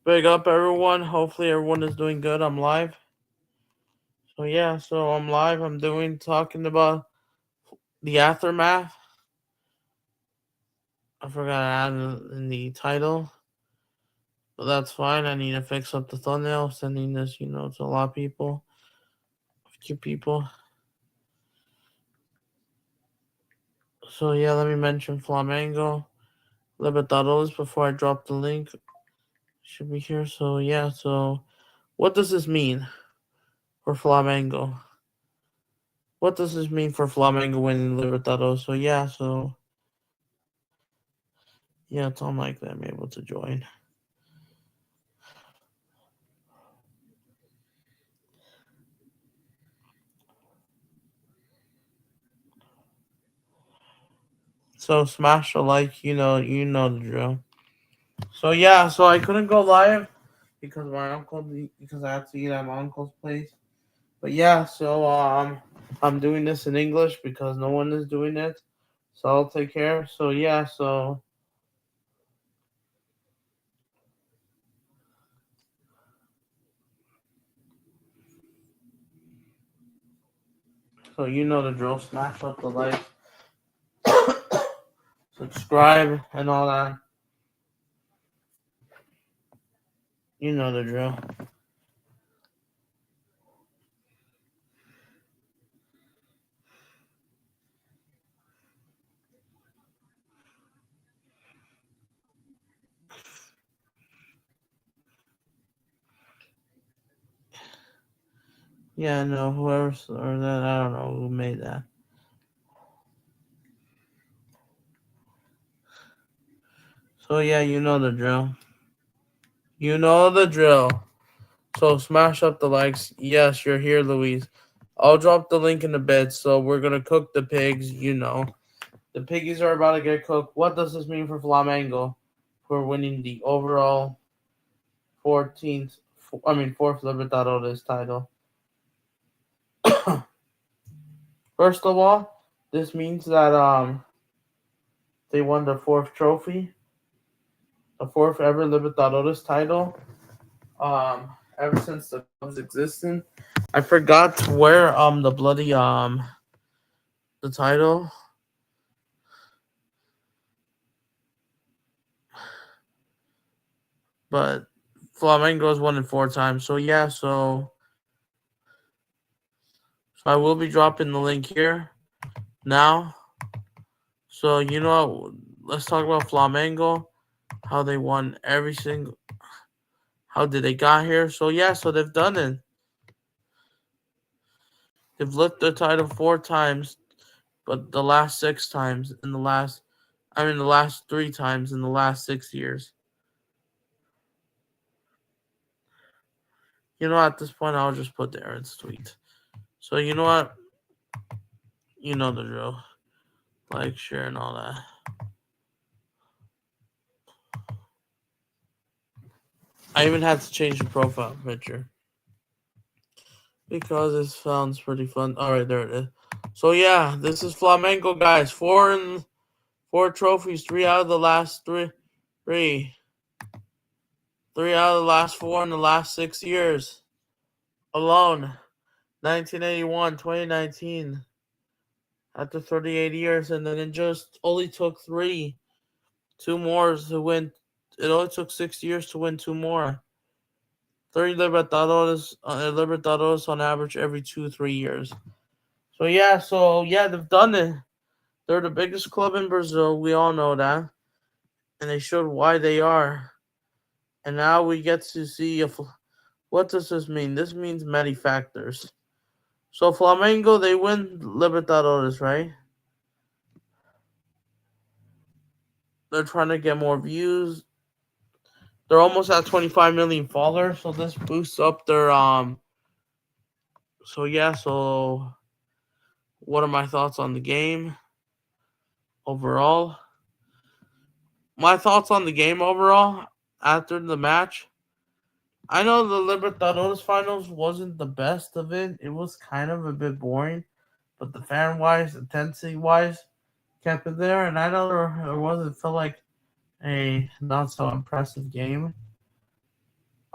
Big up everyone. Hopefully everyone is doing good. I'm live. So I'm live. I'm talking about the aftermath. I forgot to add in the title. But that's fine. I need to fix up the thumbnail. Sending this, to a lot of people. A few people. So let me mention Flamengo. Libertadores before I drop the link. Should be here. So what does this mean for Flamengo? What does this mean for Flamengo winning Libertadores? It's unlikely I'm able to join. So smash the like, you know the drill. So I couldn't go live because I had to eat at my uncle's place. But I'm doing this in English because no one is doing it. So I'll take care. So you know the drill. Smash up the like, subscribe, and all that. You know the drill. Yeah, no, whoever's or that I don't know who made that. So you know the drill. You know the drill. So smash up the likes. Yes, you're here, Louise. I'll drop the link in a bit. So we're gonna cook the pigs. The piggies are about to get cooked. What does this mean for Flamengo for winning the overall 4th Libertadores title? First of all, this means that they won the 4th trophy, the 4th ever Libertadores title. Ever since the club's existence. I forgot where the title. But Flamengo's won it 4 times. So I will be dropping the link here now. So let's talk about Flamengo, how they won how did they got here? So they've done it. They've lifted the title 4 times, but the last 6 times the last 3 times in the last 6 years. At this point, I'll just put Darren's tweet. So you know what? You know the drill. Like, share, and all that. I even had to change the profile picture because it sounds pretty fun. All right, there it is. So this is Flamengo, guys. 4 trophies. 3 out of the last 3. 3 out of the last 4 in the last 6 years alone. 1981, 2019. After 38 years, and then it just only took 2 more to win. It only took 6 years to win 2 more. 30 Libertadores on average every 2-3 years. So they've done it. They're the biggest club in Brazil. We all know that, and they showed why they are. And now we get to see what does this mean? This means many factors. So Flamengo, they win Libertadores, right? They're trying to get more views. They're almost at 25 million followers, so this boosts up their So what are my thoughts on the game overall? My thoughts on the game overall after the match. I know the Libertadores finals wasn't the best of it. It was kind of a bit boring, but the fan wise, intensity wise, kept it there. And I know it felt like a not so impressive game.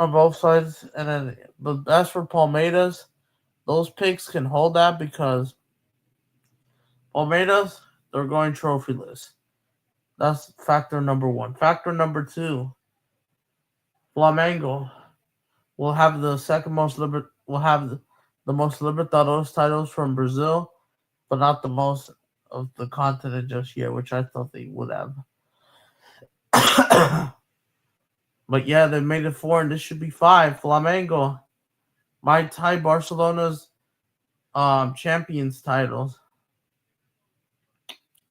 on both sides. And then, but as for Palmeiras, those picks can hold that because Palmeiras, they're going trophyless. That's factor number one. Factor number two, Flamengo will have the most Libertadores titles from Brazil, but not the most of the continent just yet, which I thought they would have. But yeah, they made it four, and this should be five. Flamengo might tie Barcelona's champions titles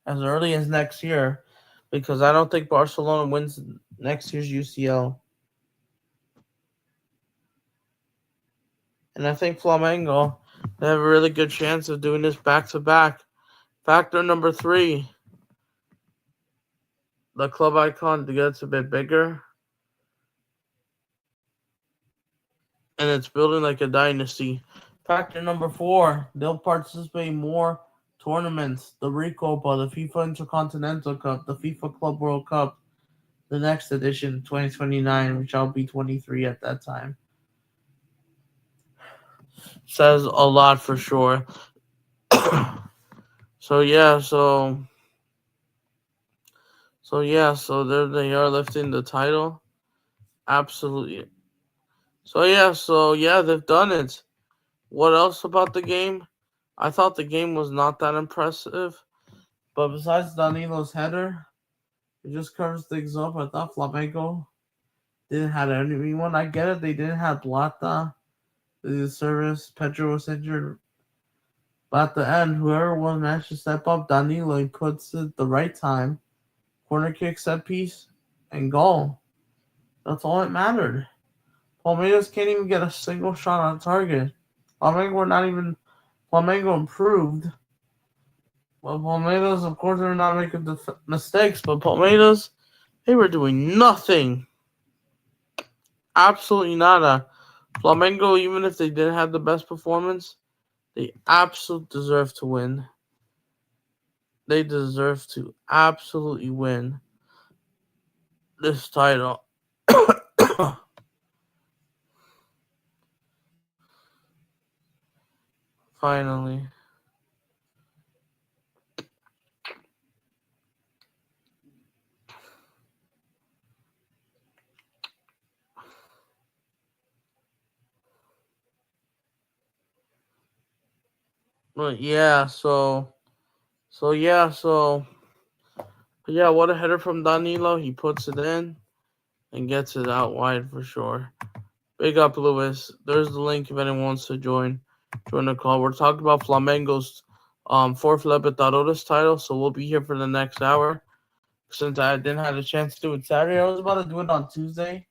as early as next year, because I don't think Barcelona wins next year's UCL. And I think Flamengo, they have a really good chance of doing this back to back. Factor number three, the club icon gets a bit bigger. And it's building like a dynasty. Factor number four, they'll participate in more tournaments. The Recopa, the FIFA Intercontinental Cup, the FIFA Club World Cup, the next edition, 2029, which I'll be 23 at that time. Says a lot for sure. So there they are lifting the title. Absolutely. So they've done it. What else about the game? I thought the game was not that impressive. But besides Danilo's header, it just covers things up. I thought Flamengo didn't have anyone. I get it. They didn't have Plata. The service. Pedro was injured. But at the end, whoever was managed to step up, Danilo, he puts it the right time. Corner kick, set piece, and goal. That's all that mattered. Palmeiras can't even get a single shot on target. Flamengo improved. Well, Palmeiras, of course, they're not making mistakes, but Palmeiras, they were doing nothing. Absolutely nada. Flamengo, even if they didn't have the best performance, they absolutely deserve to win. They deserve to absolutely win this title. Finally. But what a header from Danilo. He puts it in and gets it out wide for sure. Big up, Lewis. There's the link if anyone wants to join the call. We're talking about Flamengo's fourth Libertadores title, so we'll be here for the next hour. Since I didn't have a chance to do it Saturday, I was about to do it on Tuesday.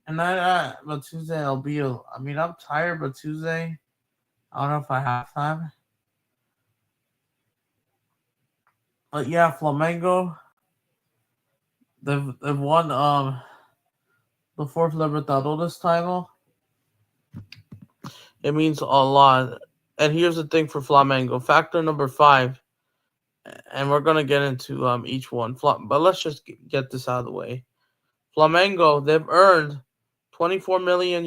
And but Tuesday I'm tired, but Tuesday, I don't know if I have time. But yeah, Flamengo, they've won the fourth Libertadores title. It means a lot. And here's the thing for Flamengo. Factor number 5, and we're gonna get into each one. But let's just get this out of the way. Flamengo, they've earned $24 million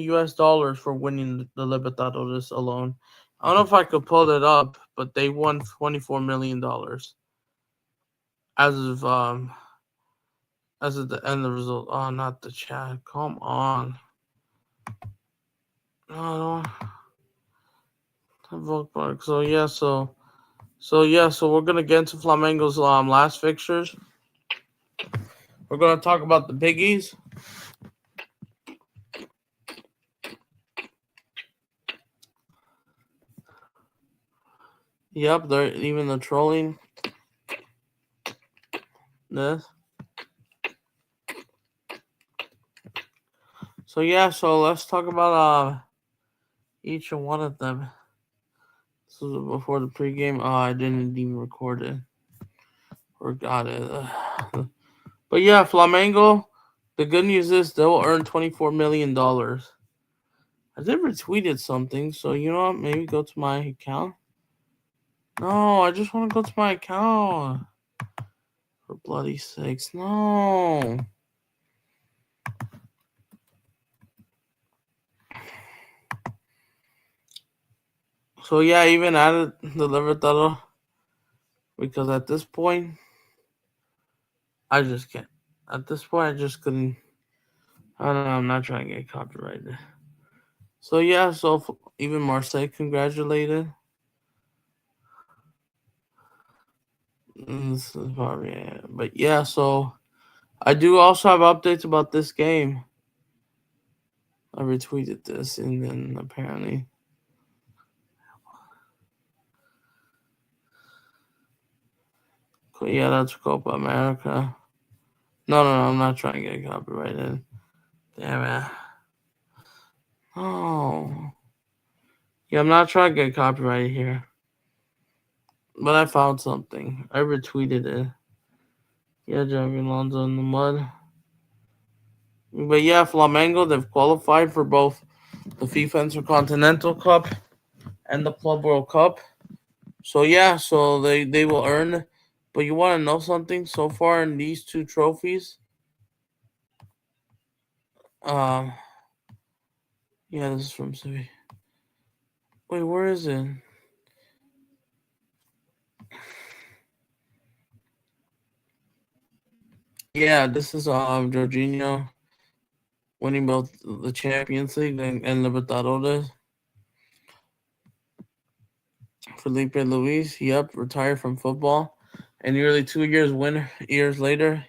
for winning the Libertadores alone. I don't know if I could pull it up, but they won $24 million as of the end of the result. Oh, not the chat. Come on. No, So we're gonna get into Flamengo's last fixtures. We're gonna talk about the biggies. Yep, they're even the trolling. This. So let's talk about each one of them. This was before the pregame. I didn't even record it. Forgot it. But yeah, Flamengo, the good news is they'll earn $24 million. I did retweeted something, so you know what? Maybe go to my account. No, I just want to go to my account. For bloody sakes, no. So yeah, I even added the Libertador because at this point, I just can't. At this point, I just couldn't. I don't know. I'm not trying to get copyrighted. So yeah, so even Marseille congratulated. This is probably, yeah. But yeah, so I do also have updates about this game. I retweeted this, and then apparently, yeah, that's Copa America. No, I'm not trying to get copyrighted. Damn it. Oh, yeah, I'm not trying to get copyrighted here. But I found something. I retweeted it. Yeah, Javi Alonso in the mud. But yeah, Flamengo, they've qualified for both the FIFA Intercontinental Cup and the Club World Cup. So yeah, so they will earn. But you want to know something? So far in these two trophies, um, yeah, this is from Sevilla. Wait, where is it? Yeah, this is Jorginho winning both the Champions League and Libertadores. Felipe Luis, yep, retired from football, and nearly 2 years later,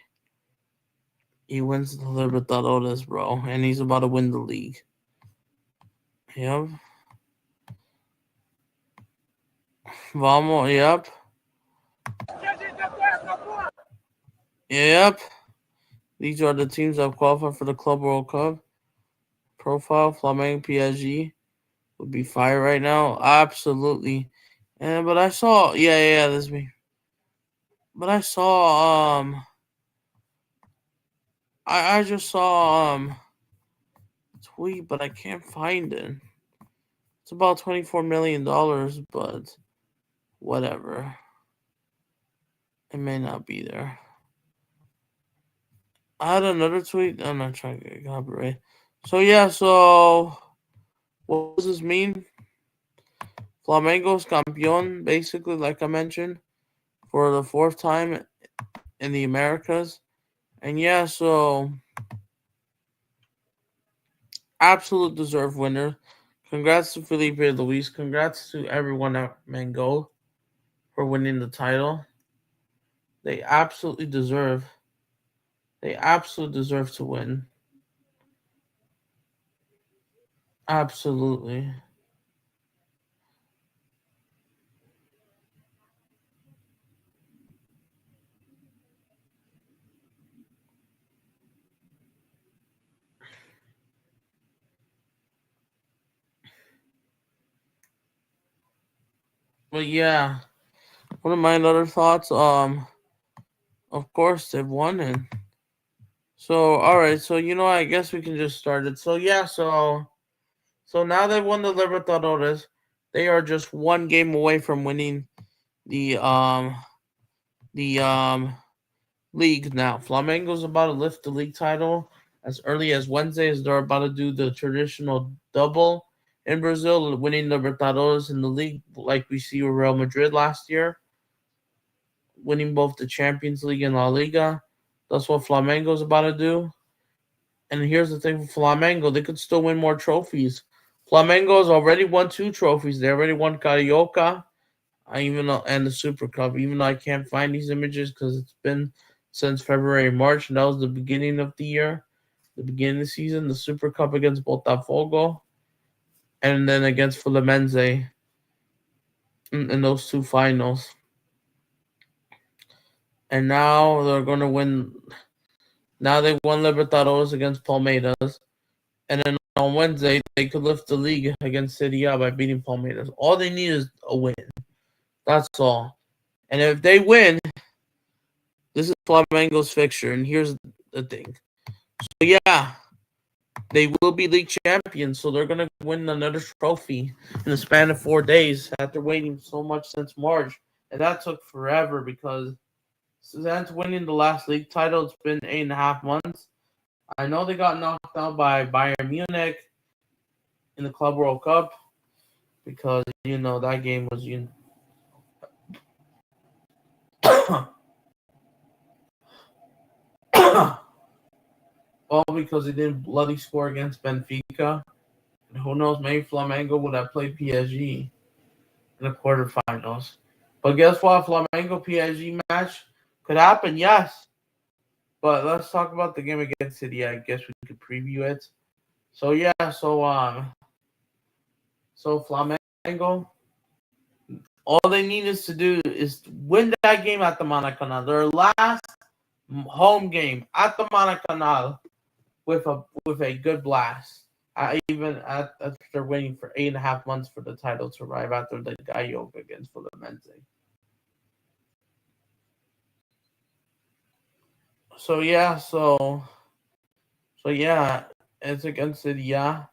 he wins the Libertadores, bro, and he's about to win the league. Yep. Vamos, yep. Yep. These are the teams that have qualified for the Club World Cup. Profile, Flamengo, PSG would be fire right now. Absolutely. But I saw, yeah, this is me. But I saw, I just saw, tweet, but I can't find it. It's about $24 million, but whatever. It may not be there. I had another tweet. I'm not trying to get copyright. So yeah, so what does this mean? Flamengo's campeón, basically, like I mentioned, for the fourth time in the Americas. And yeah, so absolute deserved winner. Congrats to Felipe Luis. Congrats to everyone at Mango for winning the title. They absolutely deserve. They absolutely deserve to win. Absolutely. But yeah, one of my other thoughts, of course they've won it. So all right, so I guess we can just start it. So yeah, so now they won the Libertadores. They are just one game away from winning the the league now. Flamengo's about to lift the league title as early as Wednesday, as they're about to do the traditional double in Brazil, winning the Libertadores in the league, like we see with Real Madrid last year, winning both the Champions League and La Liga. That's what Flamengo's about to do. And here's the thing for Flamengo, they could still win more trophies. Flamengo has already won two trophies. They already won Carioca, and the Super Cup. Even though I can't find these images because it's been since February, March, and that was the beginning of the year, the beginning of the season. The Super Cup against Botafogo, and then against Fluminense in those two finals. And now they're going to win. Now they won Libertadores against Palmeiras, and then on Wednesday they could lift the league against City A by beating Palmeiras. All they need is a win. That's all. And if they win, this is Flamengo's fixture. And here's the thing. So yeah, they will be league champions. So they're gonna win another trophy in the span of 4 days after waiting so much since March. And that took forever because since winning the last league title, it's been 8.5 months. I know they got knocked out by Bayern Munich in the Club World Cup, because that game was all because he didn't bloody score against Benfica. And who knows, maybe Flamengo would have played PSG in the quarterfinals. But guess what? Flamengo PSG match could happen, yes. But let's talk about the game against City. I guess we could preview it. So yeah, so Flamengo, all they need is to do is win that game at the Maracanã. Their last home game at the Maracanã with a good blast. Even after waiting for 8.5 months for the title to arrive after the Gallo against Fluminense. So yeah, it's against City, yeah.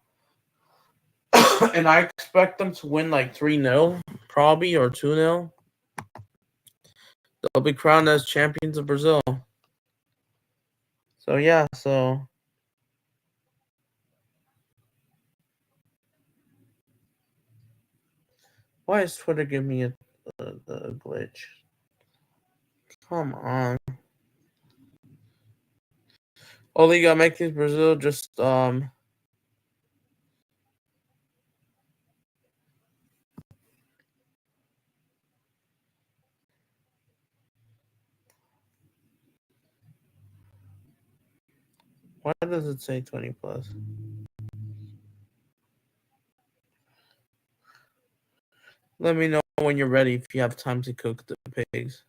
And I expect them to win like 3-0, probably, or 2-0. They'll be crowned as champions of Brazil. So yeah, why is Twitter giving me a glitch? Come on. Oh, they gotta make this Brazil just why does it say 20 plus? Let me know when you're ready if you have time to cook the pigs.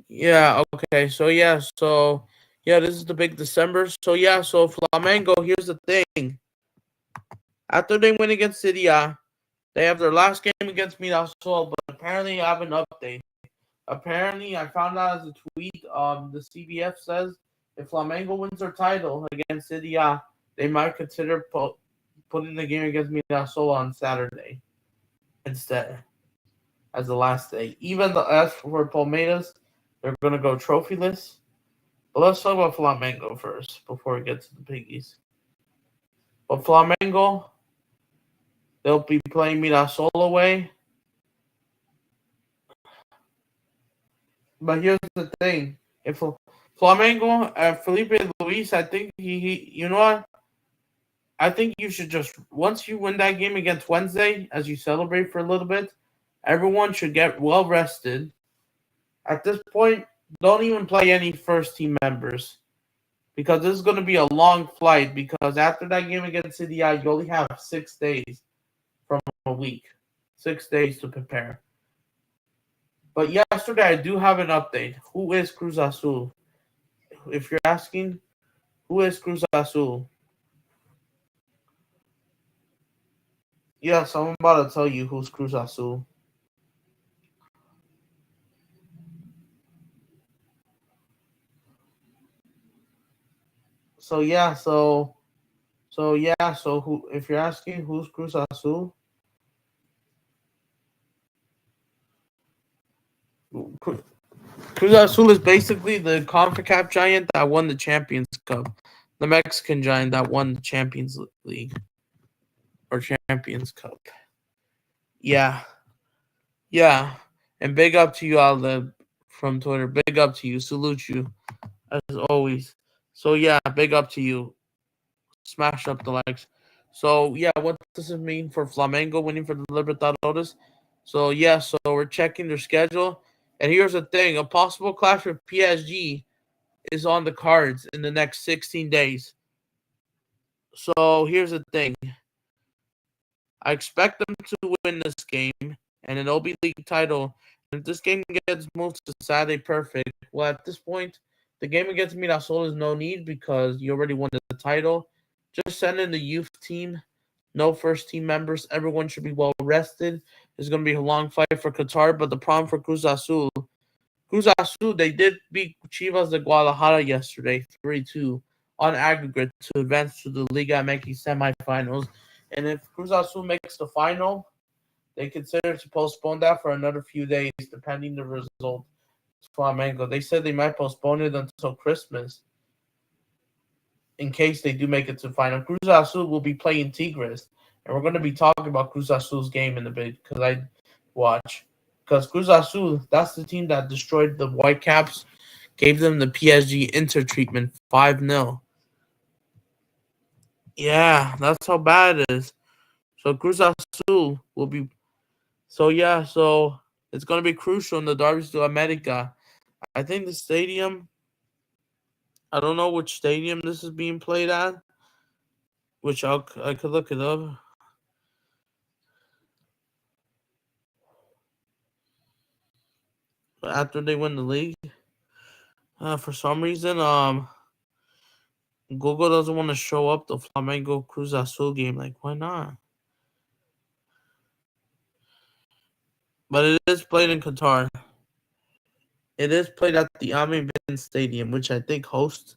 Yeah, okay. So this is the big December. So Flamengo, here's the thing. After they win against City, they have their last game against Mirassol, but apparently I have an update. Apparently, I found out as a tweet, the CBF says if Flamengo wins their title against City, they might consider putting the game against Mirassol on Saturday instead as the last day. Even as for Palmeiras, they're going to go trophyless. But let's talk about Flamengo first before we get to the piggies. But Flamengo, they'll be playing Mirassol away. But here's the thing. If Flamengo, Felipe Luis, I think he you know what? I think you should just, once you win that game against Wednesday, as you celebrate for a little bit, everyone should get well rested. At this point, don't even play any first team members because this is going to be a long flight because after that game against City, you only have 6 days from a week. 6 days to prepare. But yesterday, I do have an update. Who is Cruz Azul? If you're asking, who is Cruz Azul? Yes, I'm about to tell you who's Cruz Azul. So who? If you're asking who's Cruz Azul, Cruz Azul is basically the CONCACAF giant that won the Champions Cup, the Mexican giant that won the Champions League or Champions Cup. Yeah, and big up to you, Alda, from Twitter. Big up to you. Salute you as always. So yeah, big up to you. Smash up the likes. So yeah, what does it mean for Flamengo winning for the Libertadores? So we're checking their schedule, and here's the thing: a possible clash with PSG is on the cards in the next 16 days. So here's the thing: I expect them to win this game and an OB League title. And if this game gets moved to Saturday, perfect. Well, at this point, the game against Mirassol is no need because you already won the title. Just send in the youth team. No first team members. Everyone should be well rested. It's going to be a long fight for Qatar, but the problem for Cruz Azul, they did beat Chivas de Guadalajara yesterday, 3-2 on aggregate to advance to the Liga MX semifinals. And if Cruz Azul makes the final, they consider to postpone that for another few days, depending the result. Flamengo. They said they might postpone it until Christmas in case they do make it to the final. Cruz Azul will be playing Tigres. And we're going to be talking about Cruz Azul's game in a bit because I watch. Because Cruz Azul, that's the team that destroyed the Whitecaps, gave them the PSG Inter treatment 5-0. Yeah, that's how bad it is. So Cruz Azul will be. So yeah, so it's going to be crucial in the Derbis de America. I think the stadium. I don't know which stadium this is being played at, which I could look it up. But after they win the league, for some reason, Google doesn't want to show up the Flamengo Cruz Azul game. Like, why not? But it is played in Qatar. It is played at the Amin Bin Stadium, which I think hosts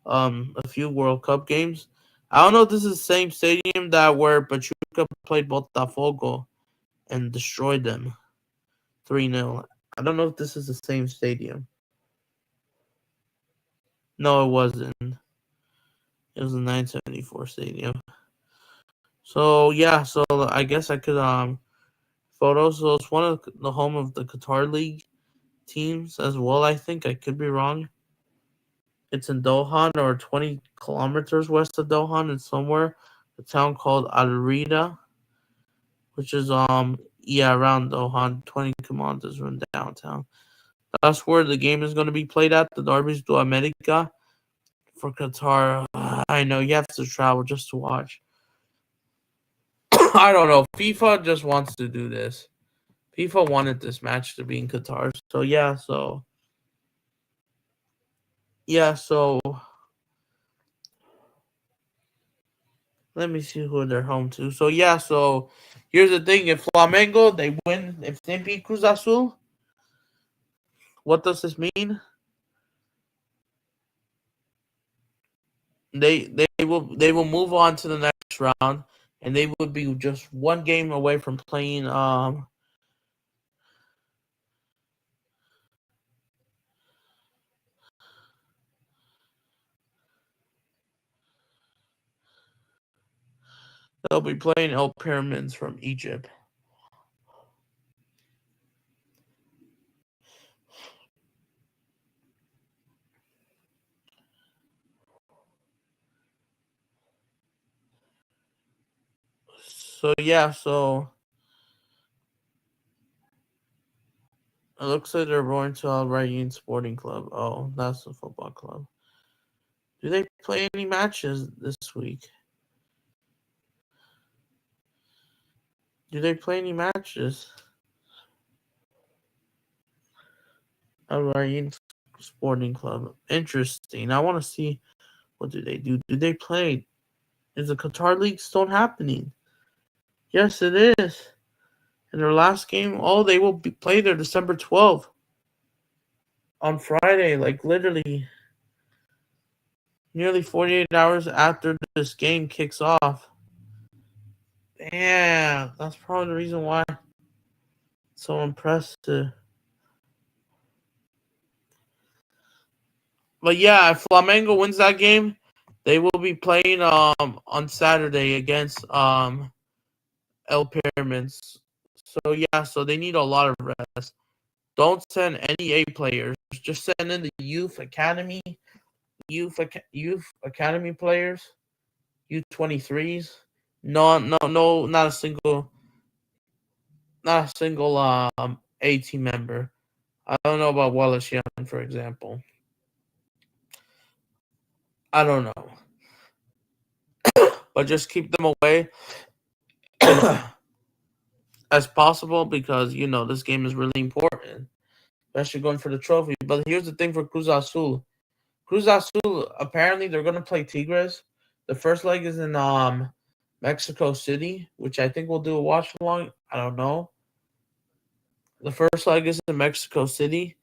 a few World Cup games. I don't know if this is the same stadium that where Pachuca played Botafogo and destroyed them 3-0. I don't know if this is the same stadium. No, it wasn't. It was the 974 stadium. So yeah, so I guess I could photos. So it's one of the home of the Qatar League teams as well. I think I could be wrong. It's in Dohan or 20 kilometers west of Dohan and somewhere a town called Al Rida, which is around Dohan, 20 kilometers from downtown. That's where the game is going to be played at, the Derbis de America for Qatar. I know you have to travel just to watch. I don't know. FIFA just wants to do this. FIFA wanted this match to be in Qatar. So let me see who they're home to. So here's the thing: if Flamengo they win, if they beat Cruz Azul, what does this mean? They will move on to the next round, and they would be just one game away from playing they'll be playing El Pyramids from Egypt. So it looks like they're going to Al Rayyan Sporting Club. Oh, that's the football club. Do they play any matches this week? Do they play any matches? Al Rayyan Sporting Club. Interesting. I want to see what do they do. Do they play? Is the Qatar League still happening? Yes, it is. In their last game, they will play there December 12th. On Friday, like literally nearly 48 hours after this game kicks off. Damn, that's probably the reason why it's so impressive. But yeah, if Flamengo wins that game, they will be playing on Saturday against El Pyramids. So they need a lot of rest. Don't send any A players. Just send in the youth academy players, U23s. No, not a single A team member. I don't know about Wallace Young, for example. I don't know. But just keep them away as possible because this game is really important, especially going for the trophy. But here's the thing for Cruz Azul. Cruz Azul, apparently they're gonna play Tigres. The first leg is in Mexico City, which I think we'll do a watch along. I don't know. The first leg is in Mexico City.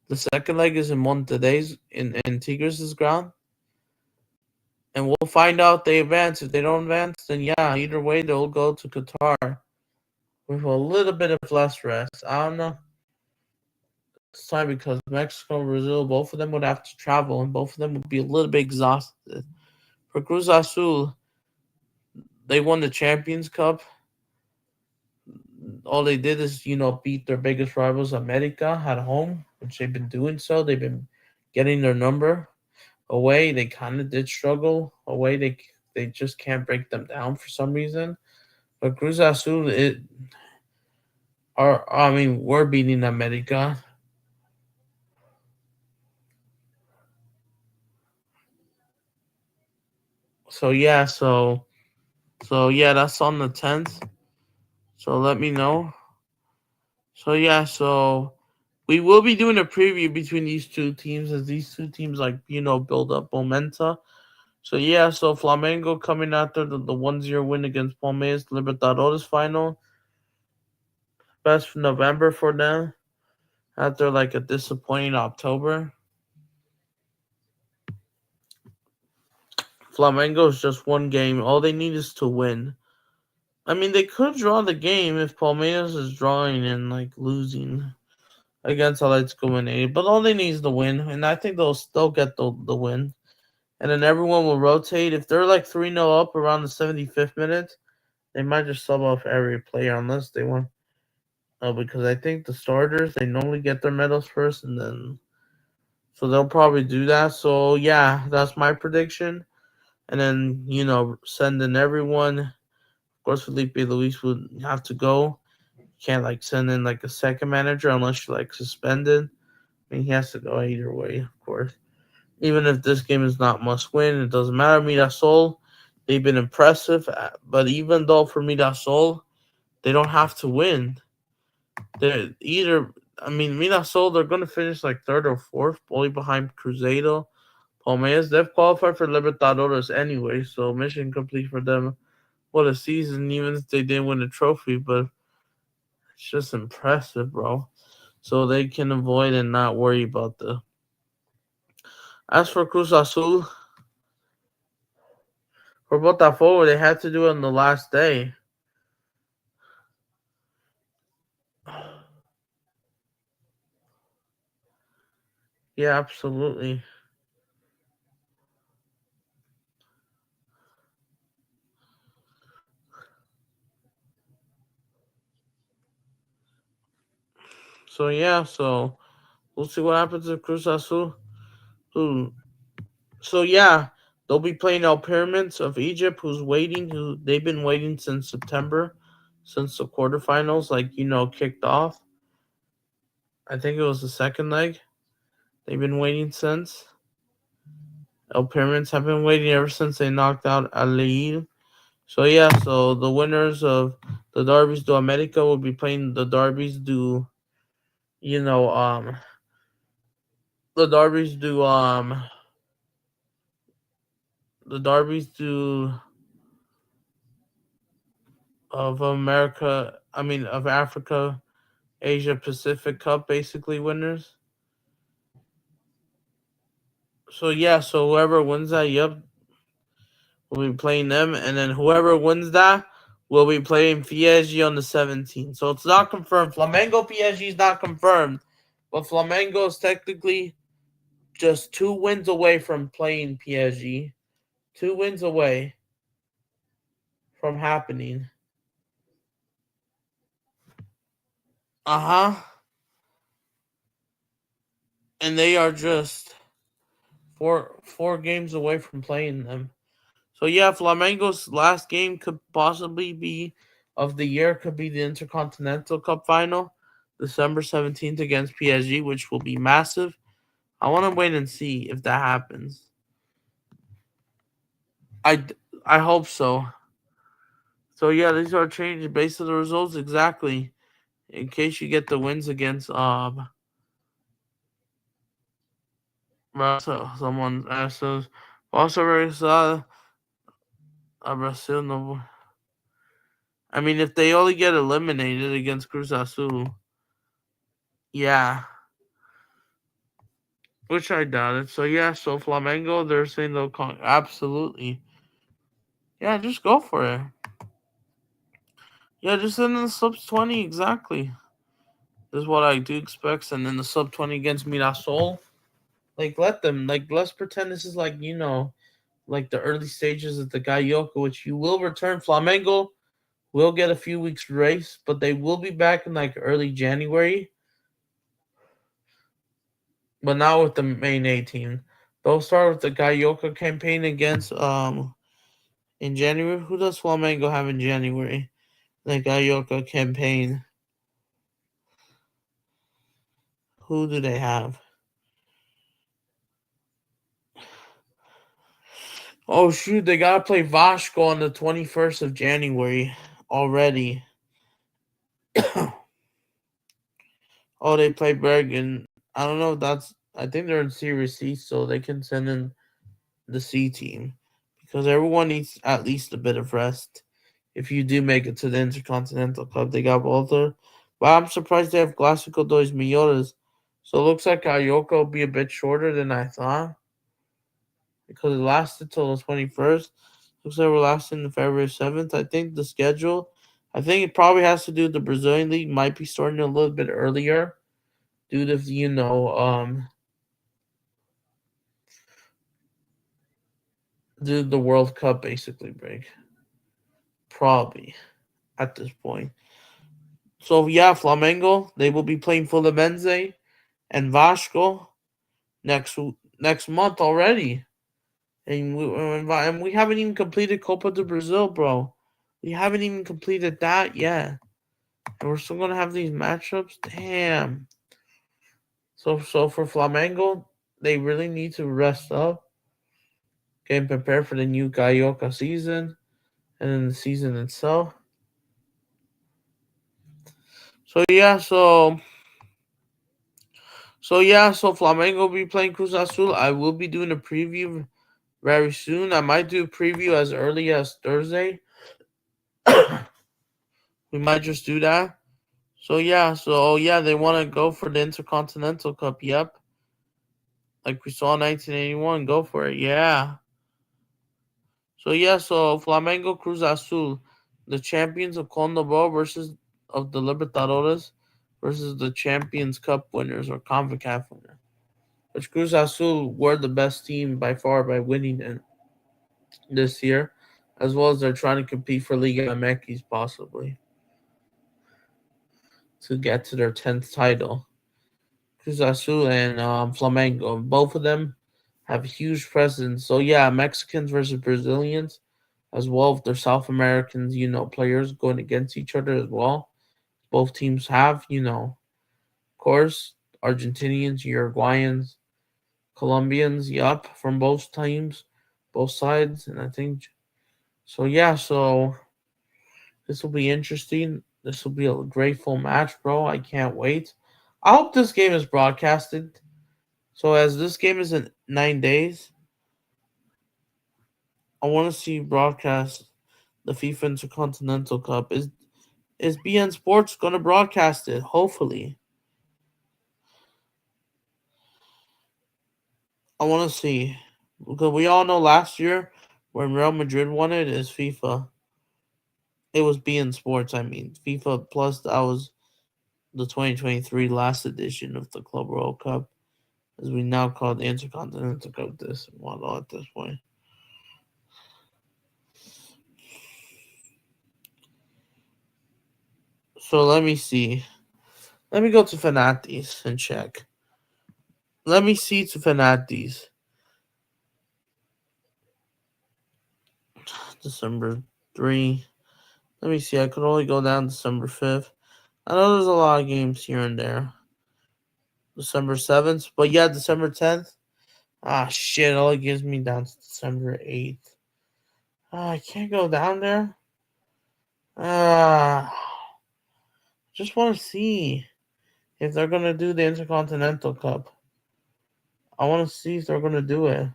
The second leg is in Monterrey's in Tigres' ground. And we'll find out if they advance. If they don't advance, then either way they'll go to Qatar with a little bit of less rest. I don't know. It's time because Mexico and Brazil, both of them would have to travel and both of them would be a little bit exhausted. For Cruz Azul, They won the Champions Cup. All they did is, beat their biggest rivals, America, at home, which they've been doing so. They've been getting their number. Away, they kind of did struggle. Away, they just can't break them down for some reason. But Cruz Azul, we're beating America. So yeah, so that's on the 10th. So let me know. So yeah, so we will be doing a preview between these two teams as these two teams build up momentum. So yeah, so Flamengo coming after the 1-0 win against Palmeiras Libertadores final. Best November for them after a disappointing October. Flamengo is just one game. All they need is to win. I mean, they could draw the game if Palmeiras is drawing and losing against Atletico Mineiro, but all they need is the win, and I think they'll get the win. And then everyone will rotate. If they're 3-0 up around the 75th minute, they might just sub off every player unless they want. Because I think the starters they normally get their medals first, and then so they'll probably do that. So yeah, that's my prediction. And then send in everyone. Of course, Felipe Luis would have to go. Can't send in a second manager unless you're suspended. I mean, he has to go either way, of course. Even if this game is not must win, it doesn't matter. Mirasol, they've been impressive, but even though for Mirasol, they don't have to win. They're either, Mirasol, they're going to finish third or fourth, only behind Cruzeiro. Palmeiras, they've qualified for Libertadores anyway, so mission complete for them. What a season, even if they didn't win a trophy, but it's just impressive, bro. So they can avoid and not worry about the. As for Cruz Azul, for Botafogo, they had to do it on the last day. Yeah, absolutely. So yeah, so we'll see what happens to Cruz Azul. Who? So yeah, they'll be playing El Pyramids of Egypt, who's waiting. Who they've been waiting since September, since the quarterfinals, kicked off. I think it was the second leg. They've been waiting since. El Pyramids have been waiting ever since they knocked out Al. So yeah, so the winners of the Derbies do America will be playing the Derbies do you know the Derbies do the Derbies do of America, of Africa, Asia Pacific Cup basically winners. So yeah, so whoever wins that, yep, we'll be playing them, and then whoever wins that will be playing PSG on the 17th. So it's not confirmed. Flamengo PSG is not confirmed, but Flamengo is technically just 2 wins away from playing PSG. 2 wins away from happening. Uh huh. And they are just four games away from playing them. So yeah, Flamengo's last game could possibly be of the year. Could be the Intercontinental Cup final, December 17th against PSG, which will be massive. I want to wait and see if that happens. I I hope so. So yeah, these are changed based on the results exactly. In case you get the wins against Brazil, someone asked us. Also, very saw Brazil. No, if they only get eliminated against Cruz Azul, yeah, which I doubt it. So yeah, so Flamengo, they're saying they'll absolutely, yeah, just go for it. Yeah, just send in the sub 20 exactly. This is what I do expect, and then the sub 20 against Mirasol. Let them let's pretend this is like the early stages of the Carioca, which you will return. Flamengo will get a few weeks race, but they will be back in like early January, but not with the main A team. They'll start with the Carioca campaign against in January. Who does Flamengo have in January? The Carioca campaign. Who do they have? Oh shoot, they gotta play Vasco on the 21st of January already. Oh, they play Bergen. I don't know if that's. I think they're in Series C, so they can send in the C team because everyone needs at least a bit of rest. If you do make it to the Intercontinental Cup, they got Walter. But I'm surprised they have Clásico dos Millones. So it looks like Carioca will be a bit shorter than I thought because it lasted till the 21st. Looks like we're lasting to February 7th. I think the schedule, I think it probably has to do with the Brazilian League, might be starting a little bit earlier due to, due to the World Cup basically break. Probably at this point. So yeah, Flamengo, they will be playing Fluminense and Vasco next next month already. And we haven't even completed Copa do Brazil, bro. We haven't even completed that yet. And we're still gonna have these matchups. Damn. So for Flamengo, they really need to rest up, getting prepared for the new Carioca season and then the season itself. So yeah, so Flamengo will be playing Cruz Azul. I will be doing a preview very soon. I might do a preview as early as Thursday. We might just do that. So yeah, they want to go for the Intercontinental Cup. Yep, like we saw in 1981. Go for it. Yeah. So Flamengo Cruz Azul, the champions of Condobol versus of the Libertadores versus the Champions Cup winners or CONCACAF winner. Which Cruz Azul were the best team by far by winning it this year, as well as they're trying to compete for Liga MX possibly to get to their 10th title. Cruz Azul and Flamengo, both of them have a huge presence. So yeah, Mexicans versus Brazilians, as well as their South Americans, players going against each other as well. Both teams have, of course, Argentinians, Uruguayans, Colombians, yup, from both teams, both sides, and I think so. Yeah, so this will be interesting. This will be a grateful match, bro. I can't wait. I hope this game is broadcasted. So as this game is in 9 days, I want to see broadcast the FIFA Intercontinental Cup. Is BN Sports gonna broadcast it? Hopefully, I want to see because we all know last year when Real Madrid won it is FIFA. It was BN Sports. I mean FIFA Plus. That was the 2023 last edition of the Club World Cup, as we now call the Intercontinental Cup. This model at this point. So let me see. Let me go to Fanatis and check. Let me see to Fanatis. December 3. Let me see. I could only go down December 5th. I know there's a lot of games here and there. December 7th. But yeah, December 10th. Ah, shit. All it gives me down to December 8th. Ah, I can't go down there. Ah, just want to see if they're going to do the Intercontinental Cup. I want to see if they're going to do it.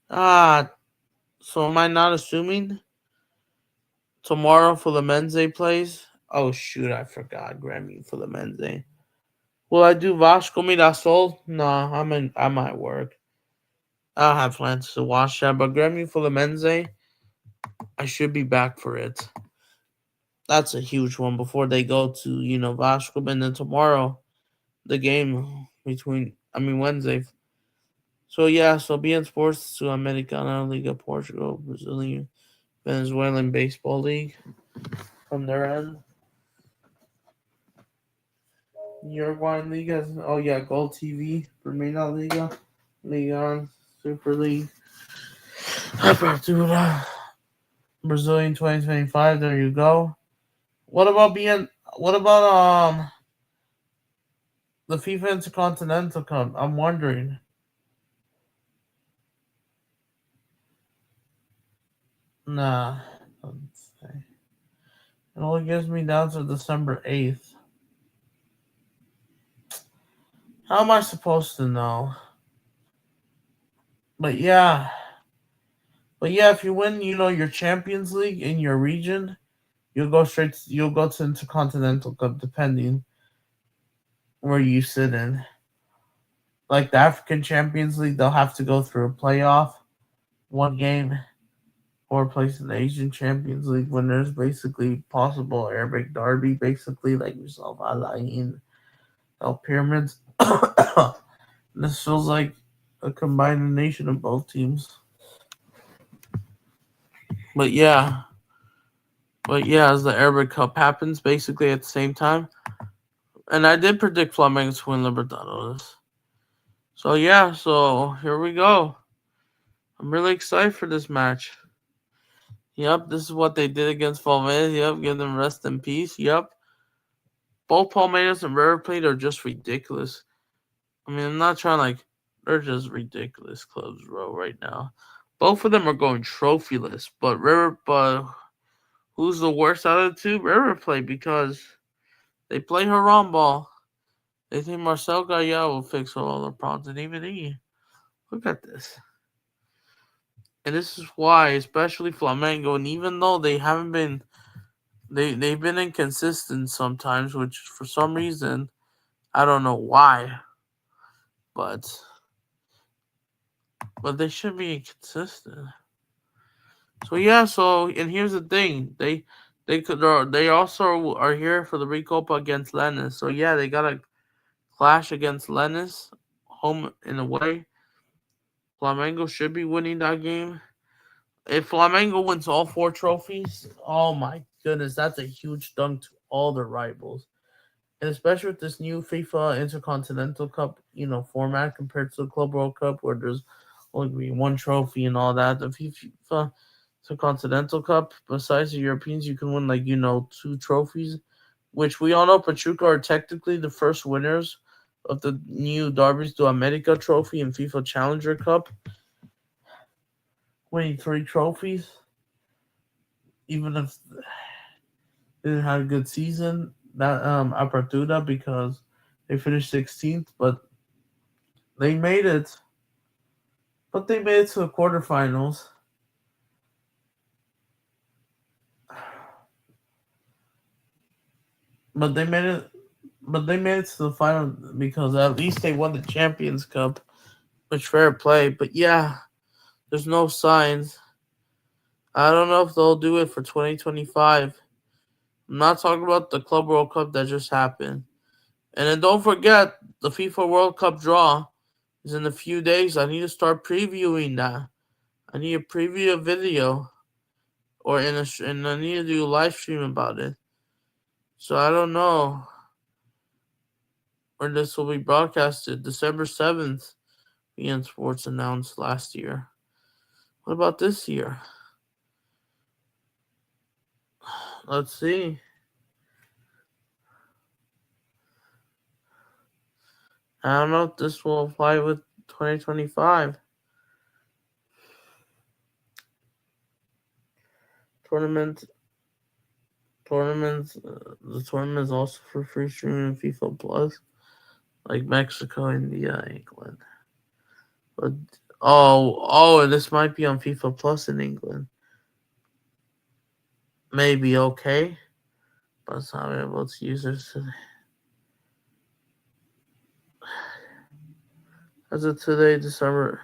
Ah, so am I not assuming tomorrow for the Menze plays? Oh shoot, I forgot Grammy for the Menze. Will I do Vasco Mirasol? Nah, I'm at work. I don't have plans to watch that, but Grammy for the Menze, I should be back for it. That's a huge one before they go to Vasco, and then tomorrow the game Wednesday. So yeah, so BN Sports, Sudamericana, Liga Portugal, Brazilian, Venezuelan Baseball League from their end. Uruguayan League has Gold TV, Primera Liga, Liga Super League, Apertura, Brazilian 2025. There you go. What about being? What about the FIFA Intercontinental Cup? I'm wondering. Nah, let's say. It only gives me down to December 8th. How am I supposed to know? But yeah, if you win, your Champions League in your region, you'll go to Intercontinental Cup depending where you sit in. Like the African Champions League, they'll have to go through a playoff, one game, or place in the Asian Champions League when there's basically possible Arabic derby, basically like we saw Al Ain, El Pyramids. This feels like a combination of both teams. But yeah, as the Arabic Cup happens basically at the same time, and I did predict Flamengo to win Libertadores. So yeah, so here we go. I'm really excited for this match. Yep, this is what they did against Palmeiras. Yep, give them rest in peace. Yep. Both Palmeiras and River Plate are just ridiculous. I'm not trying they're just ridiculous clubs, bro, right now. Both of them are going trophyless, but who's the worst out of the two? River Plate, because they play Haram ball. They think Marcel Gallardo will fix all the problems, and even he. Look at this. And this is why, especially Flamengo, and even though they haven't been they've been inconsistent sometimes, which for some reason I don't know why, but they should be inconsistent. So yeah, and here's the thing, they also are here for the Recopa against Lannis. So yeah, they got a clash against Lannis, home and away. Flamengo should be winning that game. If Flamengo wins all 4 trophies, oh my goodness, that's a huge dunk to all their rivals. And especially with this new FIFA Intercontinental Cup, format compared to the Club World Cup, where there's only one trophy and all that. The FIFA Intercontinental Cup, besides the Europeans, you can win 2 trophies, which we all know Pachuca are technically the first winners of the new Derby's do America Trophy and FIFA Challenger Cup, winning 3 trophies. Even if they didn't have a good season, that Apertura, because they finished 16th, but they made it. But they made it to the quarterfinals. But they made it. But they made it to the final because at least they won the Champions Cup, which fair play. But yeah, there's no signs. I don't know if they'll do it for 2025. I'm not talking about the Club World Cup that just happened. And then don't forget the FIFA World Cup draw is in a few days. I need to start previewing that. I need to preview a video, and I need to do a live stream about it. So I don't know where this will be broadcasted. December 7th, BN Sports announced last year. What about this year? Let's see. I don't know if this will apply with 2025. Tournaments. The tournament is also for free streaming in FIFA Plus, like Mexico, India, England. But and this might be on FIFA Plus in England. Maybe okay, but it's not able to use it today. As of today, December.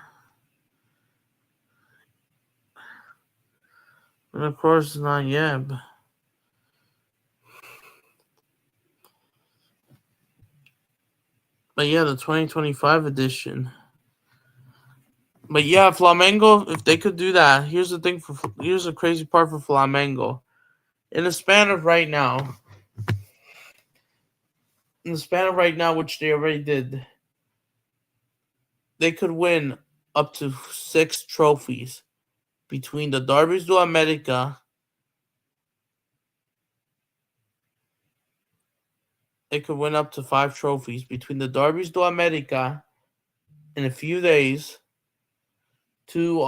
And of course, it's not yet. But yeah, the 2025 edition. But yeah, Flamengo, if they could do that, here's the crazy part for Flamengo. In the span of right now, which they already did, they could win up to 6 trophies between the Derbies do America. They could win up to 5 trophies between the Derbies do America in a few days to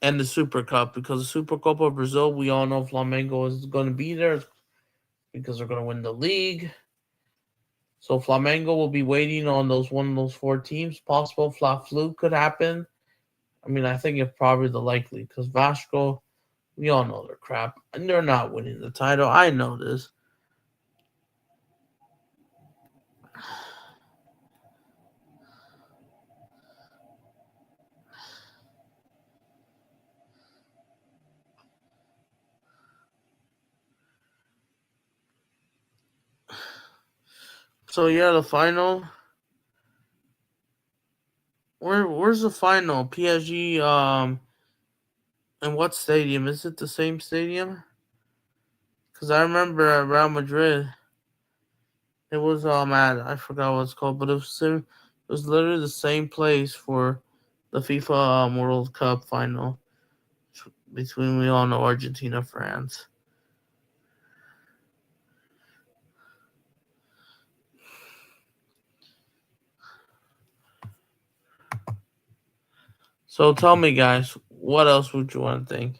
and the Super Cup, because the Super Cup of Brazil, we all know Flamengo is going to be there because they're going to win the league. So Flamengo will be waiting on one of those 4 teams. Possible flu could happen. I mean, I think it's probably the likely, because Vasco, we all know they're crap and they're not winning the title. I know this. So yeah, the final. Where's the final? PSG. In what stadium? Is it the same stadium? Because I remember at Real Madrid, it was I forgot what it's called, but it was literally the same place for the FIFA World Cup final between, we all know, Argentina, France. So tell me, guys, what else would you want to think?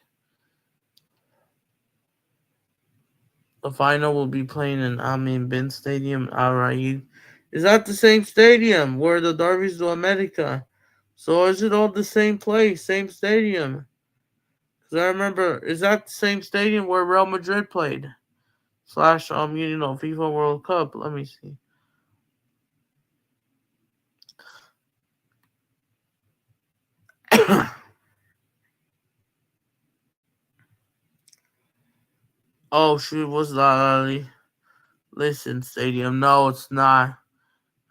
The final will be playing in Amin Bin Stadium, Al Raid. Is that the same stadium where the Derbies do America? So is it all the same place, same stadium? Because I remember, is that the same stadium where Real Madrid played? Slash, FIFA World Cup. Let me see. Oh, shoot, was that Listen Stadium? No, it's not.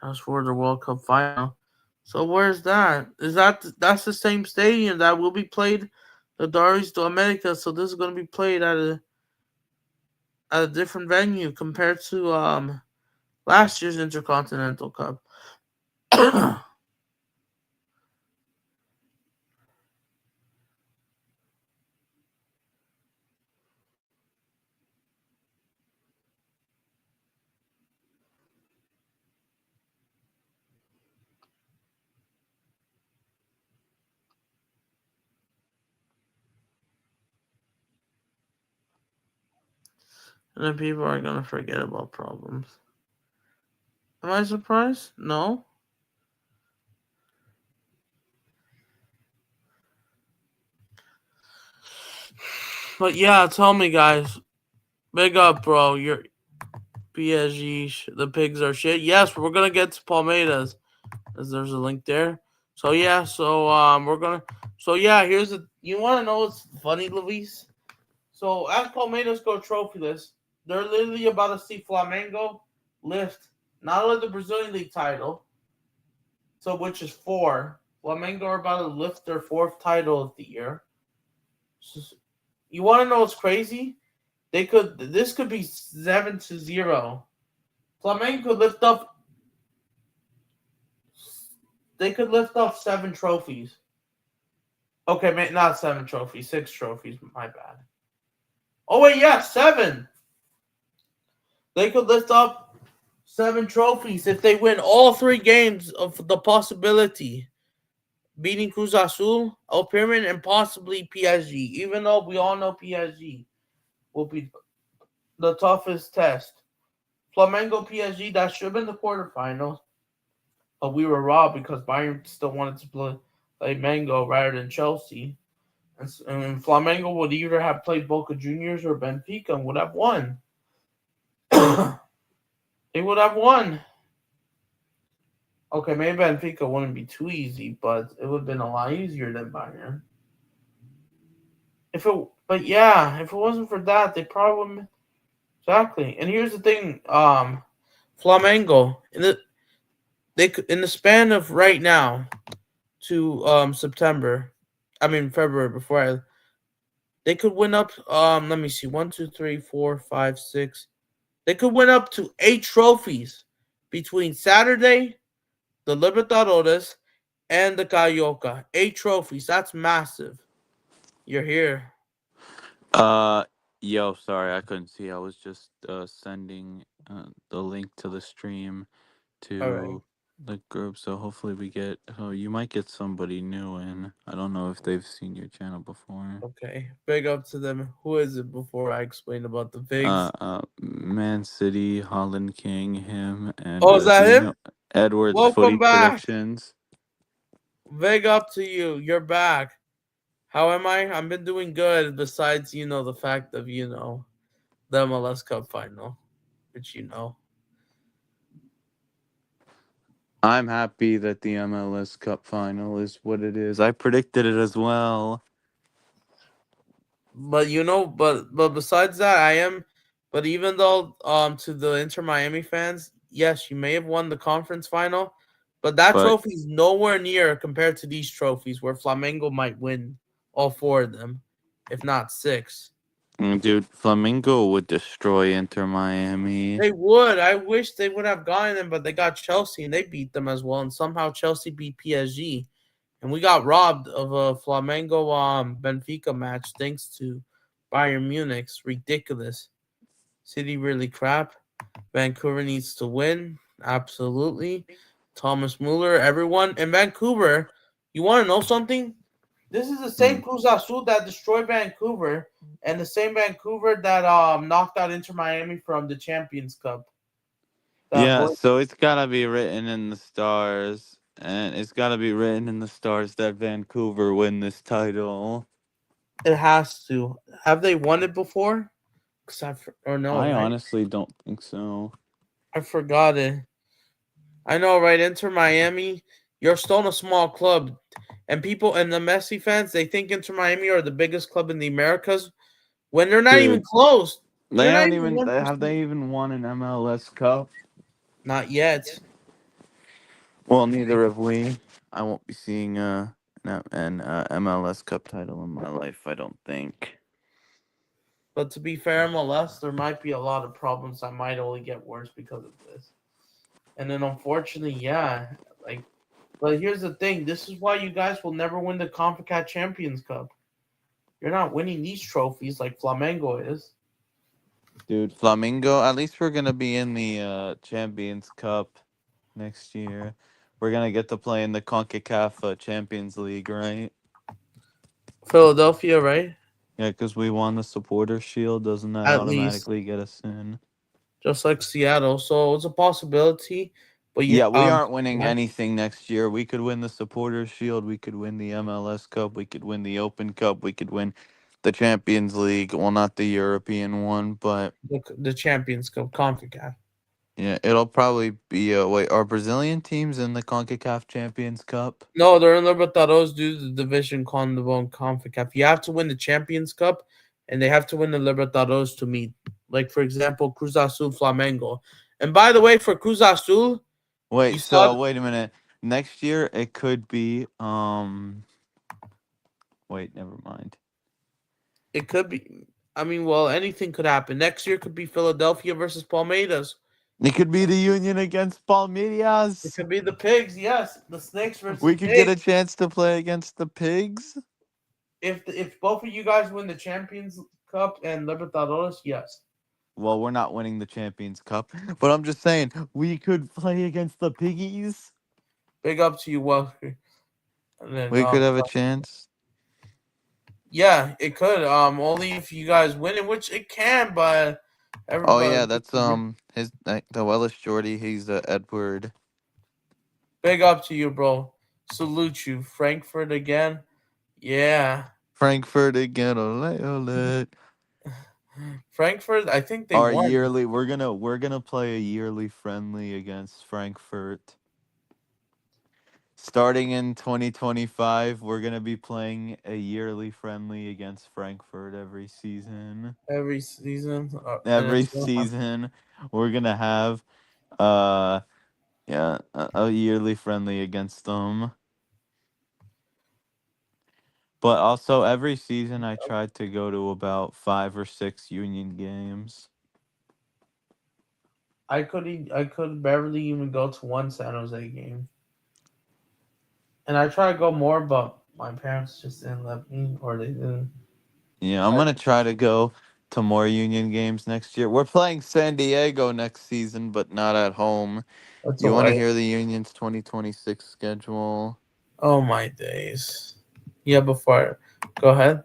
That's for the World Cup final. So where's that? That's the same stadium that will be played the Daris do America? So this is going to be played at a different venue compared to last year's Intercontinental Cup. And then people are going to forget about problems. Am I surprised? No. But yeah, tell me, guys. Big up, bro. Your PSG, the pigs are shit. Yes, we're gonna get to Palmeiras, as there's a link there. So yeah, we're gonna. So yeah, here's the. You want to know what's funny, Luis? So as Palmeiras go trophyless, they're literally about to see Flamengo lift not only the Brazilian League title, so which is 4. Flamengo are about to lift their 4th title of the year. So, you want to know what's crazy? This could be 7-0. Flamengo could lift up. They could lift up 7 trophies. Okay, not 7 trophies, 6 trophies. My bad. Oh wait, yeah, 7. They could lift up 7 trophies if they win all 3 games of the possibility, beating Cruz Azul, El Pyramid, and possibly PSG. Even though we all know PSG will be the toughest test. Flamengo PSG, that should have been the quarterfinals, but we were robbed because Bayern still wanted to play Mango rather than Chelsea. And Flamengo would either have played Boca Juniors or Benfica and would have won. They would have won. Okay, maybe Benfica wouldn't be too easy, but it would have been a lot easier than Bayern. But yeah, if it wasn't for that, they probably. Exactly. And here's the thing, Flamengo in the span of right now to September, I mean February before they could win up let me see, 1, 2, 3, 4, 5, 6. They could win up to 8 trophies between Saturday, the Libertadores, and the Carioca. 8 trophies. That's massive. You're here. Uh, yo, sorry, I couldn't see. I was just sending the link to the stream All right. to the group, so hopefully we get. Oh, you might get somebody new in. I don't know if they've seen your channel before. Okay. Big up to them. Who is it before I explain about the pigs? Man City, Holland King, him, and Oh, is do that you him? know Edward's Footy Welcome back. Predictions? Big up to you. You're back. How am I? I've been doing good, besides, the fact of, the MLS Cup final, which I'm happy that the MLS Cup final is what it is. I predicted it as well. But besides that, but even though to the Inter Miami fans, yes, you may have won the conference final, but that But trophy is nowhere near compared to these trophies where Flamengo might win all four of them, if not six. dude, Flamingo would destroy Inter Miami. They would. I wish they would have gotten them, but they got Chelsea and they beat them as well. And somehow Chelsea beat PSG. And we got robbed of a Flamengo Benfica match thanks to Bayern Munich's ridiculous. City really crap. Vancouver needs to win. Absolutely. Thomas Muller, everyone. In Vancouver, you want to know something? This is the same Hmm. Cruz Azul that destroyed Vancouver and the same Vancouver that knocked out Inter Miami from the Champions Cup. That Yeah, voice, so it's gotta be written in the stars, and it's gotta be written in the stars that Vancouver win this title. it has to. Have they won it before? Or no, I right? honestly don't think so. I forgot it. I know, right? Inter Miami, you're still in a small club, and people and the Messi fans, they think Inter Miami are the biggest club in the Americas when they're not even Dude, close. they They're not don't even even one have percent. they even won an MLS Cup? Not yet. Well, neither have we. I won't be seeing an MLS Cup title in my life, I don't think. But to be fair, MLS, there might be a lot of problems that might only get worse because of this. And then unfortunately, yeah, like. But here's the thing: this is why you guys will never win the CONCACAF Champions Cup. You're not winning these trophies like Flamengo is. Dude, Flamingo, at least we're gonna be in the Champions Cup next year. We're gonna get to play in the CONCACAF Champions League, right? Philadelphia, right? Yeah, because we won the Supporter Shield. Doesn't that At least, automatically get us in? just like Seattle. So it's a possibility. But you Yeah, we aren't winning anything next year. We could win the Supporter Shield. We could win the MLS Cup. We could win the Open Cup. We could win the Champions League. Well, not the European one, but the Champions Cup, CONCACAF. yeah, it'll probably be. Wait, are Brazilian teams in the CONCACAF Champions Cup? No, they're in Libertadores due to the division Conmebol CONCACAF. You have to win the Champions Cup, and they have to win the Libertadores to meet. Like for example, Cruz Azul, Flamengo. And by the way, for Cruz Azul, you Wait, saw so wait a minute. Next year it could be. Wait, never mind. it could be. I mean, well, anything could happen. Next year could be Philadelphia versus Palmeiras. It could be the Union against It Palmeiras. could be the Pigs. Yes, the Snakes versus We could get Pigs. a chance to play against the Pigs. If both of you guys win the Champions Cup and Libertadores, yes. Well, we're not winning the Champions Cup, but I'm just saying we could play against the Piggies. Big up to you, Wesker. And then We could have a chance. yeah, it could. Only if you guys win it, which it can, but Oh everybody. yeah, that's his the Welsh Jordy. He's Edward Big up to you, bro. Salute you, Frankfurt again. Yeah, Frankfurt again. Ole ole. Frankfurt. I think they Our won. yearly. We're gonna play a yearly friendly against Frankfurt. Starting in 2025, we're going to be playing a yearly friendly against Frankfurt every season. every season, and Every it's gonna have season, we're going to have uh yeah, a yearly friendly against them. But also every season I tried to go to about 5 or 6 Union games. I could barely even go to one San Jose game, and I try to go more, but my parents just didn't let me, or they didn't. Yeah, I'm gonna try to go to more Union games next year. We're playing San Diego next season, but not at home. That's You want to alright. hear the Union's 2026 schedule? Oh my days. Yeah, before go ahead.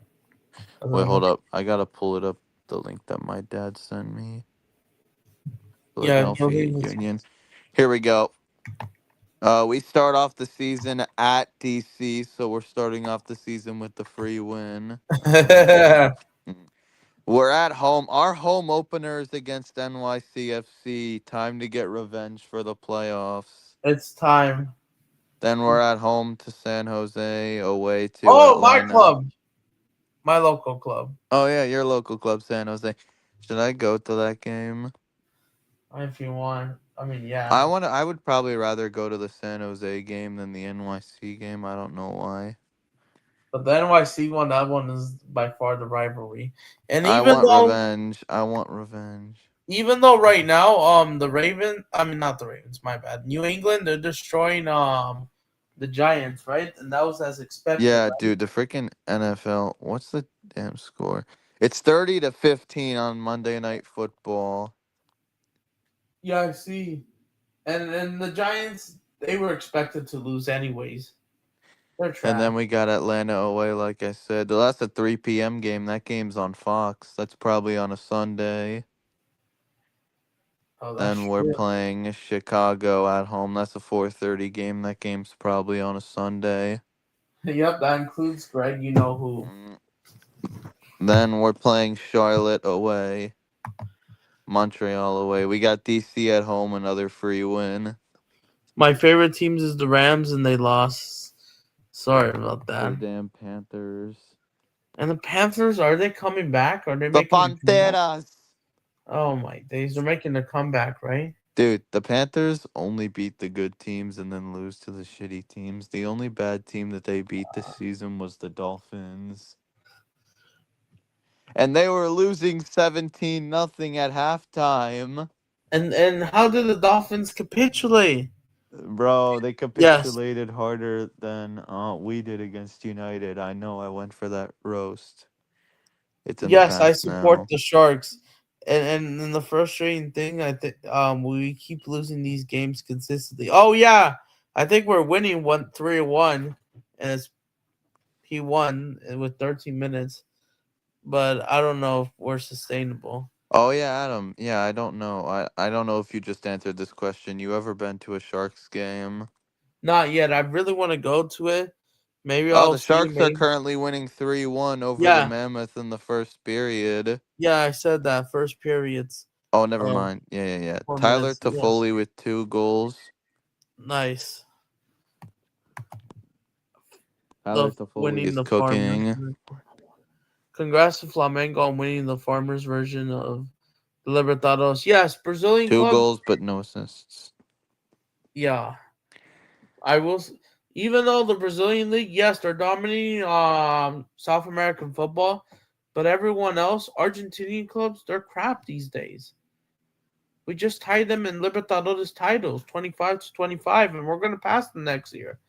I Wait, don't know. hold up. I gotta pull it up. The link that my dad sent me. Yeah, go Philadelphia leave Union. Here we go. We start off the season at DC, so we're starting off the season with the free win. it. We're at home. Our home opener is against NYCFC. Time to get revenge for the playoffs. It's time. Then we're at home to San Jose, away to Oh, my Atlanta. club, my local club. Oh yeah, your local club, San Jose. Should I go to that game? If you want, I mean, yeah. I want to. I would probably rather go to the San Jose game than the NYC game. I don't know why. But the NYC one, that one is by far the rivalry. And I want revenge. I want revenge. even though right now, the Raven, I mean not the Ravens, my bad. New England, they're destroying the Giants, right? And that was as expected, Yeah, right? dude, the freaking NFL. What's the damn score? It's 30-15 on Monday Night Football. Yeah, I see. And the Giants, they were expected to lose anyways. They're And trash. then we got Atlanta away, like I said. That's a 3 p.m. game. That game's on Fox. That's probably on a Sunday. Oh, that's Then we're true. playing Chicago at home. That's a 4:30 game. That game's probably on a Sunday. Yep, that includes Greg. You know who? Mm. Then we're playing Charlotte away. Montreal away. We got DC at home, another free win. My favorite teams is the Rams, and they lost. Sorry about The that. damn Panthers. And the Panthers, are they coming back? Are they The making a comeback? Panteras. Oh my days, they're making a comeback, right? Dude, the Panthers only beat the good teams and then lose to the shitty teams. The only bad team that they beat this season was the Dolphins. And they were losing 17-0 at halftime. And how did the Dolphins capitulate? Bro, they Yes, capitulated harder than we did against United. I know I went for that roast. It's in the yes, I past support now. the Sharks. And then the frustrating thing, I think we keep losing these games consistently. Oh yeah, I think we're winning 1-3-1, and it's P1 with 13 minutes. But I don't know if we're sustainable. Oh yeah, Adam. Yeah, I don't know. I don't know if you just answered this question. You ever been to a Sharks game? Not yet. I really want to go to it. Maybe Oh, I'll the see. Sharks are Maybe. currently winning 3-1 over the Yeah, Mammoth in the first period. yeah. I said that first periods. Oh, never Uh, mind. Yeah, yeah, yeah. 4 minutes. Tyler Yes, Toffoli with 2 goals. nice. Tyler The Toffoli winning is the farmers. cooking. Congrats to Flamengo on winning the farmers version of the Libertadores. Yes, Brazilian Two club. goals, but no assists. Yeah, I will. Even though the Brazilian league, yes, they're dominating South American football, but everyone else, Argentinian clubs, they're crap these days. We just tied them in Libertadores titles, 25-25, and we're going to pass them next year.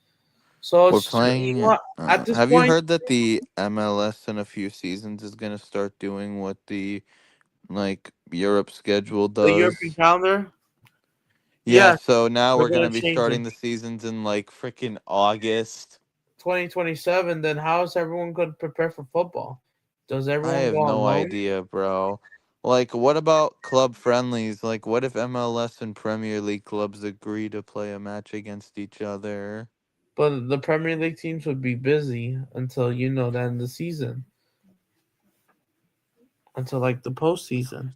So We're it's you know playing. what, at this Have you point, heard that the MLS in a few seasons is going to start doing what the Europe schedule the European does? calendar, Yeah, yes, so now they're we're going gonna to be change it. starting the seasons in like freaking August. 2027, then how is everyone going to prepare for football? Does I everyone have go on no loan? idea, bro. Like, what about club friendlies? Like, what if MLS and Premier League clubs agree to play a match against each other? But the Premier League teams would be busy until the end of the season, until like the postseason.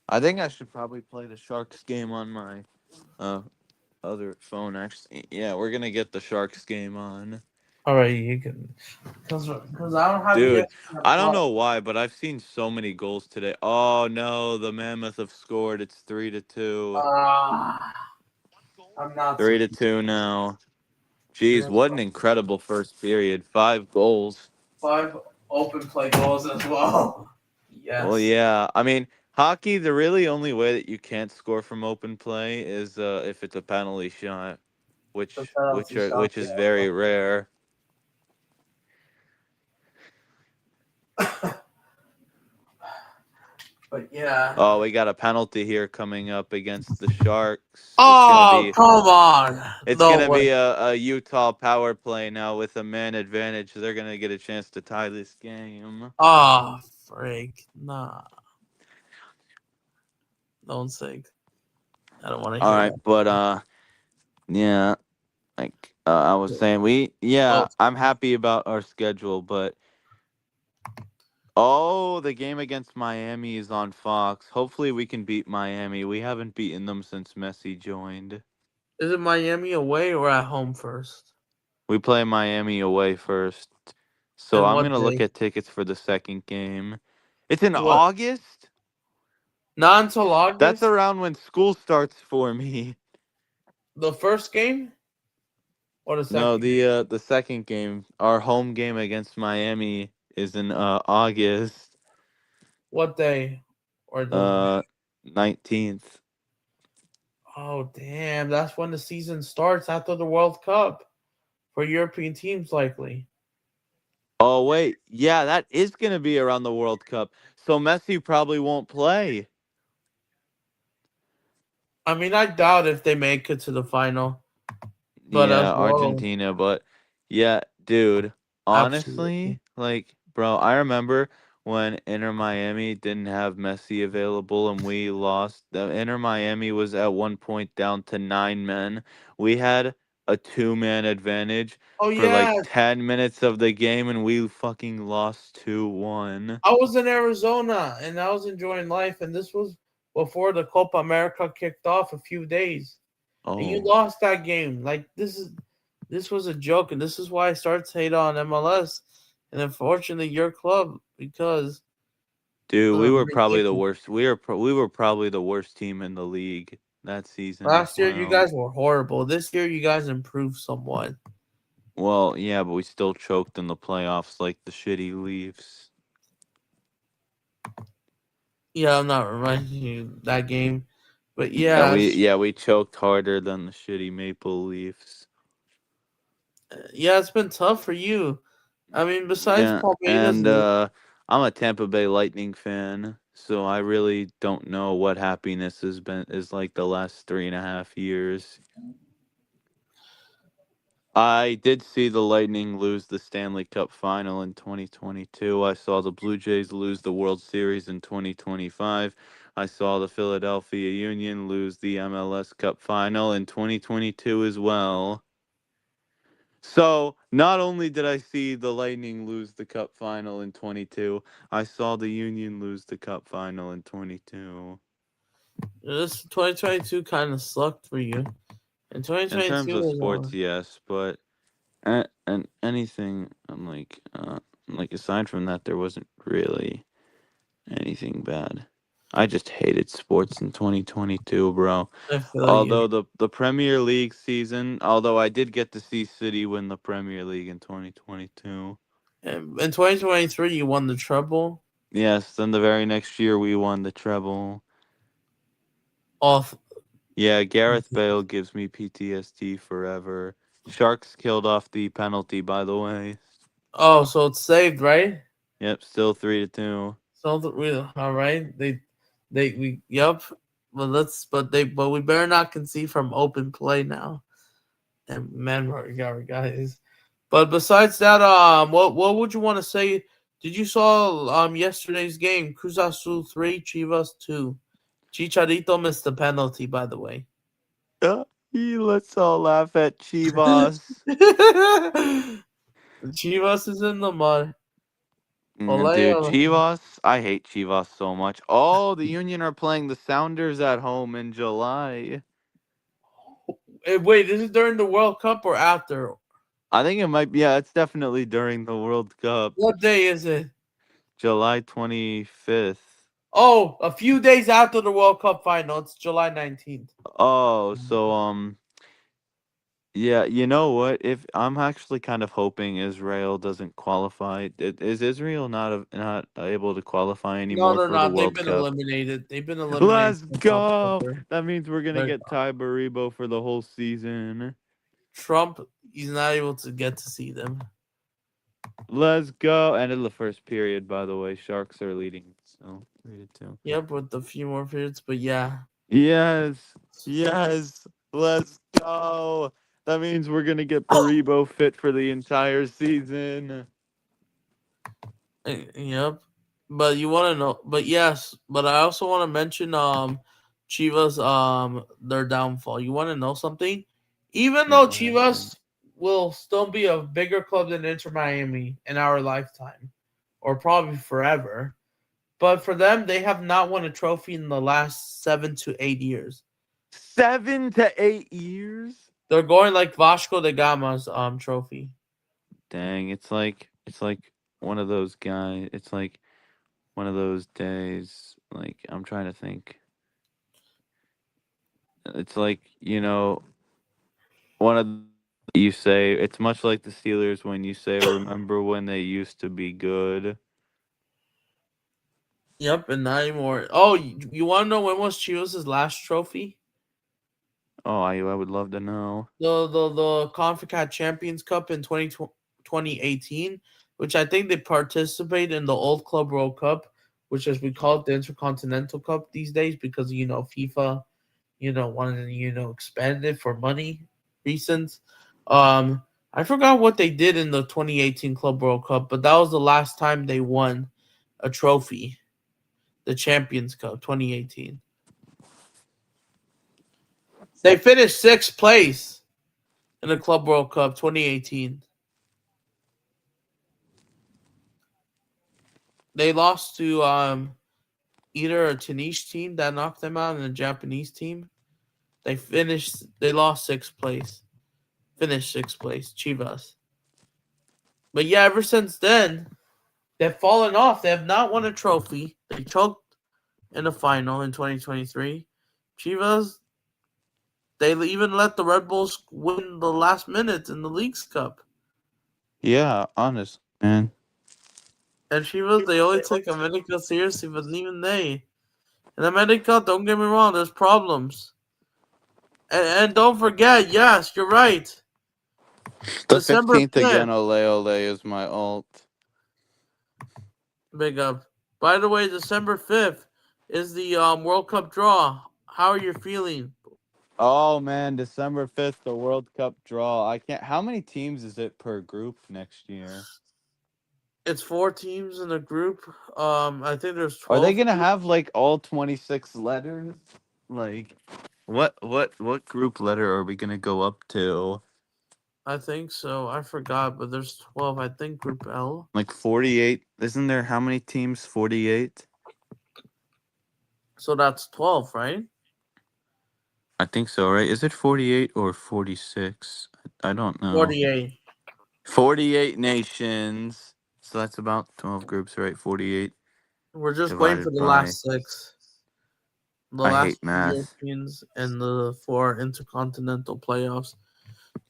I think I should probably play the Sharks game on my uh other phone actually. Yeah, we're gonna get the Sharks game on. All right, you can, because I don't have Dude, ESPN I don't Plus. know why, but I've seen so many goals today. Oh no, the Mammoth have scored. It's 3-2. I'm not Three to surprised. two now. Jeez, what an incredible first period. 5 goals. 5 open play goals as well. Well, Yes, yeah. I mean, hockey, the really only way that you can't score from open play is if it's a penalty shot, the which penalty which are shot. which is very rare. But yeah. Oh, we got a penalty here coming up against the Sharks. Oh, come on. It's No gonna way. be a Utah power play now with a man advantage. They're gonna get a chance to tie this game. Oh, freak. Nah. Don't say. I don't want to All hear right, that. but yeah, like I was saying, Oh, I'm happy about our schedule, but oh, the game against Miami is on Fox. Hopefully, we can beat Miami. We haven't beaten them since Messi joined. is it Miami away or at home first? We play Miami away first, so And I'm what gonna look day? at tickets for the second game. It's in What? August. Not until That's August? around when school starts for me. The first game or the No, second game? the second game, our home game against Miami, is in August What day? Or the. uh 19th. Oh, damn. That's when the season starts after the World Cup for European teams, likely. Oh wait, yeah, that is gonna be around the World Cup. So Messi probably won't play. I mean, I doubt if they make it to the final, but as Yeah, well, Argentina, but yeah, dude, absolutely. honestly, like, bro, I remember when Inter Miami didn't have Messi available and we lost. The Inter Miami was at one point down to 9 men. We had a 2-man advantage Oh, for like yeah. 10 minutes of the game and we fucking lost 2-1. I was in Arizona and I was enjoying life, and this was before the Copa America kicked off a few days. And you Oh, lost that game. Like this was a joke, and this is why I started to hate on MLS. And unfortunately, your club because dude, we of were probably the ridiculous. worst. We were probably the worst team in the league that season as Last year you well. guys were horrible. This year you guys improved somewhat. Well, yeah, but we still choked in the playoffs like the shitty Leafs. Yeah, I'm not reminding you that game, but yeah, We choked harder than the shitty Maple Leafs. yeah, it's been tough for you. I mean, besides Yeah, Palmeiras, and I'm a Tampa Bay Lightning fan, so I really don't know what happiness has been is like the last 3.5 years. I did see the Lightning lose the Stanley Cup final in 2022. I saw the Blue Jays lose the World Series in 2025. I saw the Philadelphia Union lose the MLS Cup final in 2022 as well. So, not only did I see the Lightning lose the Cup final in 22, I saw the Union lose the Cup final in 22. this 2022 kind of sucked for you. And In terms 2022 of was sports, yes, but and anything like aside from that there wasn't really anything bad. I just hated sports in 2022, bro. I feel you. Although the Premier League season, although I did get to see City win the Premier League in 2022. And in 2023, you won the treble. Yes, then the very next year we won the treble. Off. Yeah, Gareth Bale gives me PTSD forever. Sharks killed off the penalty, by the way. Oh, so it's saved, right? Yep, still 3-2. So we all right. We yep. But we better not concede from open play now. And man, guys. But besides that, what would you want to say? Did you saw yesterday's game? Cruz Azul 3, Chivas 2. Chicharito missed the penalty, by the way. Let's all laugh at Chivas. Chivas is in the mud. Ole, Dude, ole. Chivas, I hate Chivas so much. Oh, the Union are playing the Sounders at home in July. Wait, is it during the World Cup or after? I think it might be. Yeah, it's definitely during the World Cup, What day is it? July 25th. Oh, a few days after the World Cup final. It's July 19th. Oh, so yeah, you know what? If I'm actually kind of hoping Israel doesn't qualify. Is Israel not able to qualify No, anymore they're for the not. They've World been Cup? eliminated. They've been eliminated Let's since go. October. That means we're gonna But get Ty Baribo for the whole season. Trump, he's not able to get to see them. Let's go. End of the first period, by the way. Sharks are leading, so 3-2. Yep, with a few more periods. But yeah. Yes, yes. Let's go. That means we're gonna get Baribo fit for the entire season. Yep. But you want to know? But yes. But I also want to mention Chivas their downfall. You want to know something? Even Yeah, though what happened? Chivas will still be a bigger club than Inter Miami in our lifetime, or probably forever. But for them, they have not won a trophy in the last 7 to 8 years. 7 to 8 years? They're going like Vasco da Gama's trophy. Dang, it's like one of those guys. It's like one of those days. Like I'm trying to think. It's like one of you say. It's much like the Steelers when you say, "Remember when they used to be good." Yep, and not anymore. Oh, you want to know when was Chivas' last trophy? Oh, I would love to know. The CONCACAF Champions Cup in 2018, which I think they participate in the Old Club World Cup, which as we call it the Intercontinental Cup these days because FIFA wanted to expand it for money reasons. I forgot what they did in the 2018 Club World Cup, but that was the last time they won a trophy, the Champions Cup 2018. They finished sixth place in the Club World Cup 2018. They lost to either a Tunisian team that knocked them out and a Japanese team. They lost sixth place. Finished sixth place, Chivas. But yeah, ever since then, they've fallen off. They have not won a trophy. They choked in the final in 2023. Chivas, they even let the Red Bulls win the last minute in the League's Cup. Yeah, honest, man. And Chivas, they only take America seriously, but even they. In America, don't get me wrong, there's problems. And don't forget, yes, you're right. The December 15th 5th, again, ole ole is my alt. big up. By the way, December 5th is the World Cup draw. How are you feeling? Oh man, December 5th, the World Cup draw. I can't. How many teams is it per group next year? It's four teams in a group. I think there's Are they 12. gonna have like all 26 letters? Like, what group letter are we gonna go up to? I think so. I forgot, but there's 12. I think Group L. Like 48? Isn't there how many teams? 48? So that's 12, right? I think so, right? Is it 48 or 46? I don't know. 48. 48 nations. So that's about 12 groups, right? 48 We're just waiting for divided the by. last six. The I hate last two math. Europeans and the four intercontinental playoffs.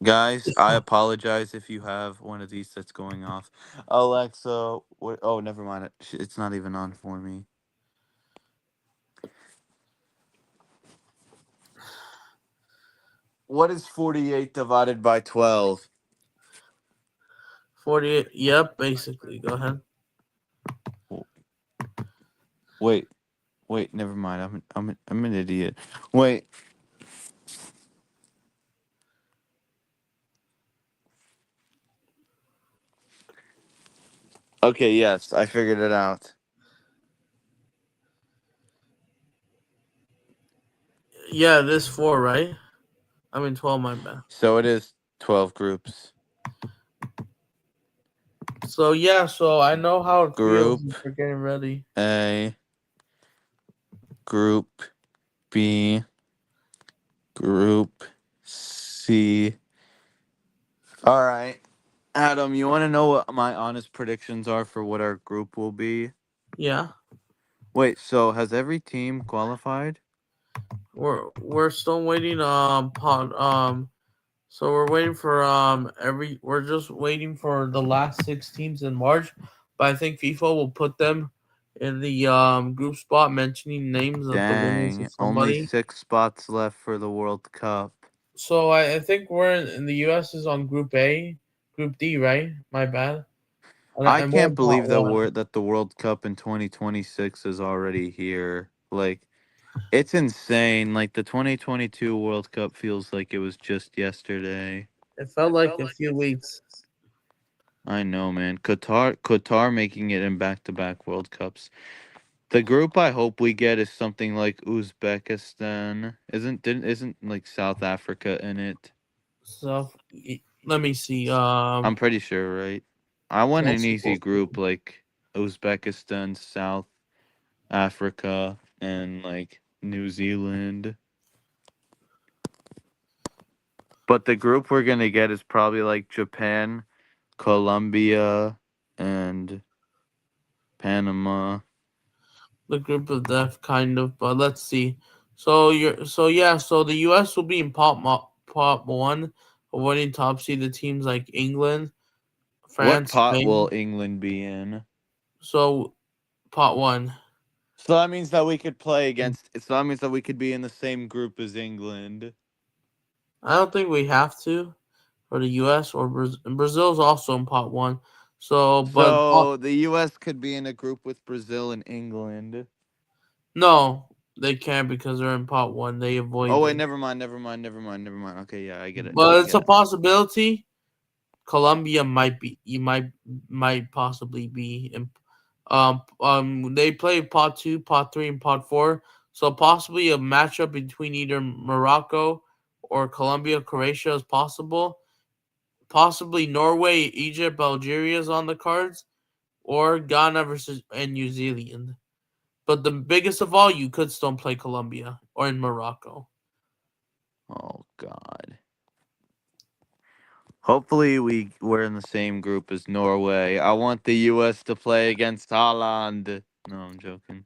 Guys, I apologize if you have one of these that's going off. Alexa, what? Oh, never mind. It's not even on for me. What is 48 divided by 12? 48. Yep, basically. Go ahead. Wait, wait, never mind. I'm an idiot. Wait. Okay, yes, I figured it out. Yeah, this four, right? I mean 12, my bad. So it is 12 groups. So yeah, so I know how it feels Group for getting ready. A, Group B, Group see. All right. Adam, you want to know what my honest predictions are for what our group will be? Yeah, Wait, so has every team qualified? we're still waiting. So we're waiting for we're just waiting for the last 6 teams in March, but I think FIFA will put them in the group spot, mentioning names of the winners of Dang, only somebody. 6 spots left for the World Cup. So I think we're in the US is on Group A, Group D, right? My bad. I And we're can't in pot believe that one. the World Cup in 2026 is already here. Like, it's insane. Like, the 2022 World Cup feels like it was just yesterday. It felt like a few weeks. I know, man. Qatar making it in back-to-back World Cups. The group I hope we get is something like Uzbekistan. Isn't like South Africa in it? So let me see. I'm pretty sure, right? I want That's an easy supposed to group like Uzbekistan, South Africa, and like New Zealand. But the group we're gonna get is probably like Japan, Colombia, and Panama. the group of death, kind of. But let's see. So the U.S. will be in pot one, avoiding top seeded teams like England, What France, pot will Spain. England be in? So pot one. So that means that we could play against. So that means that we could be in the same group as England. I don't think we have to for the U.S. or Brazil's also in pot one. So, but So the U.S. could be in a group with Brazil and England. no, they can't because they're in pot one. They Oh wait, avoided. never mind. Okay, yeah, I get it. I But it's get a it. possibility. Colombia might be. You might possibly be in. They play pot two, pot three, and pot four. So possibly a matchup between either Morocco or Colombia, Croatia is possible. Possibly Norway, Egypt, Algeria is on the cards, or Ghana versus and New Zealand. But the biggest of all, you could still play Colombia or in Morocco. Oh God. Hopefully we're in the same group as Norway. I want the U.S. to play against Holland. No, I'm joking.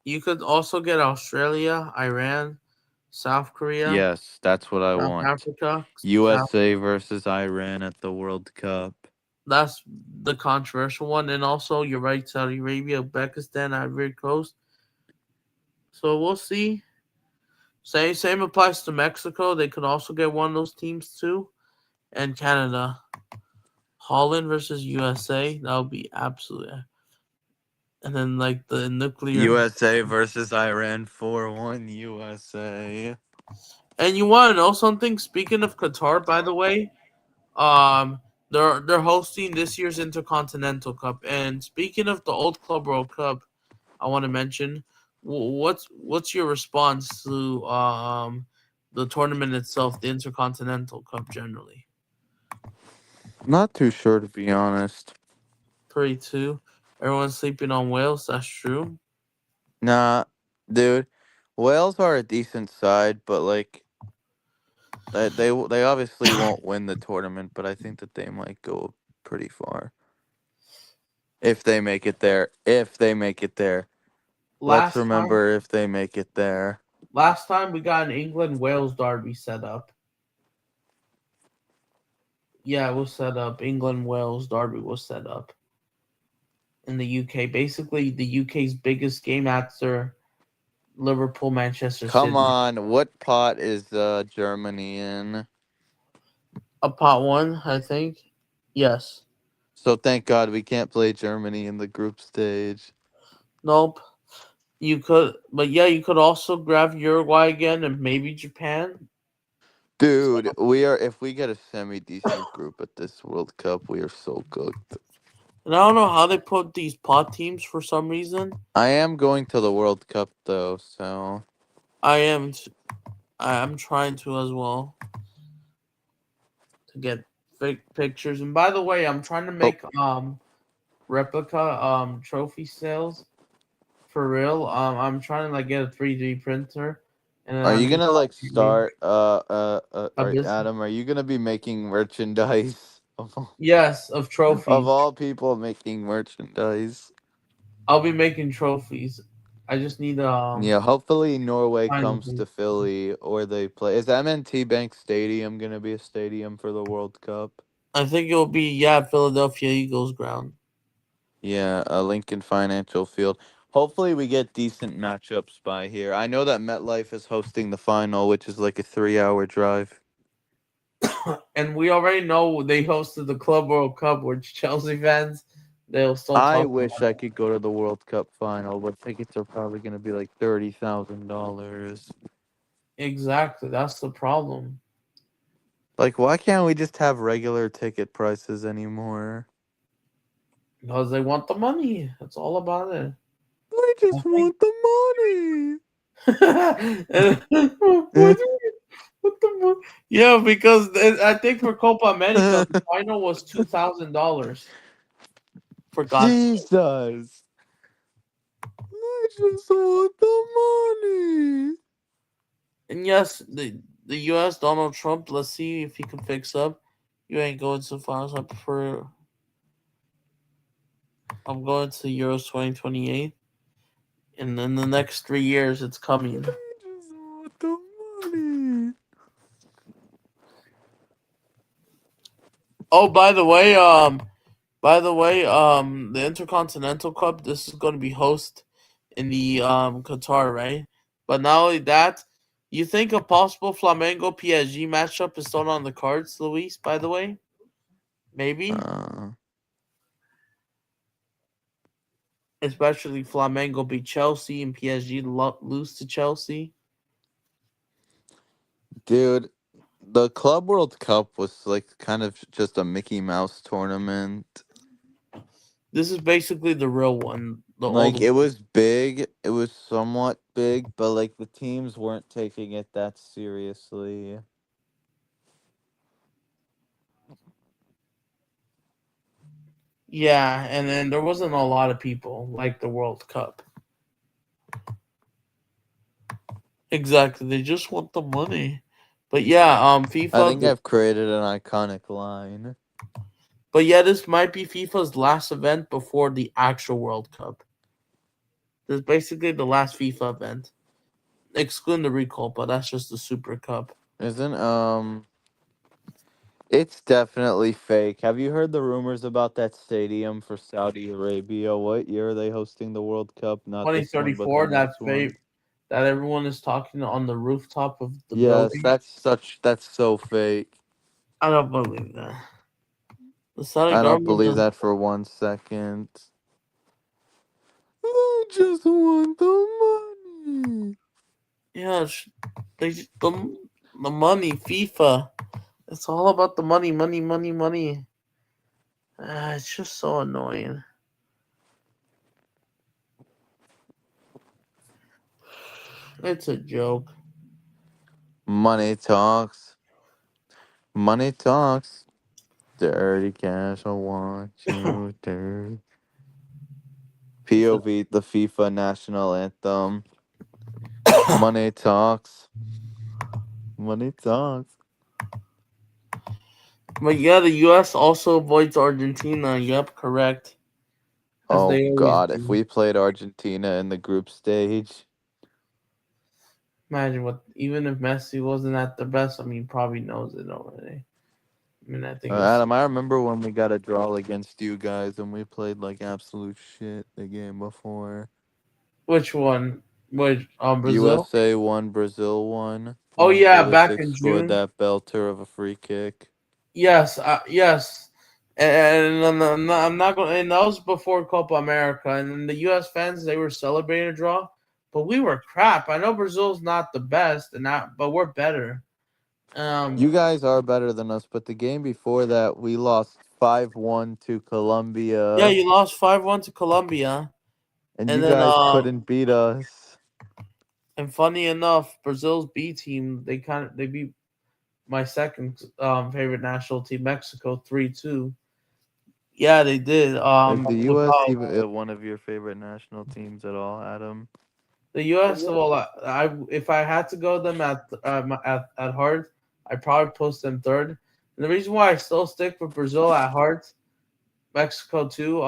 You could also get Australia, Iran, South Korea, Yes, that's what I South want. Africa, South. USA versus Iran at the World Cup. That's the controversial one, and also you're right, Saudi Arabia, Uzbekistan, Ivory Coast. So we'll see. Same applies to Mexico. They could also get one of those teams too, and Canada. Holland versus USA. That would be absolutely. And then like the nuclear. USA versus Iran 4-1 USA. And you want to know something? Speaking of Qatar, by the way, um, they're hosting this year's Intercontinental Cup. And speaking of the Old Club World Cup, I want to mention what's your response to the tournament itself, the Intercontinental Cup generally? Not too sure to be honest. 3-2. Everyone's sleeping on Wales. That's true. Nah, dude. Wales are a decent side, but like they obviously won't win the tournament, but I think that they might go pretty far if they make it there. If they make it there. Let's Last time, remember if they make it there. last time we got an England Wales derby set up. Yeah, it was set up. England Wales derby was set up in the UK. Basically, the UK's biggest game after Liverpool Manchester Come City. on, what pot is Germany in? A pot one, I think. Yes. So thank God we can't play Germany in the group stage. Nope. You could, but yeah, you could also grab Uruguay again and maybe Japan. Dude, we are if we get a semi decent group at this World Cup, we are so cooked. And I don't know how they put these pot teams for some reason. I am going to the World Cup though, so I am, I am trying to as well to get fake pictures. And by the way, I'm trying to oh make replica trophy sales for real. I'm trying to like get a 3D printer and then Are I you need gonna like maybe start a business. Adam, are you gonna be making merchandise Yes, of of trophies. all people making merchandise? I'll be making trophies. I just need Yeah, hopefully Norway find a comes base. to Philly or they play. Is M&T Bank Stadium gonna be a stadium for the World Cup? I think it'll be Philadelphia Eagles ground. Yeah, Lincoln Financial Field. Hopefully we get decent matchups by here. I know that MetLife is hosting the final, which is like a 3-hour drive. And we already know they hosted the Club World Cup, which Chelsea fans they'll still I talk wish about I could go to the World Cup final, but tickets are probably gonna be like $30,000. it. Exactly, that's the problem. Like, why can't we just have regular ticket prices anymore? Because they want the money. That's all about it. I I just think. want the money. And- what the yeah, because I think for Copa America the final was $2,000. For God's sake. Jesus. I just want the money. And yes, the U.S. Donald Trump. Let's see if he can fix up. You ain't going so far, so I prefer. I'm going to Euros 2028, and in the next 3 years, it's coming. I just want the money. Oh, the Intercontinental Cup. This is going to be host in the Qatar, right? But not only that, you think a possible Flamengo PSG matchup is still on the cards, Luis? By the way, maybe, Uh, especially Flamengo beat Chelsea and PSG lose to Chelsea. Dude, the Club World Cup was like kind of just a Mickey Mouse tournament. This is basically the real one, the old Like one. it was big, it was somewhat big, but like the teams weren't taking it that seriously. Yeah, and then there wasn't a lot of people like the World Cup. Exactly, they just want the money. But yeah, I think FIFA. I've created an iconic line. But yeah, this might be FIFA's last event before the actual World Cup. This is basically the last FIFA event, excluding the recall. But that's just the Super Cup. Isn't it's definitely fake. Have you heard the rumors about that stadium for Saudi Arabia? What year are they hosting the World Cup? Not this one, but the 2034. next one. That everyone is talking on the rooftop of the Yes, building. that's so fake. I don't believe that. The Saudi I don't government believe does. that for 1 second. I just want the money. Yeah, they the money. FIFA. It's all about the money, money, money, money. It's just so annoying. It's a joke. Money talks. Money talks. Dirty cash, I want you dirty. So, POV, the FIFA national anthem. Money talks. Money talks. but yeah, the U.S. also avoids Argentina. Yep, correct. As Oh they always God, if do. we played Argentina in the group stage, Imagine what, even if Messi wasn't at the best, I mean, probably knows it already. I mean, I think it's Adam, I remember when we got a draw against you guys and we played like absolute shit the game before. which one? Which Brazil? USA won, Brazil won Oh when yeah, back Pulisic in scored June. that belter of a free kick. Yes, yes. And I'm not going. And that was before Copa America. And then the U.S. fans they were celebrating a draw, but we were crap. I know Brazil's not the best, but we're better. You guys are better than us, but the game before that, we lost 5-1 to Yeah, Colombia, you lost 5-1 to Colombia, and and you then guys couldn't beat us. and funny enough, Brazil's B team they beat my second favorite national team, Mexico, 3-2. Yeah, they did. Is the With U.S. even one of your favorite national teams at all, Adam? The U.S. Well, I if I had to go them at heart, I'd probably post them third. And the reason why I still stick with Brazil at heart, Mexico too,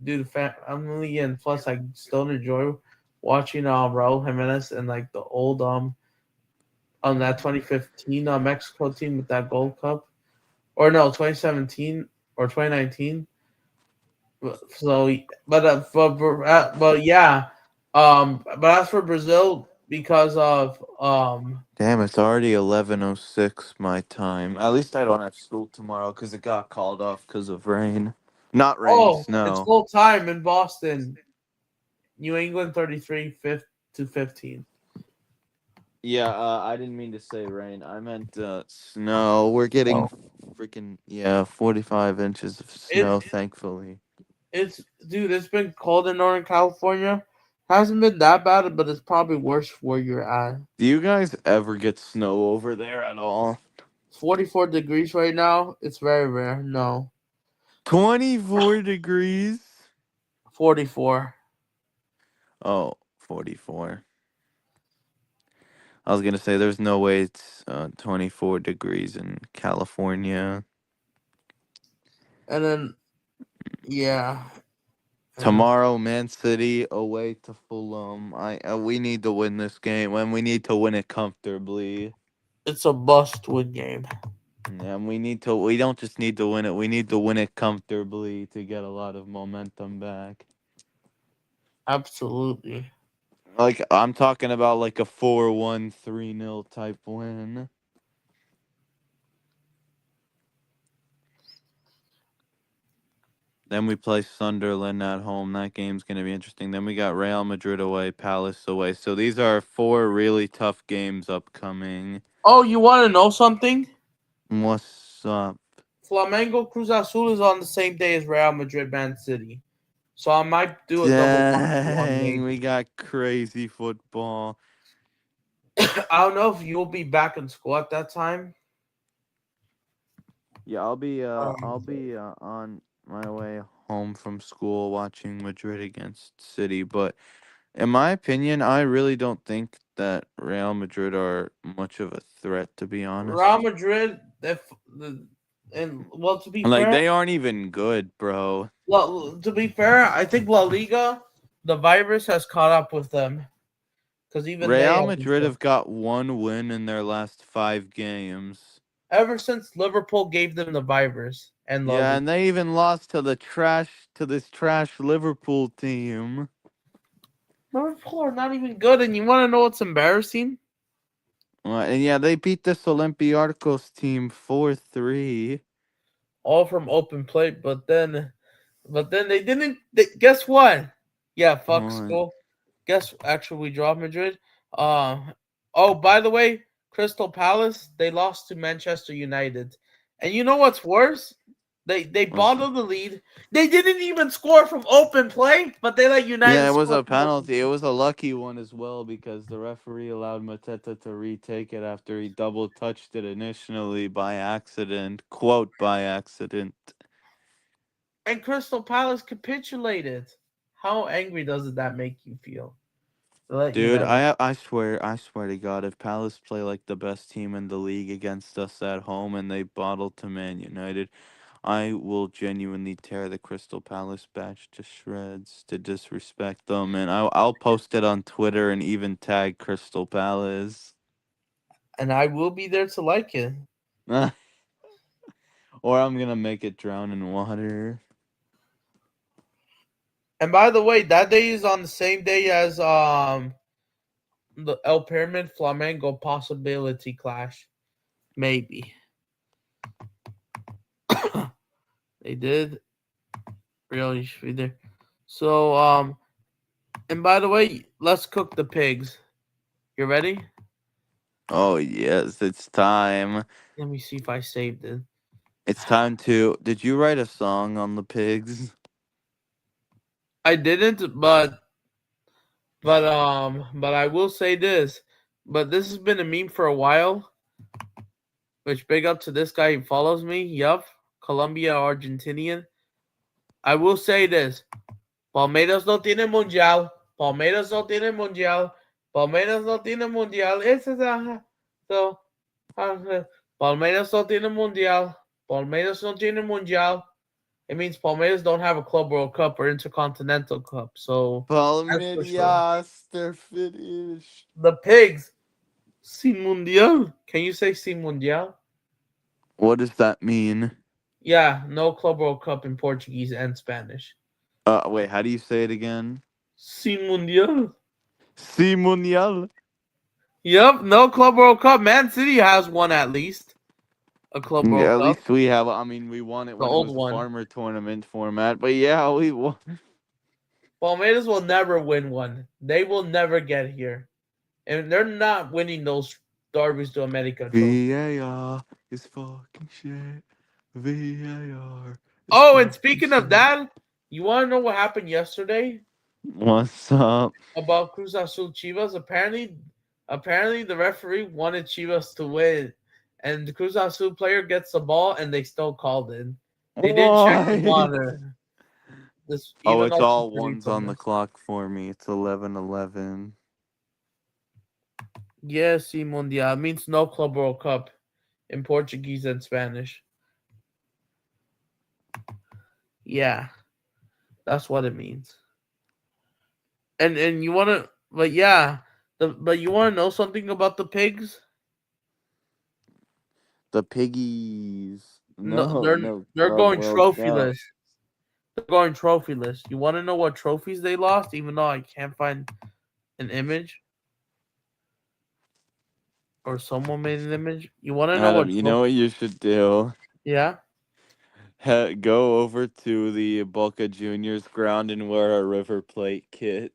due to family and plus I still enjoy watching Raul Jimenez and like the old on that 2015 Mexico team with that Gold Cup, or no 2017 or 2019. So, but yeah, but as for Brazil, because of Damn, it's already 11:06 my time. At least I don't have school tomorrow because it got called off because of rain. Not rain, oh, it's snow. full time in Boston, New England 33 5 to 15. Yeah, I didn't mean to say rain. I meant snow. We're getting Oh, freaking, yeah, 45 inches of it snow, thankfully. it's dude, it's been cold in Northern California. Hasn't been that bad, but it's probably worse where you're at. Do you guys ever get snow over there at all? It's 44 degrees right now. It's very rare. No, 24 degrees? 44. Oh, 44. I was gonna say there's no way it's 24 degrees in California. And then yeah, and Tomorrow, Man City away to Fulham. We need to win this game, and we need to win it comfortably. it's a must-win game. And we need to. We don't just need to win it. We need to win it comfortably to get a lot of momentum back. Absolutely. Like I'm talking about, like a 4-1, 3-0 type win. Then we play Sunderland at home. That game's gonna be interesting. Then we got Real Madrid away, Palace away. So these are four really tough games upcoming. Oh, you want to know something? What's up? Flamengo Cruz Azul is on the same day as Real Madrid Man City. So I might do a double one Dang, game. we got crazy football. I don't know if you'll be back in school at that time. Yeah, I'll Um, be on my way home from school watching Madrid against City, but in my opinion, I really don't think that Real Madrid are much of a threat, to be Real honest. Madrid, if the and well, to be Like fair, they aren't even good, bro. I think La Liga, the virus has caught up with them because even they Real have been Madrid struggling. have got one win in their last 5 games. Ever since Liverpool gave them the virus and La Yeah, Liga. and they even lost to this trash Liverpool team. Liverpool are not even good, and you want to know what's embarrassing? And yeah, they beat this Olympiacos team 4-3. All from open play, but then they didn't. Guess what? Yeah, fuck What? school. Guess actually we dropped Madrid. Uh, oh, by the way, Crystal Palace they lost to Manchester United, and you know what's worse? They Was bottled the lead. They didn't even score from open play, but they let Yeah, United it was score a from open penalty. It play. was a lucky one as well because the referee allowed Mateta to retake it after he double touched it initially by accident. Quote, by accident. And Crystal Palace capitulated. How angry does that make you feel? To let Dude, United. I swear to God, if Palace play like the best team in the league against us at home and they bottle to Man United, I will genuinely tear the Crystal Palace badge to shreds to disrespect them, and I'll post it on Twitter and even tag Crystal Palace. And I will be there to like it. Or I'm gonna make it drown in water. And by the way, that day is on the same day as the El Pyramid Flamengo possibility clash. Maybe. They did really be there. So and by the way, let's cook the pigs. You ready? Oh yes, it's time. Let me see if I saved it. It's time to. Did you write a song on the pigs? I didn't, but I will say this. But this has been a meme for a while. Which big up to this guy who follows me. Yup. Colombia Argentinian. I will say this. Palmeiras no tiene mundial. Palmeiras no tiene mundial. Palmeiras no tiene mundial. Ese es so, Palmeiras no tiene mundial. Palmeiras no tiene mundial. It means Palmeiras don't have a Club World Cup or Intercontinental Cup. So that's for sure. Palmeiras, they're finished. The pigs. Sin mundial. Can you say sin mundial? What does that mean? Yeah, no Club World Cup in Portuguese and Spanish. Wait, how do you say it again? Sin mundial. Si Mundial. Yep, no Club World Cup. Man City has one at least. A Club World Yeah, at Cup. least we have. I mean, we won it The when it old was a one. farmer tournament format. But yeah, we won. Palmeiras will never win one. They will never get here. And they're not winning those Derbies to America trophy. VAR is fucking shit. VAR is Oh, and fucking speaking of shit. that, you want to know what happened yesterday What's up? about Cruz Azul Chivas? Apparently, the referee wanted Chivas to win, and the Cruz Azul player gets the ball, and they still called it. They didn't check the Why? monitor. This Oh, even it's though all Chicharito ones on the missed. clock for me. It's 11:11. Yes, sí, Mundial means no Club World Cup in Portuguese and Spanish. Yeah, that's what it means. And you wanna, but yeah, but you wanna know something about the pigs? The piggies. No, No, no they're Club going World Cup. trophyless. They're going trophyless. You want to know what trophies they lost? Even though I can't find an image or someone made an image. You want to know what? Adam, you know what you should do? Yeah, Go over to the Boca Juniors ground and wear a River Plate kit.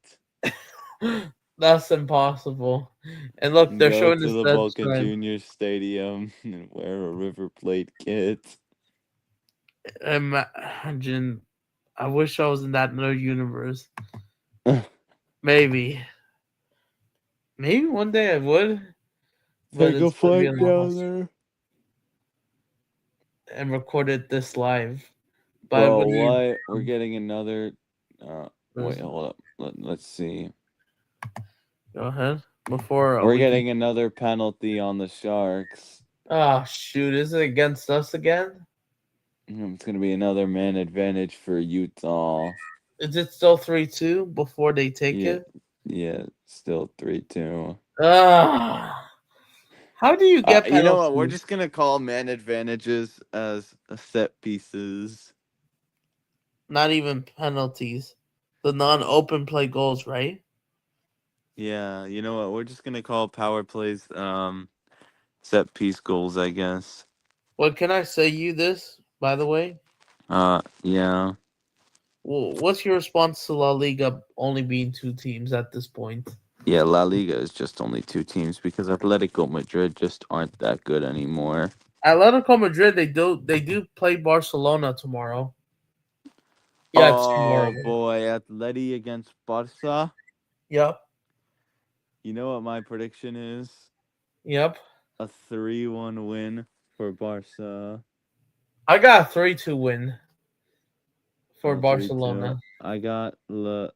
that's impossible. And look, they're Go showing to this the dead Boca spread. Juniors stadium and wear a River Plate kit. Imagine. I wish I was in that other universe. Maybe. Maybe one day I would, but Take a it's gonna be flight in the down house there. and recorded this live. But I Bro, believe what? We're getting another. Wait, there's. hold up. Let's see. Go ahead. Before We're we can. getting another penalty on the Sharks. Oh shoot! Is it against us again? It's going to be another man advantage for Utah. Is it still 3-2 before they take Yeah, it? yeah, still 3-2. Ah, how do you get You know what? We're penalties? just gonna call man advantages as set pieces. Not even penalties. The non-open play goals, right? Yeah, you know what? We're just gonna call power plays set piece goals, I guess. What can I say you this, by the way? Yeah. Well, what's your response to La Liga only being two teams at this point? Yeah, La Liga is just only two teams because Atletico Madrid just aren't that good anymore. Atletico Madrid, they do play Barcelona tomorrow. Yeah, it's tomorrow. Oh boy, Atleti against Barca. Yep. You know what my prediction is? Yep. A 3-1 win for Barca. I got a 3-2 win for Oh, 3-2. Barcelona. I got the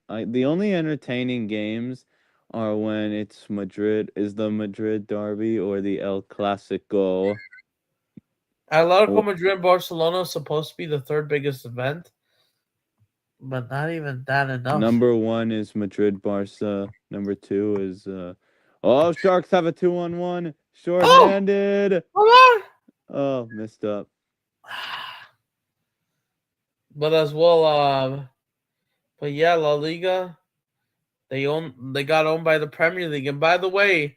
only entertaining games are when it's Madrid is the Madrid derby or the El Clasico. Atletico Or Madrid Barcelona is supposed to be the third biggest event, but not even that enough. number 1 is Madrid Barca. Number 2 is oh, Sharks have a 2-on-1. Oh, Shorthanded. come on! Oh, messed up. But as well, but yeah, La Liga they got owned by the Premier League. And by the way,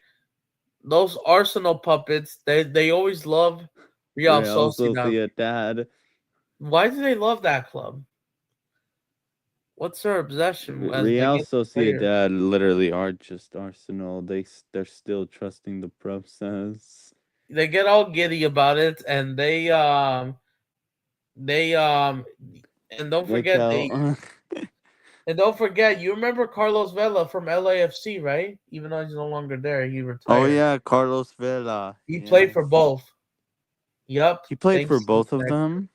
those Arsenal puppets they always love Real Real Sociedad. Sociedad. Why do they love that club? What's their obsession as Real against players? Sociedad literally are just Arsenal. They're still trusting the process. They get all giddy about it, and they and don't forget they Mikel. and don't forget you remember Carlos Vela from LAFC, right? Even though he's no longer there, he Oh retired. yeah, Carlos Vela. He played for Yes. both. Yup. He played for Thanks to both of Tech. them.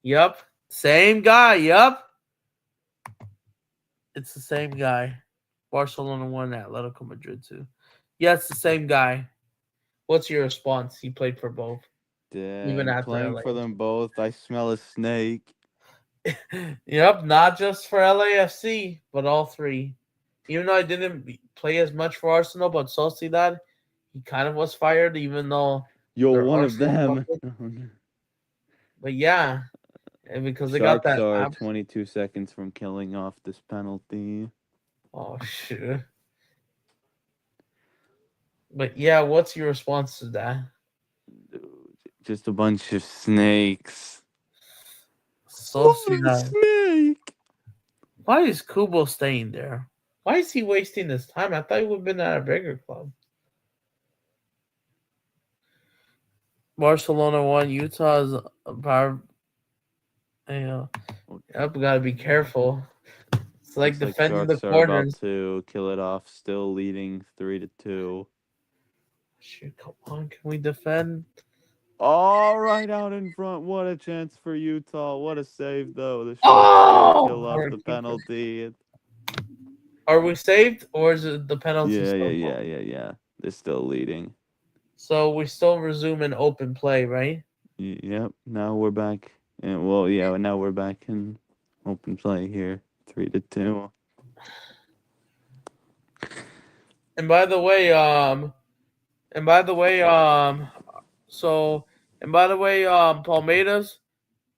Yup. Same guy. Yup. It's the same guy. Barcelona won, Atletico Madrid 2. Yeah, it's the same guy. What's your response? He played for both, even Dang, after playing for LA. them both. I smell a snake. Yep, not just for LAFC, but all three. Even though I didn't play as much for Arsenal, but Sociedad, he kind of was fired, even though You're they're one of Arsenal them. public. But yeah, and because they got Sharks that are app. 22 seconds from killing off this penalty. Oh shoot! But yeah, what's your response to that? Dude, just a bunch of snakes. One Sociedad. snake. Why is Kubo staying there? Why is he wasting his time? I thought he would have been at a bigger club. Barcelona won. Utah's power. Yeah, yep, gotta be careful. It's like Looks like defending the Sharks are about corners. to kill it off, still leading 3-2. Shoot, come on, can we defend? All right, out in front. What a chance for Utah. What a save, though. The Sharks still kill Oh, off our the keeper. penalty. Are we saved or is it the penalty Yeah, yeah, still yeah, going? yeah, yeah. They're still leading. So we still resume an open play, right? Yep. Now we're back. And well, yeah. Now we're back in open play here. 3-2. And by the way, and by the way, so and by the way, Palmeiras.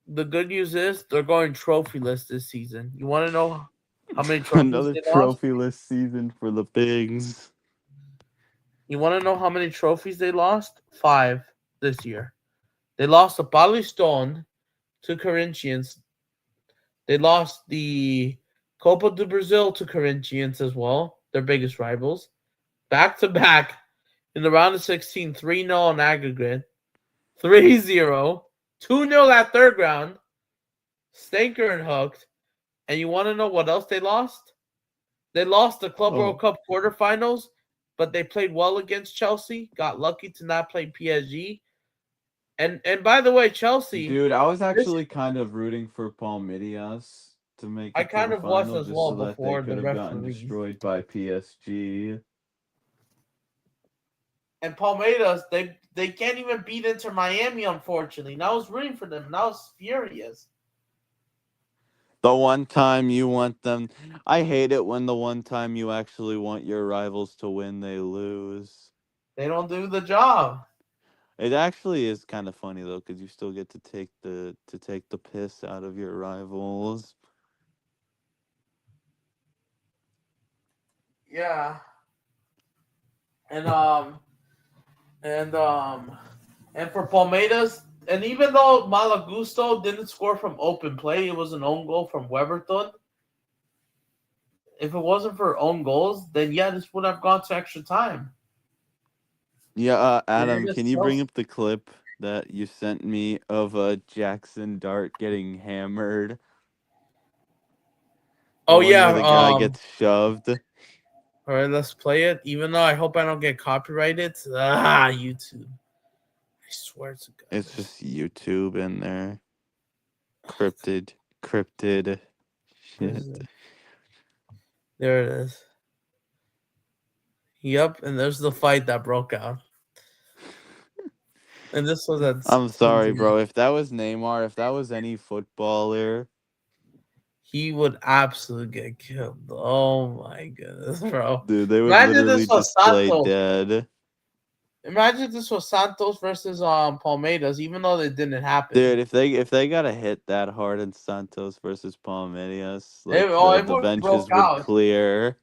The good news is they're going trophyless this season. You want to know how many trophies Another they lost? trophyless season for the Pigs. You want to know how many trophies they lost? 5 this year. They lost the Paulistón to Corinthians. They lost the Copa do Brazil to Corinthians as well, their biggest rivals. Back to back in the round of 16, 3-0 on aggregate, 3-0, 2-0 at third round, Stanker and hooked. And you want to know what else they lost? They lost the Club Oh, World Cup quarterfinals, but they played well against Chelsea. Got lucky to not play PSG. And by the way, Chelsea, dude, I was this actually kind of rooting for Palmeiras to make I it to kind the of was final as just well so that they before could the have gotten referees. destroyed by PSG. And Palmeiras, they can't even beat Inter Miami, unfortunately. And I was rooting for them, and I was furious. The one time you want them. I hate it when the one time you actually want your rivals to win, they lose. They don't do the job. It actually is kind of funny though, because you still get to take the piss out of your rivals. Yeah. And um and um and for Palmeiras, and even though Malagusto didn't score from open play, it was an own goal from Weberton. If it wasn't for own goals, then yeah, this would have gone to extra time. Yeah, Here Adam, it is, can you bring Chelsea. up the clip that you sent me of Jackson Dart getting hammered? The Oh one yeah, where the guy gets shoved. all right, let's play it. Even though I hope I don't get copyrighted. YouTube. I swear to God. It's just YouTube in there. Cryptid shit. There it is. Yep, and there's the fight that broke out. And this was at I'm 16. sorry, bro. If that was Neymar, if that was any footballer, He would absolutely get killed. Oh my goodness, bro. dude, they would Imagine literally this was just play Santos. dead. Imagine this was Santos versus Palmeiras, even though it didn't happen. Dude, if they got to hit that hard in Santos versus Palmeiras, It, like oh, the it the would broke benches would out, clear.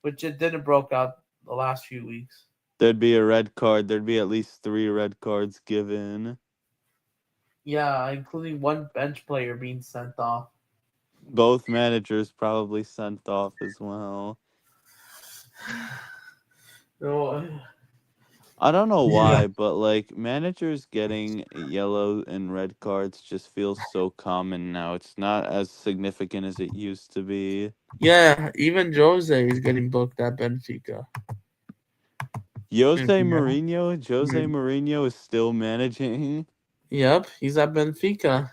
which it didn't broke out the last few weeks. There'd be a red card. There'd be at least 3 red cards given. Yeah, including one bench player being sent off. Both managers probably sent off as well. No, I don't know yeah, why, but like managers getting yellow and red cards just feels so common now. It's not as significant as it used to be. yeah. Even Jose is getting booked at Benfica. Jose Yeah. Mourinho, Jose Mourinho is still managing. Yep, he's at Benfica.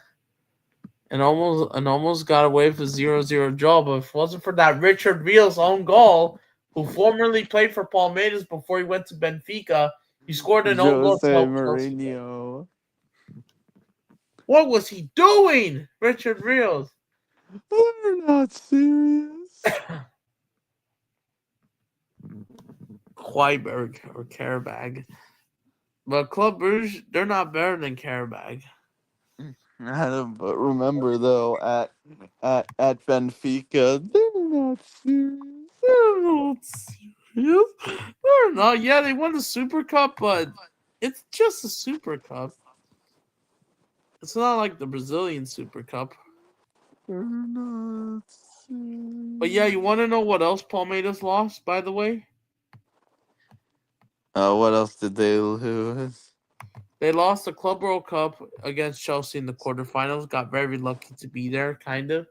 and almost got away with a 0-0 draw. But if it wasn't for that Richard Rios own goal, who formerly played for Palmeiras before he went to Benfica, he scored an own goal to Jose help Chelsea win. Mourinho. What was he doing, Richard Rios? We're not serious. Kleiberg or Karabag. But Club Brugge, they're not better than Karabag. But remember though, at Benfica, they're not serious. They're not serious. They're not. Yeah, they won the Super Cup, but it's just a Super Cup. It's not like the Brazilian Super Cup. They're not But yeah, serious. you want to know what else Palmeiras lost, by the way? What else did they lose? They lost the Club World Cup against Chelsea in the quarterfinals. Got very lucky to be there, kind of.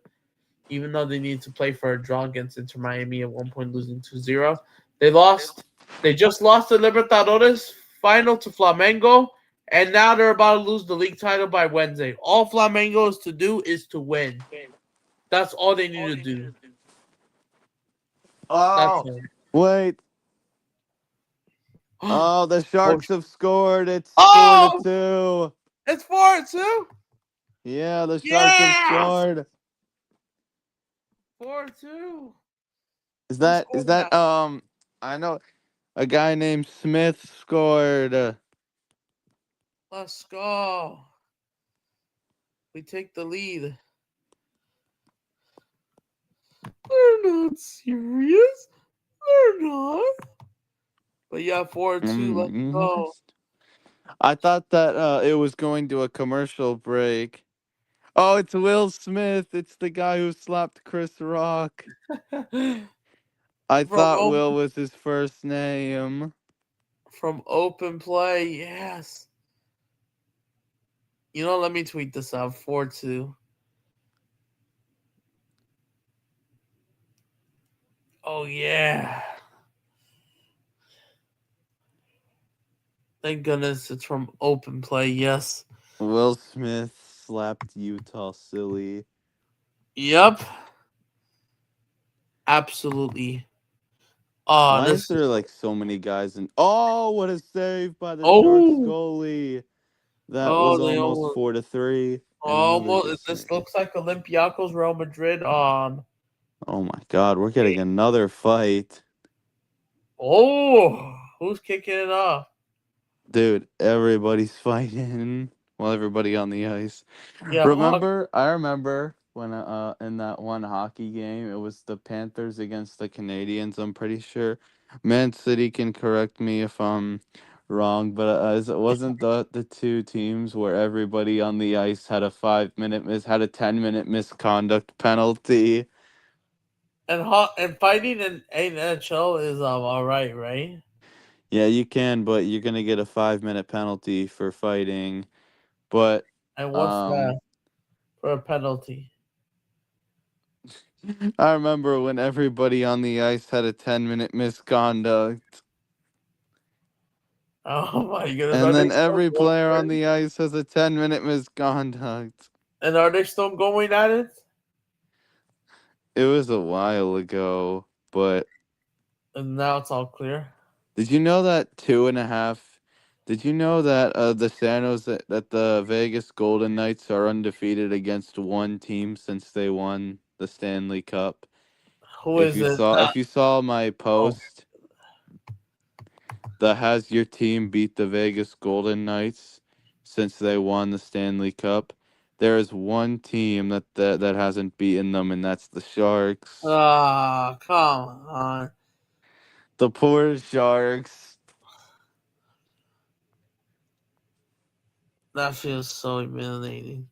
Even though they needed to play for a draw against Inter Miami at one point, losing 2-0. They lost. They just lost the Libertadores final to Flamengo, and now they're about to lose the league title by Wednesday. All Flamengo is to do is to win. That's all they need to do. That's Oh, it. wait. Oh, the Oh, Sharks have scored. It's 4 oh, to 2. it's 4-2. Yeah, the Sharks have Yes, scored. 4-2. Is Who that is scored that that? I know a guy named Smith scored. Let's go. We take the lead. They're not serious. They're not. But yeah, 4-2. Let's go. I thought that it was going to a commercial break. Oh, it's Will Smith. It's the guy who slapped Chris Rock. I from thought open, Will was his first name. from open play, yes. Let me tweet this out. 4-2. Oh yeah. Thank goodness it's from open play. Yes. Will Smith slapped Utah silly. Yep. Absolutely. Oh, Why is this. there like so many guys in? Oh, what a save by the Sharks Oh. goalie! That was Oh, they almost almost. 4 to 3, and another good Almost. This save. looks like Olympiacos Real Madrid on. Oh my God, we're getting another fight. Oh, who's kicking it off? Dude, everybody's fighting. Well, everybody on the ice. Yeah, Hawk. I remember when in that one hockey game, it was the Panthers against the Canadians, I'm pretty sure. Man City can correct me if I'm wrong, but it wasn't the two teams where everybody on the ice had a 5 minute had a 10-minute misconduct penalty. And fighting in NHL is all right, right? Yeah, you can, but you're gonna get a 5 minute penalty for fighting. But And what's um that for a penalty? I remember when everybody on the ice had a 10-minute misconduct. Oh my goodness, And are they then still every going player for on it? the ice has a 10-minute misconduct. And are they still going at it? It was a while ago, but And now it's all clear. did you know that 2.5? Did you know that the San Jose that the Vegas Golden Knights are undefeated against one team since they won the Stanley Cup? Who is it? If you saw my Oh, post that has your team beat the Vegas Golden Knights since they won the Stanley Cup. There is one team that hasn't beaten them, and that's the Sharks. come on. The poor Sharks. That feels so humiliating.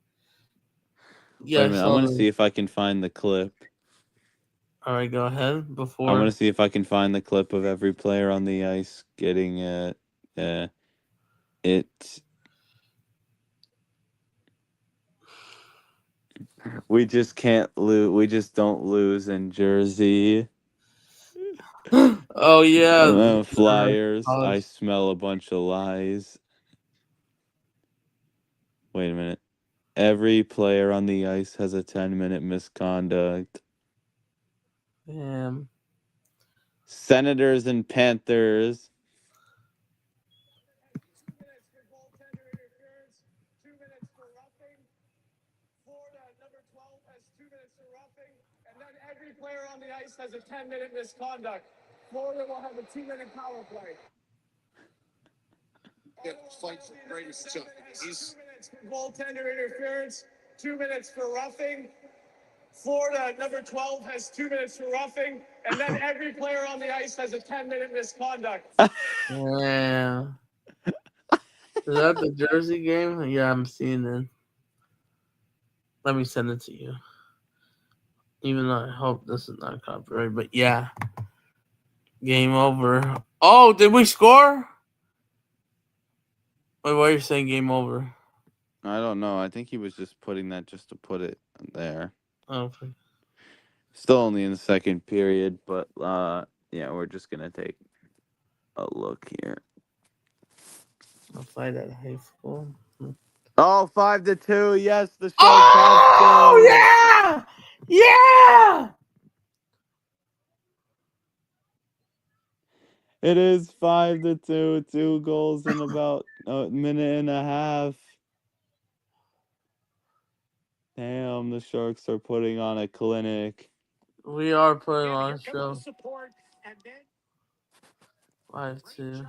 Wait Yeah, a I minute. I'm saw gonna the. see if I can find the clip. All right, go ahead. I'm Before. gonna see if I can find the clip of every player on the ice getting it. We just can't lose. We just don't lose in Jersey. Oh yeah, Flyers. I college. smell a bunch of lies. Wait a minute. Every player on the ice has a 10-minute misconduct. Damn. Senators and Panthers. Every player on the ice has a 10-minute misconduct. Florida will have a 2-minute power play. Fights greatest stuff. He's 2 minutes for goaltender interference, 2 minutes for roughing. Florida, number 12, has 2 minutes for roughing, and then every player on the ice has a 10-minute misconduct. Damn. Is that the Jersey game? Yeah, I'm seeing it. Let me send it to you. Even though I hope this is not copyright, but yeah. Game over. Oh, did we score? Wait, why are you saying game over? I don't know. I think he was just putting that just to put it there. Oh, Still only in the second period, but yeah, we're just gonna take a look here. I'll fight at high school. Oh, 5-2. Yes, the Sharks have Oh, scored. yeah! Yeah! It is 5-2. 2 goals in about a minute and a half. Damn, the Sharks are putting on a clinic. We are putting on a show. 5-2.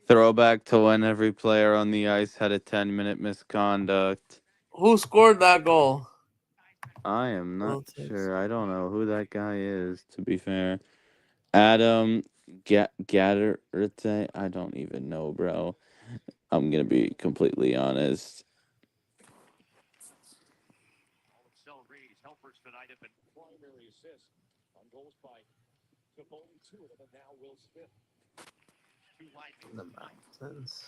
Throwback to when every player on the ice had a 10-minute misconduct. Who scored that goal? I am not Little Tix. sure. I don't know who that guy is, to be fair. Adam Gatterite? I don't even know, bro. I'm going to be completely honest. The Mountains.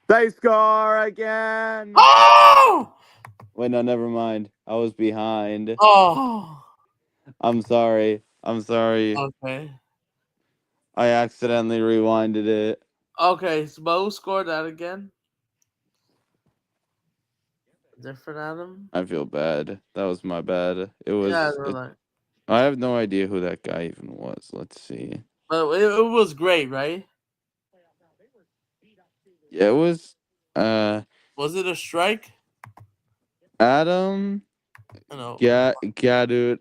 They score again! Oh! Wait, no, never mind. I was behind. Oh! I'm sorry. I'm sorry. Okay. I accidentally rewinded it. Okay, so but who scored that again? Different Adam? I feel bad. That was my bad. Yeah, they're like, I have no idea who that guy even was. Let's see. but it was great, right? Yeah, it was Was it a strike? Adam No, Gaddut.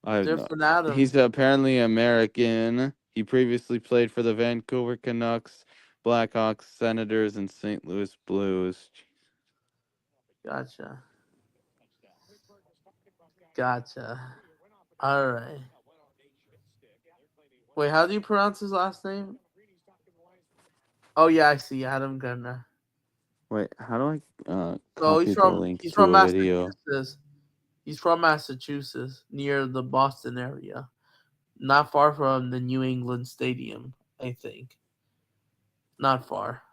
I have no. different Adam. He's apparently American. He previously played for the Vancouver Canucks, Blackhawks, Senators, and St. Louis Blues. Gotcha. Gotcha. All right. Wait, how do you pronounce his last name? Oh yeah, I see Adam Gunner. Wait, how do I So copy the link he's from to a video? Massachusetts. He's from Massachusetts, near the Boston area, not far from the New England Stadium. I think. Not far.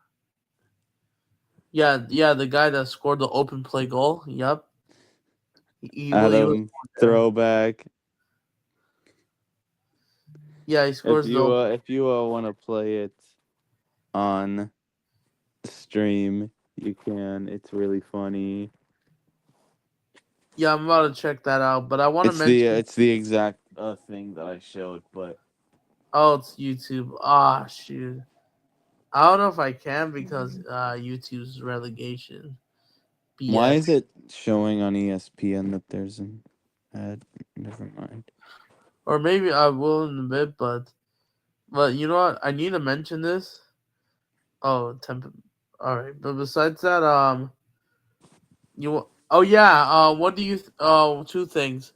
Yeah, yeah, the guy that scored the open play goal. Yep. He was Adam there. throwback. Yeah, he scores the. If you want to play it on stream, you can. It's really funny. Yeah, I'm about to check that out, but I want to mention. It's the exact thing that I showed, but Oh, it's YouTube. Ah, shoot. I don't know if I can because YouTube's relegation. why BS. is it showing on ESPN that there's an ad? Never mind. Or maybe I will in a bit, but you know what? I need to mention this. Oh, temp. All right, but besides that, Oh yeah. What do you? Two things.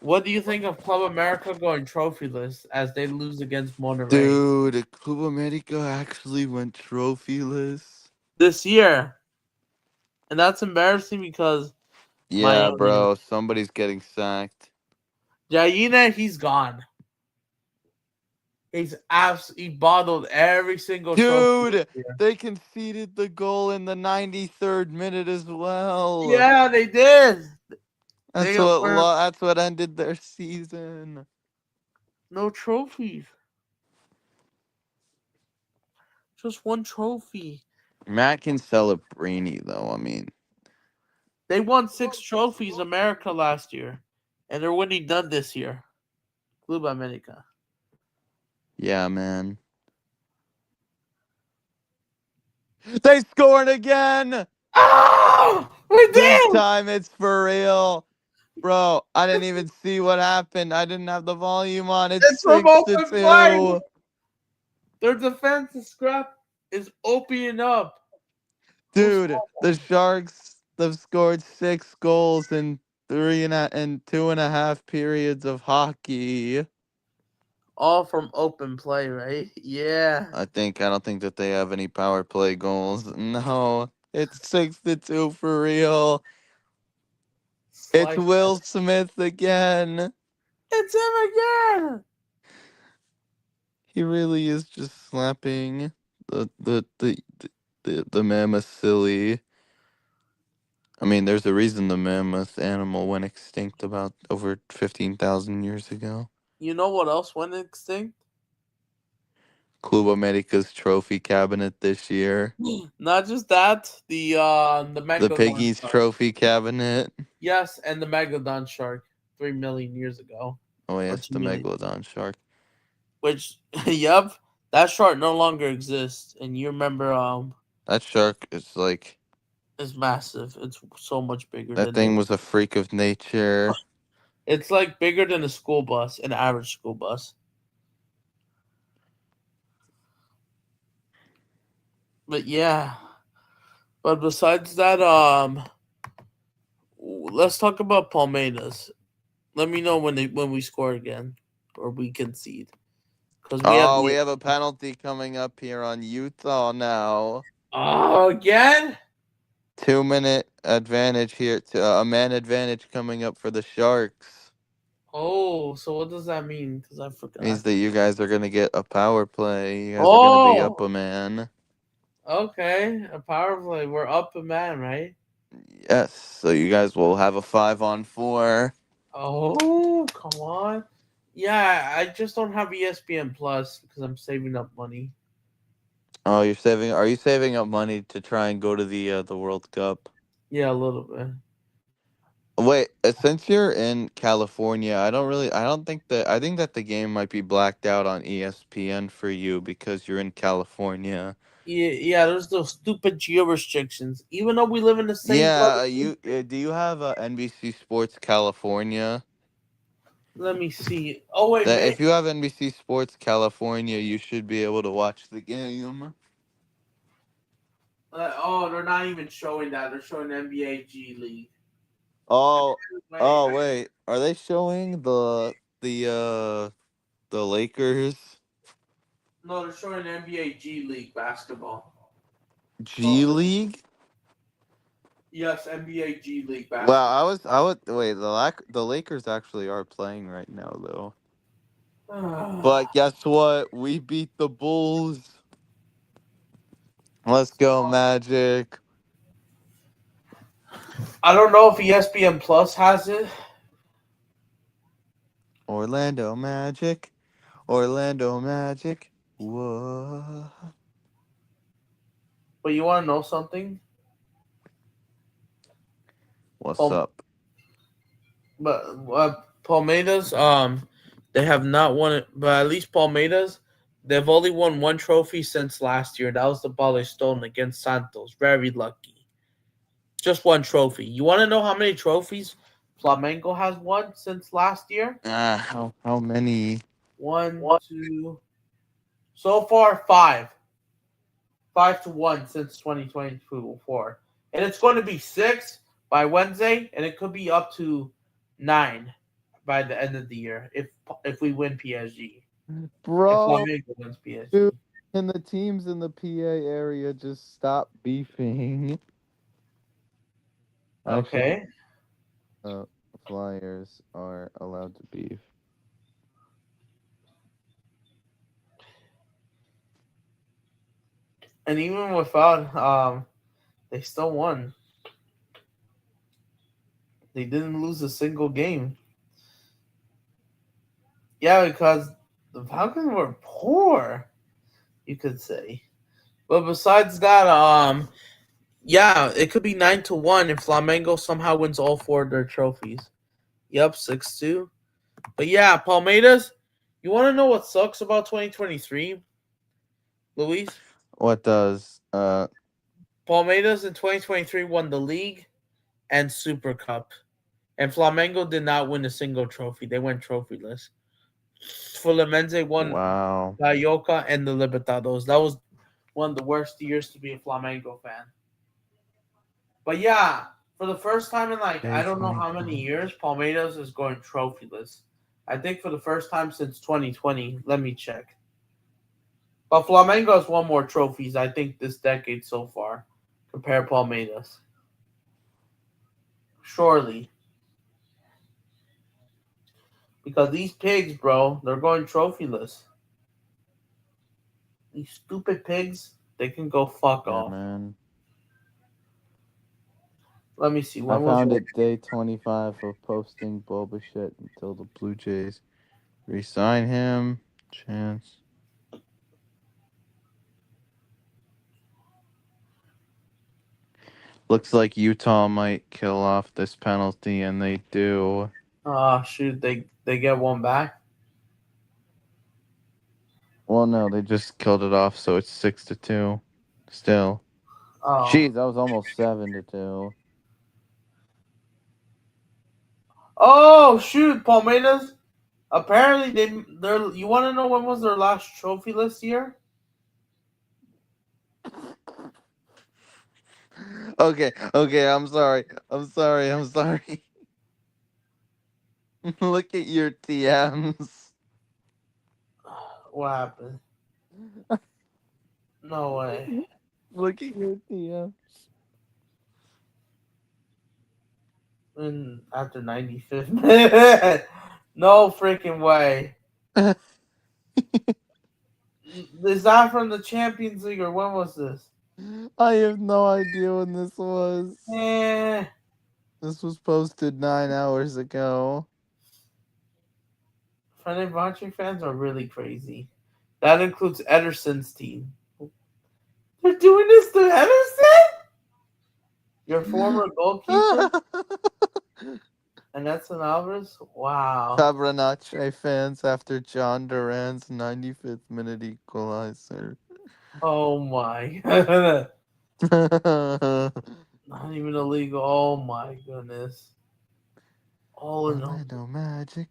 What do you think of Club America going trophyless as they lose against Monterrey Dude, Club America actually went trophyless. this year? And that's embarrassing because Yeah, my bro. Somebody's getting sacked. Jaina, he's gone. He bottled every single trophy this Dude, year. they conceded the goal in the 93rd minute as well. Yeah, they did. That's They what were that's what ended their season. no trophies. Just one trophy. Matt can sell a Brainy though. I mean, They won 6 trophies America last year. And they're winning none this year. Club America. yeah, man. They scored again. Oh! We This did! time it's for real. Bro, I didn't even see what happened. I didn't have the volume on. It's It's from 6 to open play! 2. Their defensive scrap is opening up. Who's Dude, the Sharks have scored 6 goals in 2.5 periods of hockey. all from open play, right? Yeah. I don't think that they have any power play goals. No. It's 6 to 2 for real. It's Slice. Will Smith again. It's him again. He really is just slapping the mammoth silly. I mean, there's a reason the mammoth animal went extinct about over 15,000 years ago. You know what else went extinct? Club America's trophy cabinet this year. Not just that, the The megalodon Piggies shark. trophy cabinet. Yes, and the megalodon shark 3 million years ago Oh, or yes, the 2 million. megalodon shark. Which, yep, that shark no longer exists. And you remember, That shark is like, it's massive. It's so much bigger that than thing was a freak of nature. It's like bigger than a school bus, an average school bus. But yeah. But besides that, let's talk about Palmeiras. Let me know when we score again or we concede, because we have Oh, we the have a penalty coming up here on Utah now. again. 2 minute advantage here to a man advantage coming up for the Sharks. Oh, so what does that mean? Because I Means forgot. that you guys are gonna get a power play. You guys are gonna be up Oh, a man. okay, a power play. We're up a man, right? Yes, so you guys will have a 5-on-4. Oh, come on. Yeah, I just don't have ESPN Plus because I'm saving up money. Oh, you're saving? Are you saving up money to try and go to the World Cup? Yeah, a little bit. Wait, since you're in California, I don't think that, I think that the game might be blacked out on ESPN for you because you're in California. Yeah, yeah, there's those stupid geo restrictions. Even though we live in the same Yeah, bloody. do you have NBC Sports California? Let me see. Oh wait, That man. if you have NBC Sports California, you should be able to watch the game. Oh, they're not even showing that. They're showing NBA G League. Oh, Wait, oh wait, are they showing the Lakers no, they're showing NBA G League basketball. G Oh, League? yes, NBA G League Wow, basketball. I would wait. The Lakers actually are playing right now though. But guess what? We beat the Bulls. Let's go, Magic. I don't know if ESPN Plus has it, Orlando Magic. Orlando Magic. Whoa. but you want to know something? What's Pal- up? but Palmeiras, they have not won it. But at least Palmeiras, they've only won one trophy since last year. That was the ball they stolen against Santos. Very lucky. Just one trophy. You want to know how many trophies Flamengo has won since last year? How many? One, two. So far, five. 5-1 since 2024. And it's going to be six by Wednesday, and it could be up to nine by the end of the year if we win PSG. If Bro, Flamengo wins dude, PSG. can the teams in the PA area just stop beefing? Actually, Okay. uh, Flyers are allowed to beef. And even without they still won. They didn't lose a single game. Yeah, because the Falcons were poor, you could say. But besides that, yeah, it could be 9-1 if Flamengo somehow wins all four of their trophies. Yep, 6-2. But yeah, Palmeiras. You want to know what sucks about 2023, Luis? What does Palmeiras in 2023 won the league and Super Cup, and Flamengo did not win a single trophy. They went trophyless. Fluminense won wow. Carioca and the Libertadores. That was one of the worst years to be a Flamengo fan. But yeah, for the first time in like I Day don't know how many 24. years, Palmeiras is going trophyless. I think for the first time since 2020. Let me check. But Flamengo has won more trophies, I think, this decade so far. Compare Palmeiras. Surely. Because these pigs, bro, they're going trophyless. These stupid pigs, they can go fuck Yeah, off. man. Let me see. I When was found your it day 25 of posting Boba shit until the Blue Jays resign him. Chance. Looks like Utah might kill off this penalty, and they do. shoot, they get one back? Well, no, they just killed it off, so it's 6-2. Still. Oh. Jeez, that was almost 7-2. Oh shoot, Palmeiras. Apparently they're you wanna know when was their last trophy list year? Okay, okay, I'm sorry. I'm sorry, I'm sorry. Look at your TMs. What happened? No way. Look at your TMs. In after 95th minute. No freaking way. Is that from the Champions League or when was this? I have no idea when this was. Eh, This was posted 9 hours ago. Fenerbahce fans are really crazy. That includes Ederson's team. They're doing this to Ederson? Your former goalkeeper? And Edson Alvarez? Wow. Cabranache fans after John Duran's 95th minute equalizer. Oh my. Not even illegal. Oh my goodness. All in Orlando Magic.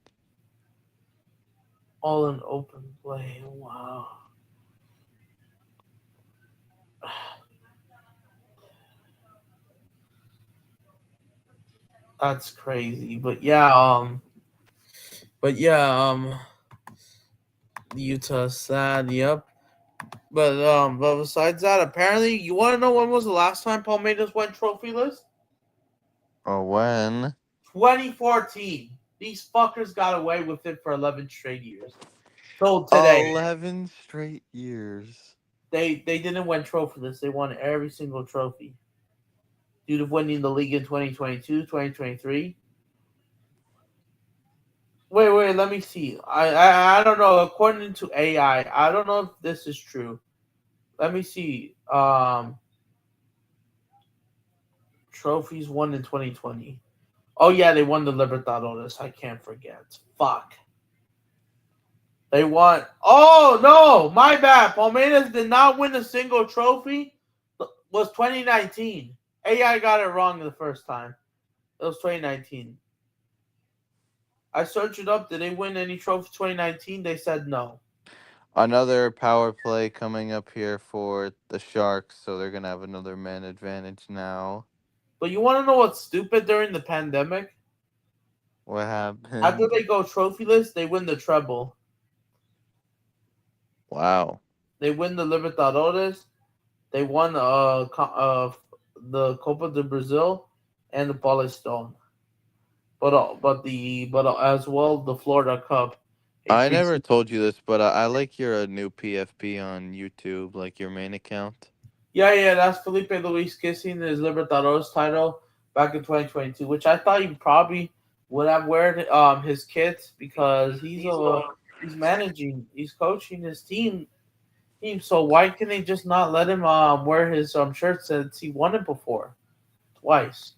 all in open play. Wow. That's crazy. But yeah, Utah sad, yep. But besides that, apparently you wanna know when was the last time Palmeiras went trophyless? Oh, when? 2014. These fuckers got away with it for 11 straight years. Till today. 11 straight years. They didn't win trophyless. They won every single trophy. Due to winning the league in 2022, 2023. Wait, let me see. I don't know. According to AI, I don't know if this is true. Let me see. Trophies won in 2020. Oh yeah, they won the Libertadores. I can't forget. Fuck. They won. Oh no, my bad. Palmeiras did not win a single trophy. Was 2019. AI got it wrong the first time. It was 2019. I searched it up. Did they win any trophy 2019? They said no. Another power play coming up here for the Sharks, so they're going to have another man advantage now. But you want to know what's stupid during the pandemic? What After happened? they go trophyless, they win the treble. Wow. They win the Libertadores. They won the Copa de Brazil, and the Paulus Stone. But as well the Florida Cup, a I never preseason. told you this, but I like your new PFP on YouTube, like your main account. Yeah, that's Felipe Luis kissing his Libertadores title back in 2022, which I thought he probably would have wear his kits because he's managing, he's coaching his team. So why can they just not let him wear his shirt since he won it before twice?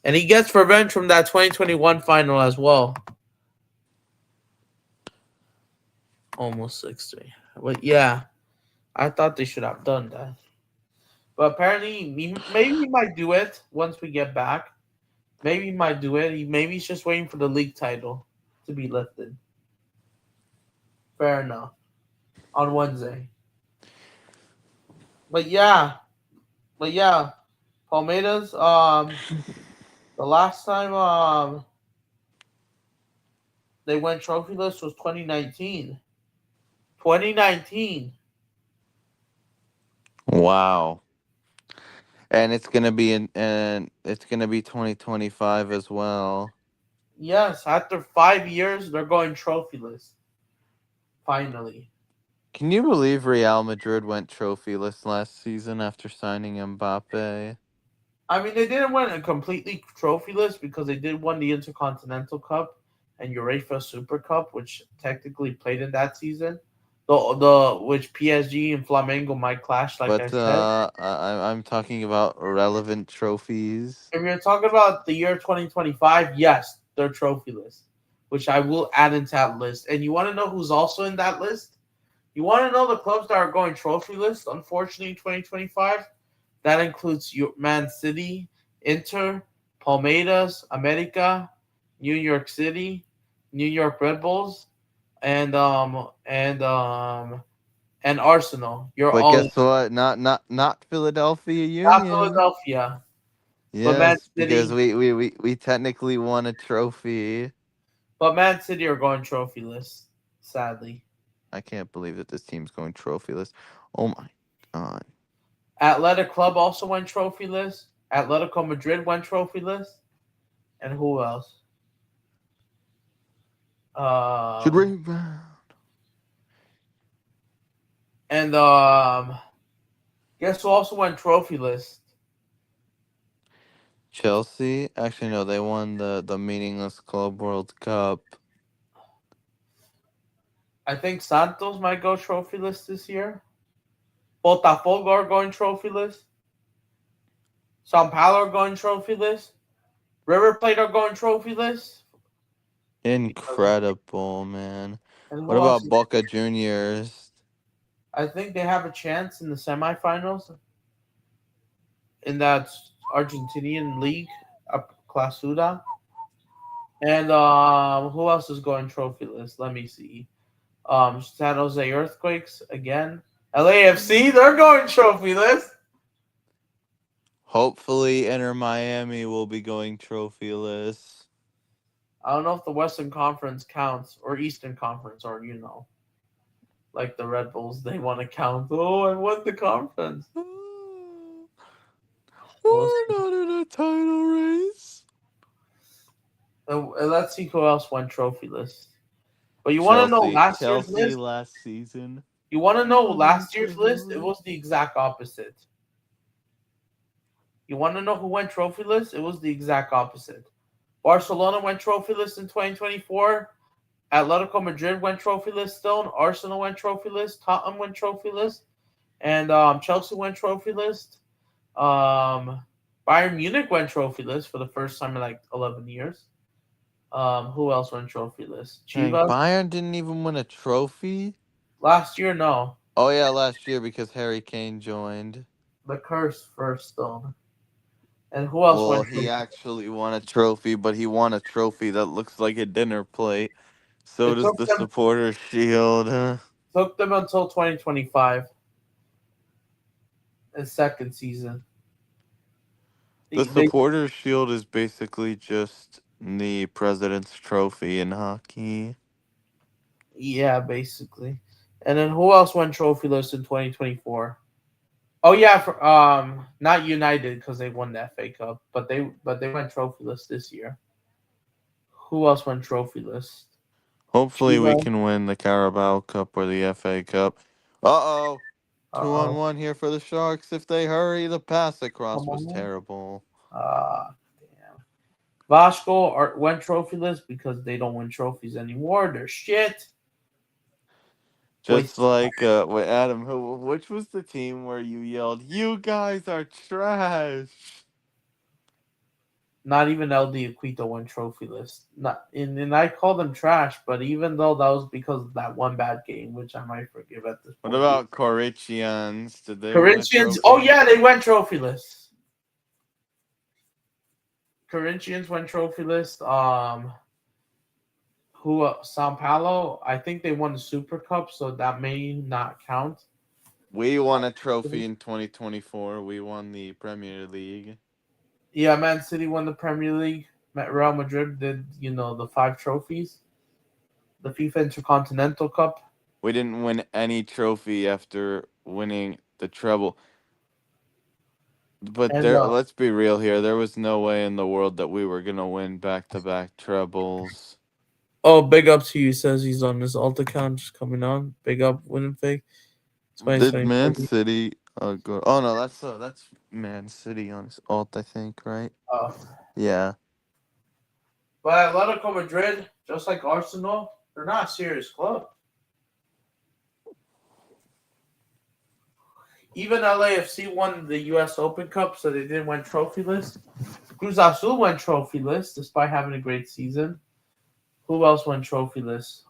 And he gets revenge from that 2021 final as well. Almost 6-3. But yeah, I thought they should have done that. But apparently, maybe he might do it once we get back. Maybe he might do it. Maybe he's just waiting for the league title to be lifted. Fair enough. On Wednesday. But yeah, Palmeiras. The last time they went trophyless was 2019. 2019. Wow. And it's gonna be and it's gonna be 2025 as well. Yes, after 5 years, they're going trophyless. Finally. Can you believe Real Madrid went trophyless last season after signing Mbappe? I mean, they didn't win a completely trophyless because they did win the Intercontinental Cup and UEFA Super Cup, which technically played in that season. The which PSG and Flamengo might clash, like I But said. I'm talking about relevant trophies. If you're talking about the year 2025, yes, they're trophyless, which I will add into that list. And you want to know who's also in that list? You want to know the clubs that are going trophyless, unfortunately, in 2025? That includes Man City, Inter, Palmeiras, America, New York City, New York Red Bulls, and Arsenal. You're But all in. guess what? Not Philadelphia Not Union. Philadelphia, but Man Yes, because City. we technically won a trophy. But Man City are going trophyless, sadly. I can't believe that this team's going trophyless. Oh my god. Athletic Club also went trophyless. Atletico Madrid went trophyless. And who else? Should Um, rebound. and guess who also went trophyless? Chelsea? Actually no, they won the meaningless Club World Cup. I think Santos might go trophyless this year. Botafogo are going trophyless. Sao Paulo are going trophyless. River Plate are going trophyless. Incredible, man. And What who else? about Boca Juniors? I think they have a chance in the semifinals in that Argentinian league, Clasuda. And who else is going trophyless? Let me see. San Jose Earthquakes again. LAFC, they're going trophyless. Hopefully Inter Miami will be going trophyless. I don't know if the Western Conference counts or Eastern Conference or like the Red Bulls, they want to count. Oh, I won the conference. We'll We're see. not in a title race. And let's see who else won trophyless. But you want to know last year's Chelsea list? last season. You want to know last year's list? It Unbelievable. was the exact opposite. You want to know who went trophyless? It was the exact opposite. Barcelona went trophyless in 2024. Atletico Madrid went trophyless still. Arsenal went trophyless. Tottenham went trophyless. And Chelsea went trophyless. Bayern Munich went trophyless for the first time in like 11 years. Who else went trophyless? Dang, Chivas Bayern didn't even win a trophy. last year, no. Oh yeah, last year because Harry Kane joined. The curse first stone. And who else Well, went he trophyless? actually won a trophy, but he won a trophy that looks like a dinner plate. So It does took the them supporter shield. until 2025, his second season. The They supporter shield is basically just the president's trophy in hockey. Yeah, basically. And then who else won trophyless in 2024? Oh yeah, for not United because they won the FA Cup, but they went trophyless this year. Who else went trophyless? Hopefully, we Chivas. can win the Carabao Cup or the FA Cup. Uh-oh. Uh 2 on oh. 1 here for the Sharks. If they hurry, the pass across Come was on. terrible. Damn. Vasco went trophyless because they don't win trophies anymore. They're shit. Just Waste. like with Adam, which was the team where you yelled, "You guys are trash"? Not even LD Aquito went trophyless. Not and I call them trash, but even though that was because of that one bad game, which I might forgive at this What point. about Corinthians? Did they win a Corinthians. Oh trophy? yeah, they went trophyless. Corinthians went trophyless. Who Sao Paulo? I think they won the Super Cup, so that may not count. We won a trophy in 2024. We won the Premier League. Yeah, Man City won the Premier League. Real Madrid did, the 5 trophies. The FIFA Intercontinental Cup. We didn't win any trophy after winning the treble. But And let's be real here. There was no way in the world that we were gonna win back-to-back trebles. big up to you. Says he's on his alt account just coming on. Big up Winnipeg. Did Man 2023. City go? Oh no, that's Man City on his alt, I think, right? Uh, Yeah. but Atletico Madrid, just like Arsenal, they're not a serious club. Even LAFC won the U.S. Open Cup, so they didn't win trophyless. Cruz Azul went trophyless despite having a great season. Who else went trophyless?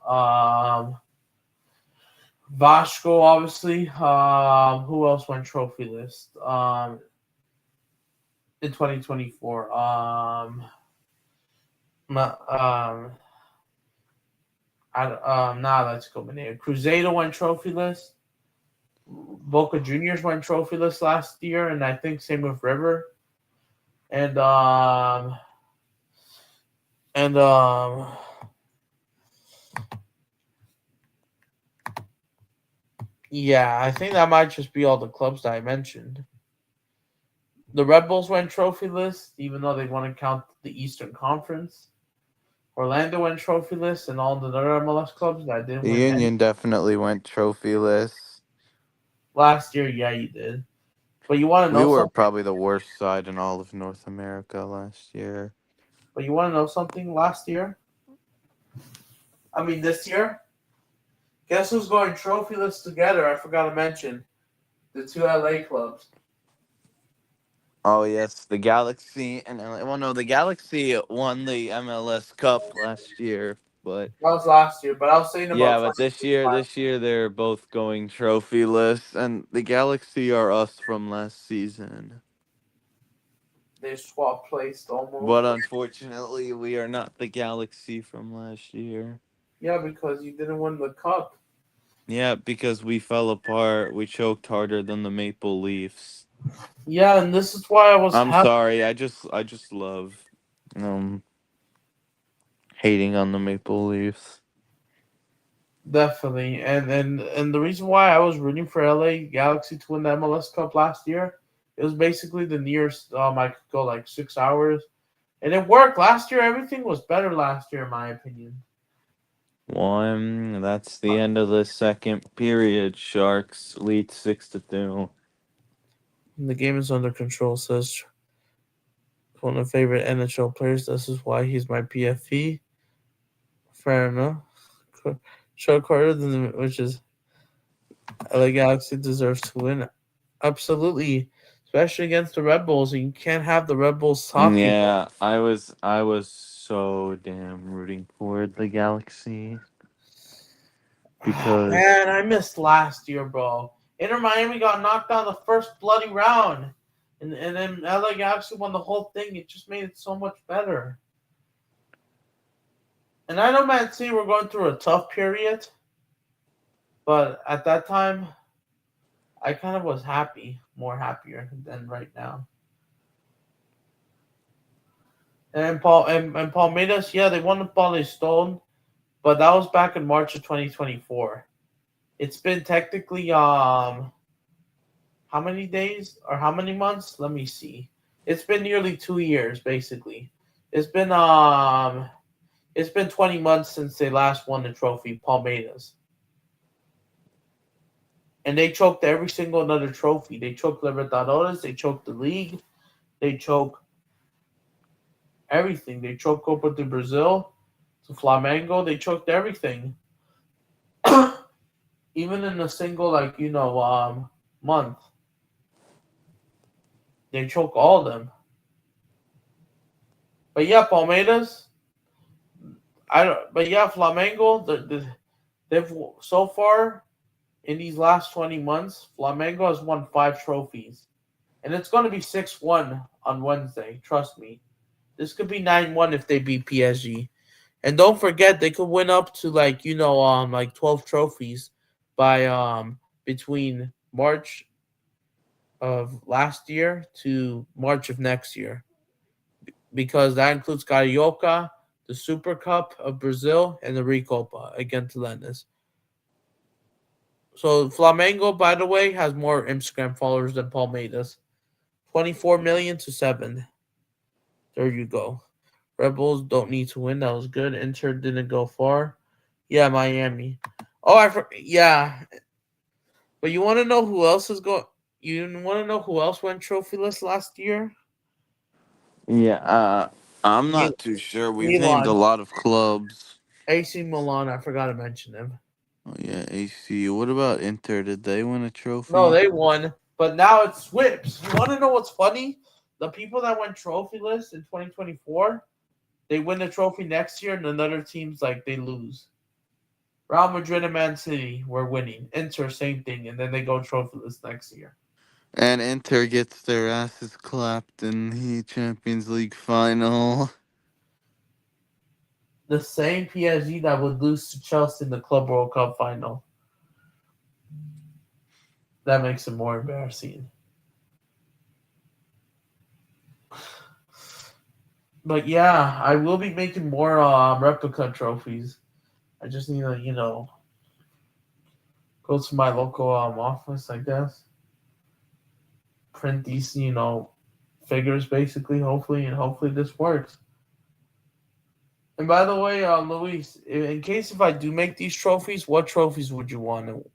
Vasco, obviously. Who else went trophyless? In 2024. Let's go. Cruzeiro went trophyless. Boca Juniors went trophyless last year, and I think same with River. And and yeah, I think that might just be all the clubs that I mentioned. The Red Bulls went trophyless, even though they want to count the Eastern Conference. Orlando went trophyless, and all the other MLS clubs that didn't The win any. Union definitely went trophyless. Last year, yeah, you did. But you want to We know were something? probably the worst side in all of North America last year. But you want to know something? Last year, I mean this year, guess who's going trophyless together? I forgot to mention the 2 LA clubs. Oh yes, the Galaxy and well, no, the Galaxy won the MLS Cup last year, but That was last year, but I was saying yeah, about but this year they're both going trophyless, and the Galaxy are us from last season. they swap placed almost. But unfortunately, we are not the Galaxy from last year. Yeah, because you didn't win the cup. Yeah, because we fell apart. We choked harder than the Maple Leafs. Yeah, and this is why I was I'm happy. sorry. I just love hating on the Maple Leafs. Definitely, and the reason why I was rooting for LA Galaxy to win the MLS Cup last year, it was basically the nearest I could go like 6 hours, and it worked last year. Everything was better last year, in my opinion. One. That's the end of the second period. Sharks lead 6-2. The game is under control. Says one of my favorite NHL players. This is why he's my PFP. Fair enough. Short Carter, which is LA Galaxy deserves to win. Absolutely, especially against the Red Bulls. You can't have the Red Bulls talking. Yeah, I was so damn rooting for the Galaxy because Man, I missed last year, bro. Inter Miami got knocked out the first bloody round, and then LA Galaxy won the whole thing. It just made it so much better. And I know Man City were going through a tough period, but at that time, I kind of was more happier than right now. And and Palmeiras, yeah, they won the Bally Stone, but that was back in March of 2024. It's been technically how many days or how many months? Let me see. It's been nearly 2 years, basically. It's been um, it's been 20 months since they last won the trophy, Palmeiras, and they choked every single another trophy. They choked Libertadores, they choked the league, they choked everything. They choked Copa do Brazil, to Flamengo. They choked everything, even in a single month. They choke all of them. But yeah, Palmeiras. I don't. But yeah, Flamengo. They've so far in these last 20 months, Flamengo has won 5 trophies, and it's going to be 6-1 on Wednesday. Trust me. This could be 9-1 if they beat PSG. And don't forget, they could win up to 12 trophies by between March of last year to March of next year, because that includes Carioca, the Super Cup of Brazil, and the Recopa against Lennes. So Flamengo, by the way, has more Instagram followers than Palmeiras. 24 million to 7. There you go. Red Bulls don't need to win. That was good. Inter didn't go far. Yeah, Miami. Oh, yeah. But you want to know who else is going? You want to know who else went trophyless last year? Yeah, I'm Mi- not too sure. We've named a Milan, lot of clubs. AC Milan. I forgot to mention them. Oh yeah, AC. What about Inter? Did they win a No, trophy? they won, but now it's Swips. You want to know what's funny? The people that went trophyless in 2024, they win the trophy next year, and another team's like they lose. Real Madrid and Man City were winning. Inter, same thing, and then they go trophyless next year. And Inter gets their asses clapped in the Champions League final. The same PSG that would lose to Chelsea in the Club World Cup final. That makes it more embarrassing. But yeah, I will be making more replica trophies. I just need to, go to my local office, I guess. Print these, figures basically, hopefully, and hopefully this works. And by the way, Luis, in case if I do make these trophies, what trophies would you want?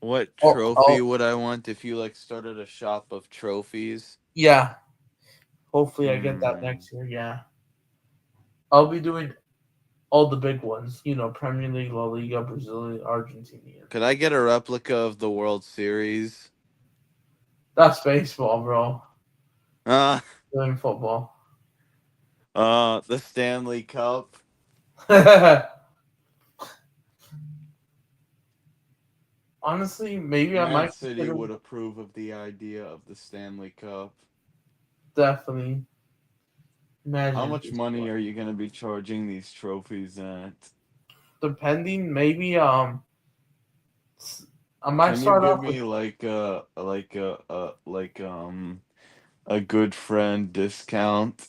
What Oh, trophy would I want if you like started a shop of trophies? yeah. Hopefully, I get that Hmm. next year. Yeah, I'll be doing all the big ones. Premier League, La Liga, Brazilian, Argentinian. Could I get a replica of the World Series? That's baseball, bro. Uh, Doing football. the Stanley Cup. Honestly, maybe I Man might City consider would approve of the idea of the Stanley Cup. definitely. How Imagine much this money one. are you going to be charging these trophies at? Depending, maybe I might Can you start give off with me a good friend discount?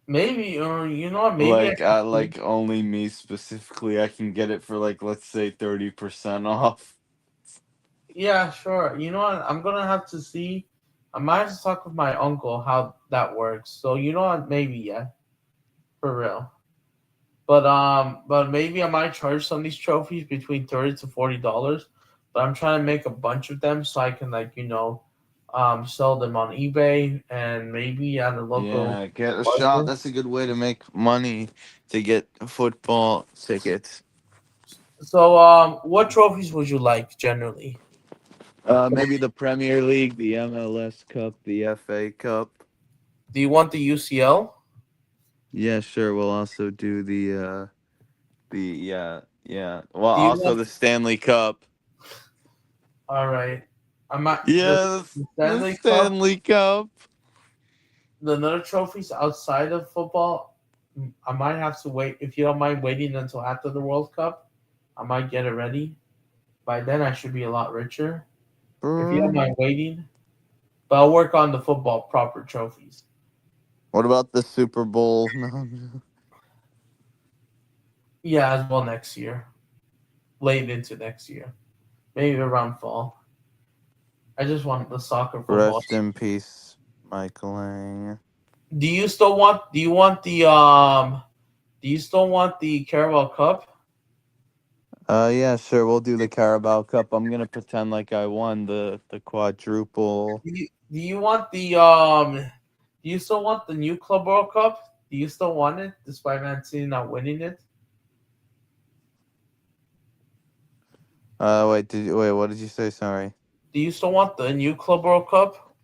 maybe, or you know what? Maybe I Like could. like only me specifically, I can get it for like let's say 30% off. Yeah, sure. You know what? I'm gonna have to see. I might have to talk with my uncle how that works. So you know what? Maybe yeah, for real. But maybe I might charge some of these trophies between $30 to $40. But I'm trying to make a bunch of them so I can sell them on eBay and maybe at a local Yeah, get a shot. market. That's a good way to make money to get football tickets. So what trophies would you like generally? Maybe the Premier League, the MLS Cup, the FA Cup. Do you want the UCL? Yeah, sure. We'll also do the yeah. Well, Do you also want? the Stanley Cup. All right. I might Yes, the the Stanley Cup. Stanley Cup. The other trophies outside of football, I might have to wait. If you don't mind waiting until after the World Cup, I might get it ready. By then, I should be a lot richer. If you don't Brr. mind waiting, but I'll work on the football proper trophies. What about the Super Bowl? No. Yeah, as well next year, late into next year. maybe around fall. I just want the soccer football. Rest in peace, Michael Lang. Do you still want? Do you want the Do you still want the Carabao Cup? Yeah, sure. We'll do the Carabao Cup. I'm gonna pretend like I won the quadruple. Do you want the Do you still want the new Club World Cup? Do you still want it despite Man City not winning it? Wait? What did you say? Sorry. Do you still want the new Club World Cup?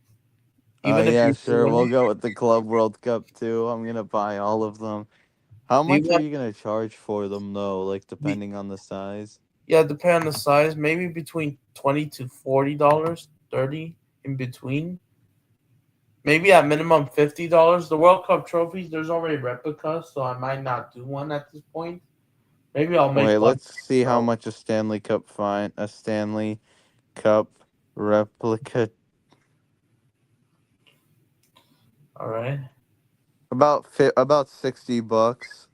Even if Yeah, you still sure. win We'll it? go with the Club World Cup too. I'm gonna buy all of them. How Do you much are want you gonna charge for them though? Like the depending on the size. Yeah, depending on the size, maybe between $20 to $40, 30 in between. Maybe at minimum $50. The World Cup trophies, there's already replicas, so I might not do one at this point. Maybe I'll make Wait, one let's see how myself. much a Stanley Cup replica. All right. About $60.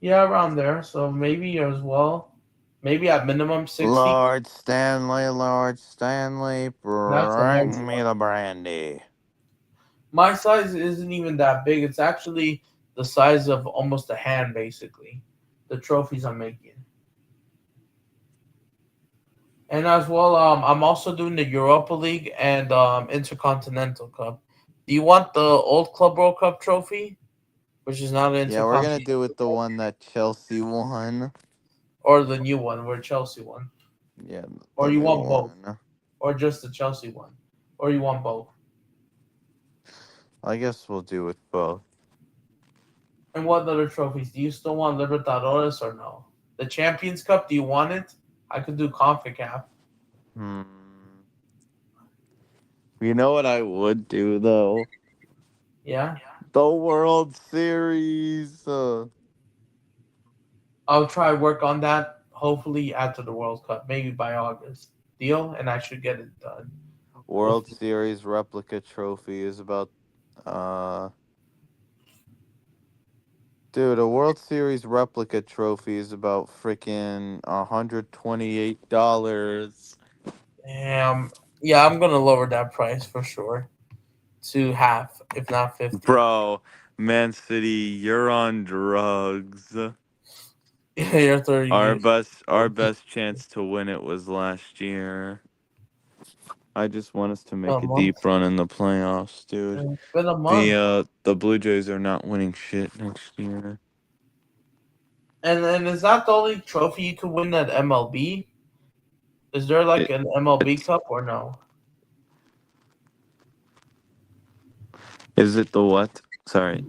Yeah, around there. So maybe as well. Maybe at minimum 60. Lord Stanley, That's a large bring me one. the brandy. My size isn't even that big. It's actually the size of almost a hand, basically. The trophies I'm making. And as well, I'm also doing the Europa League and Intercontinental Cup. Do you want the old Club World Cup trophy, which is not an Yeah, we're gonna do Intercontinental it the Cup, one that Chelsea won. or the new one where Chelsea won? Yeah, Or the you new want both? one. Or just the Chelsea one? Or you want both? I guess we'll do it both. And what other trophies? Do you still want Libertadores or no? The Champions Cup, do you want it? I could do CONCACAF. Hmm. You know what I would do though? Yeah? The World Series. I'll try work on that hopefully after the World Cup, maybe by August. Deal? And I should get it done. World Hopefully. Series replica trophy is about uh dude, a World Series replica trophy is about freaking $128. Damn. Yeah, I'm gonna lower that price for sure to half, if not 50. Bro, Man City, you're on drugs. Yeah, you're 30 years. Our best chance to win it was last year. I just want us to A make a month. deep run in the playoffs, dude. It's been a month. The Blue Jays are not winning shit next year. And is that the only trophy you could win at MLB? Is there like It, an MLB it's Cup or no? is it the what? Sorry.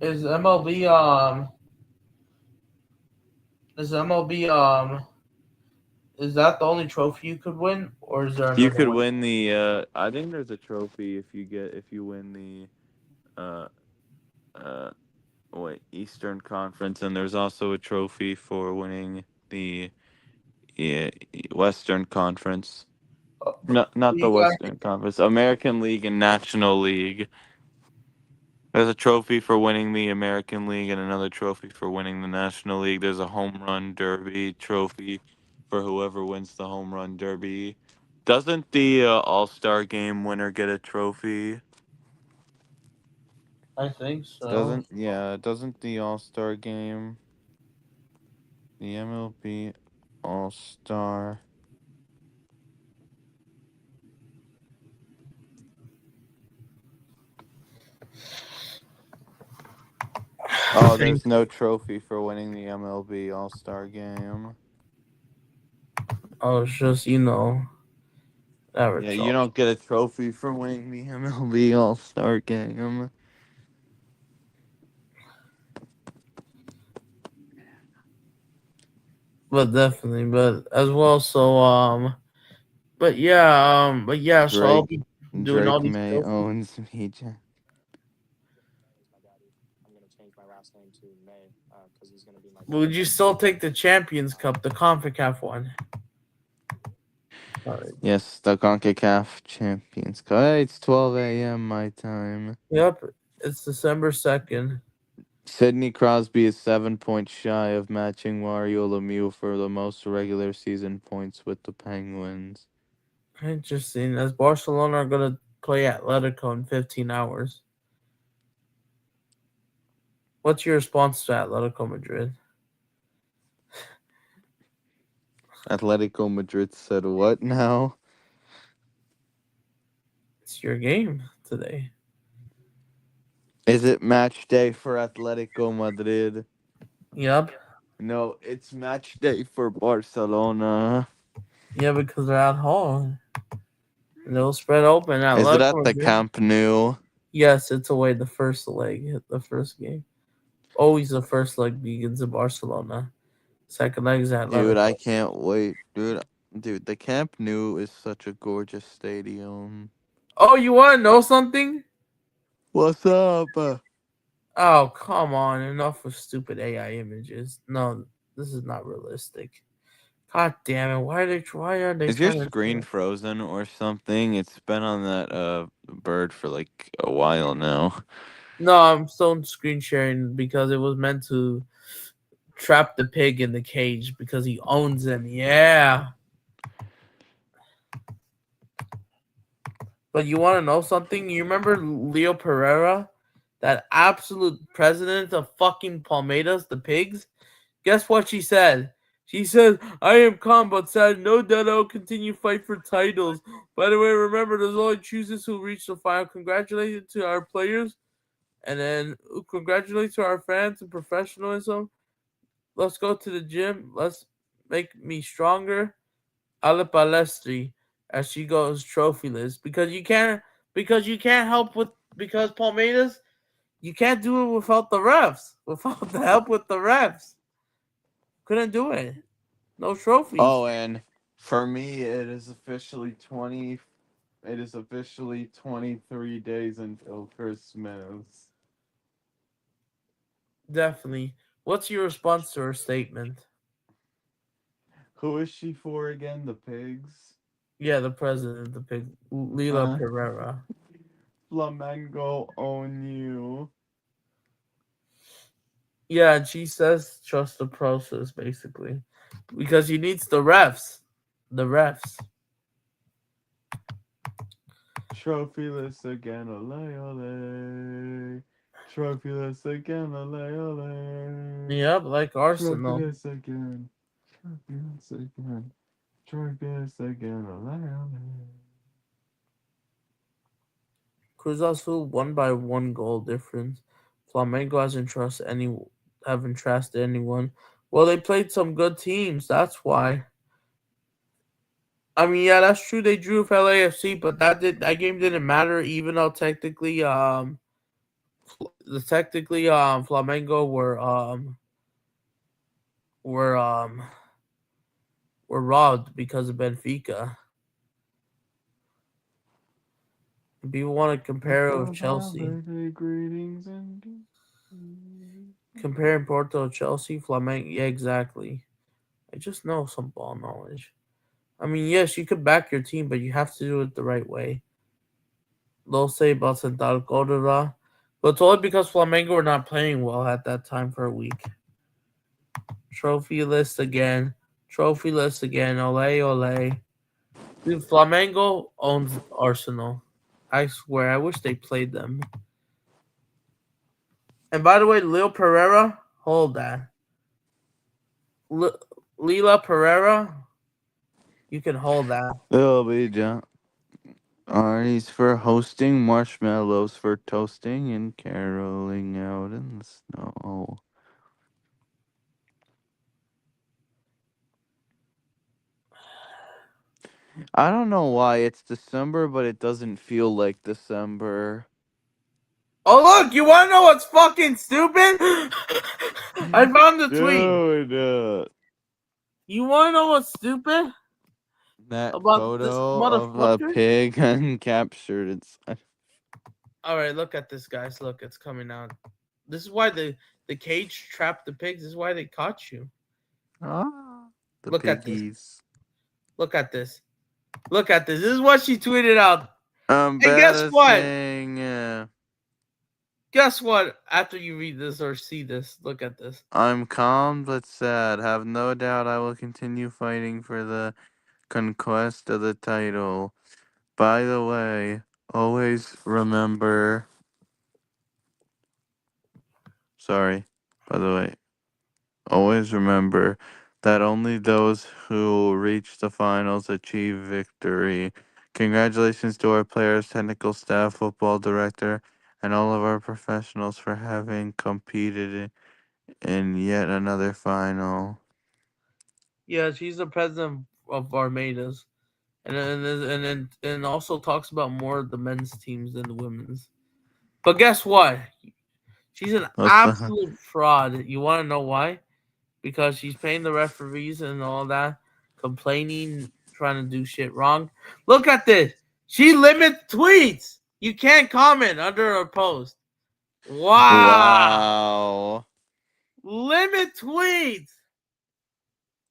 Is MLB is MLB is that the only trophy you could win, or is there You another could one? win the I think there's a trophy if you win the uh uh Eastern Conference, and there's also a trophy for winning the yeah, Western Conference. Uh, No, not the You got Western Conference. American League and National League. There's a trophy for winning the American League and another trophy for winning the National League. There's a home run derby trophy for whoever wins the home run derby. Doesn't the All-Star game winner get a trophy? I think so. Doesn't the All-Star game, the MLB All-Star. I Oh, think there's no trophy for winning the MLB All-Star game. oh, it's just Yeah, average. you don't get a trophy for winning the MLB All-Star game. But definitely, but as well. So but yeah. So I'll Drake be doing all Drake these May trophies. owns me. Would you still take the Champions Cup, the CONCACAF one? All right. Yes, the CONCACAF Champions Cup. Hey, it's 12 a.m. my time. Yep, it's December 2nd. Sidney Crosby is 7 points shy of matching Mario Lemieux for the most regular season points with the Penguins. Interesting. As Barcelona are gonna play Atletico in 15 hours. What's your response to Atletico Madrid? Atletico Madrid said what now? It's your game today. Is it match day for Atletico Madrid? Yep. No, it's match day for Barcelona. Yeah, because they're at home. And they'll spread open. Is it Atletico at the Madrid. Camp Nou? Yes, it's away the first leg, the first game. Always the first leg begins in Barcelona. Second leg is Dude, I Atletico. can't wait. Dude, the Camp Nou is such a gorgeous stadium. Oh, you want to know something? What's up? Oh, come on. Enough with stupid AI images. No, this is not realistic. God damn it. Why are they Is your trying to do screen that? frozen or something? It's been on that bird for like a while now. No, I'm still screen sharing because it was meant to trap the pig in the cage because he owns him. Yeah. But you want to know something? You remember Leo Pereira? That absolute president of fucking Palmeiras, the pigs? Guess what she said? She said, I am calm but sad. No doubt I'll continue fight for titles. By the way, remember, there's only choosers who reach the final. Congratulations to our players. And then congratulations to our fans and professionalism. Let's go to the gym. Let's make me stronger. Alle Palestri as she goes trophyless. Because you can't help with because Palmeiras, you can't do it without the refs. Without the help with the refs. Couldn't do it. No trophies. Oh, and for me, It is officially 23 days until Christmas. Definitely. What's your response to her statement? Who is she for again? The pigs? Yeah, the president, the pig, Lila Uh, Pereira. Flamengo own you. Yeah, and she says trust the process, basically. Because he needs the refs. The refs. Trophyless again, ole ole. Trophyless again, ole ole. Yep, like Arsenal. Trophyless again. Trophyless again. Trophyless again, ole ole. Cruz Azul won by 1 goal difference. Flamengo haven't trusted anyone. Well, they played some good teams. That's why. I mean, yeah, that's true. They drew with LAFC, but that game didn't matter. Even though technically Flamengo were um were robbed because of Benfica. People want to compare it with Chelsea. Holiday greetings and Comparing Porto to Chelsea, Flamengo. Yeah, exactly. I just know some ball knowledge. I mean, yes, you could back your team, but you have to do it the right way. They'll say about Central Cordova, but it's only because Flamengo were not playing well at that time for a week. Trophy list again. Trophy list again. Ole, ole. Dude, Flamengo owns Arsenal. I swear, I wish they played them. And by the way, Lil Pereira, hold that. L- Lila Pereira, you can hold that. There'll be Arties for hosting, marshmallows for toasting, and caroling out in the snow. I don't know why it's December, but it doesn't feel like December. Oh, look, you want to know what's fucking stupid? I found the tweet. Dude, You want to know what's stupid that about this photo of a motherfucker? pig uncaptured. All right, look at this, guys. Look, it's coming out. This is why the cage trapped the pigs. This is why they caught you. The Look at this. piggies. Look at this. Look at this. This is what she tweeted out. And guess what? Embarrassing. Guess what? After you read this or see this, look at this. I'm calm but sad. Have no doubt I will continue fighting for the conquest of the title. By the way, always remember. Sorry. By the way, always remember that only those who reach the finals achieve victory. Congratulations to our players, technical staff, football director, and all of our professionals for having competed in yet another final. Yeah, she's the president of Barbados, and also talks about more of the men's teams than the women's. But guess what? She's an What's that? absolute fraud. You want to know why? Because she's paying the referees and all that, complaining, trying to do shit wrong. Look at this. She limits tweets. You can't comment under her post. Wow. Wow. Limit tweets.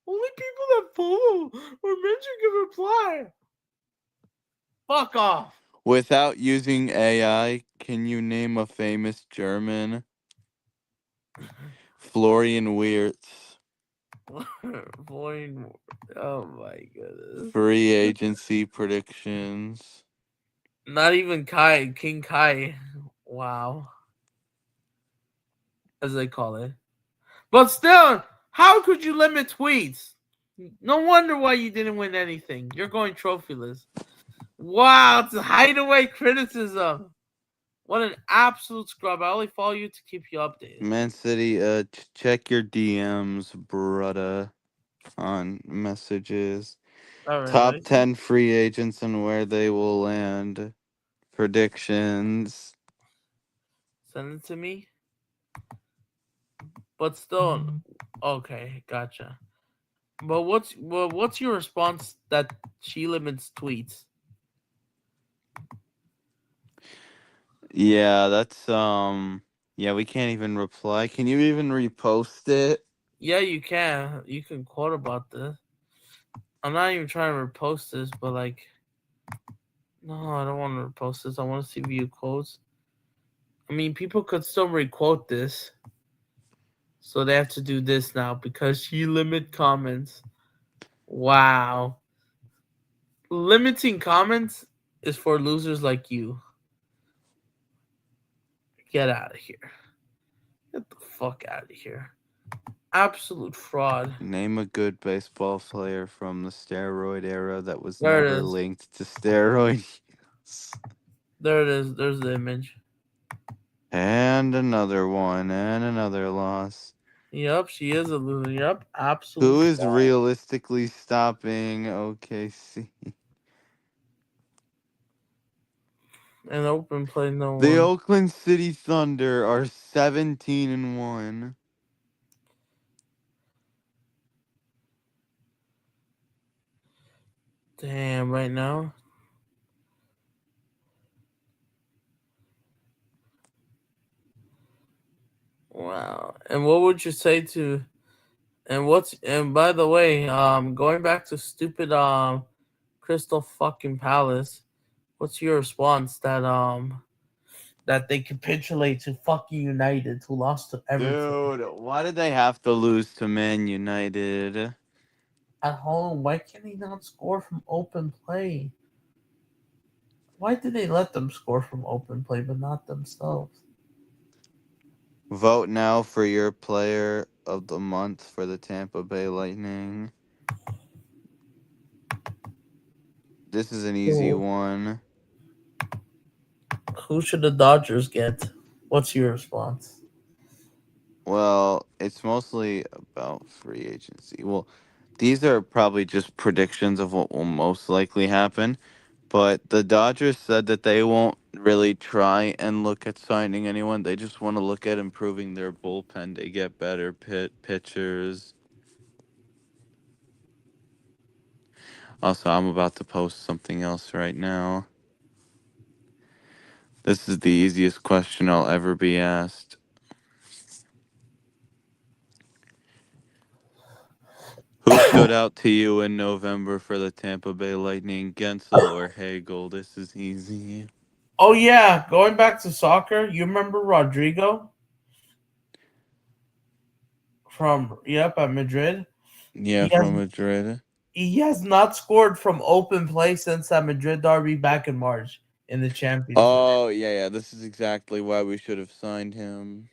Only people that follow or mention can reply. Fuck off. Without using AI, can you name a famous German? Florian Wirtz. Boing. Oh my goodness. Free agency predictions. Not even Kai, King Kai. Wow. As they call it. But still, how could you limit tweets? No wonder why you didn't win anything. You're going trophyless. Wow, it's a hideaway criticism. What an absolute scrub. I only follow you to keep you updated. Man City, check your DMs, brudda, on messages. Alright, Top right? 10 free agents and where they will land. Predictions. Send it to me. But still, okay, gotcha. But what's your response that she limits tweets? Yeah, yeah, we can't even reply. Can you even repost it? Yeah, you can. You can quote about this. I'm not even trying to repost this, but like, no, I don't want to repost this. I want to see view quotes. I mean, people could still requote this, so they have to do this now because she limit comments. Wow, limiting comments is for losers like you. Get out of here. Get the fuck out of here. Absolute fraud. Name a good baseball player from the steroid era that was There it never is. linked to steroid use. There it is. There's the image. And another one, and another loss. Yep, she is a loser. Yep, Who absolute is fraud. realistically stopping OKC? And open play, no The one. Oakland City Thunder are 17-1. Damn, right now. Wow. And what would you say to and by the way, going back to stupid Crystal fucking Palace, what's your response that they capitulate to fucking United who lost to Everton Dude, why did they have to lose to Man United? at home? Why can't they not score from open play? Why did they let them score from open play but not themselves? Vote now for your player of the month for the Tampa Bay Lightning. This is an easy Who, one. who should the Dodgers get? What's your response? Well, it's mostly about free agency. Well, these are probably just predictions of what will most likely happen. But the Dodgers said that they won't really try and look at signing anyone. They just want to look at improving their bullpen to get better pitchers. Also, I'm about to post something else right now. This is the easiest question I'll ever be asked. Who stood out to you in November for the Tampa Bay Lightning, Gensel or Hagel? This is easy. Oh yeah, going back to soccer, you remember Rodrigo from at Madrid? Yeah, He has from Madrid. he has not scored from open play since that Madrid derby back in March in the Champions League. Oh, yeah. This is exactly why we should have signed him.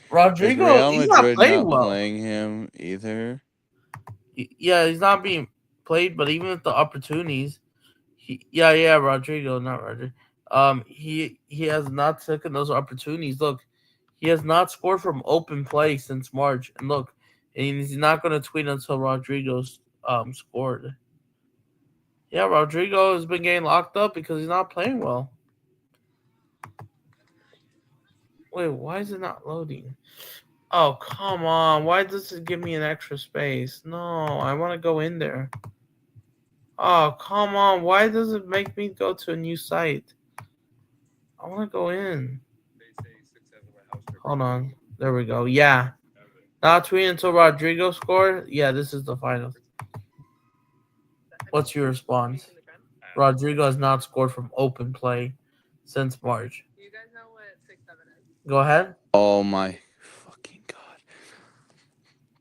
Is Rodrigo, Real he's not Madrid playing not well. playing him either? Yeah, he's not being played, but even with the opportunities, Rodrigo, not Rodrigo. He has not taken those opportunities. Look, he has not scored from open play since March, and look, and he's not going to tweet until Rodrigo's scored. Yeah, Rodrigo has been getting locked up because he's not playing well. Wait, why is it not loading? Oh, come on. Why does it give me an extra space? No, I want to go in there. Oh, come on. Why does it make me go to a new site? I want to go in. Hold on. There we go. Yeah. Not tweeting until Rodrigo scored. Yeah, this is the final. What's your response? Rodrigo has not scored from open play since March. You guys know what 6-7 is? Go ahead. Oh, my fucking God.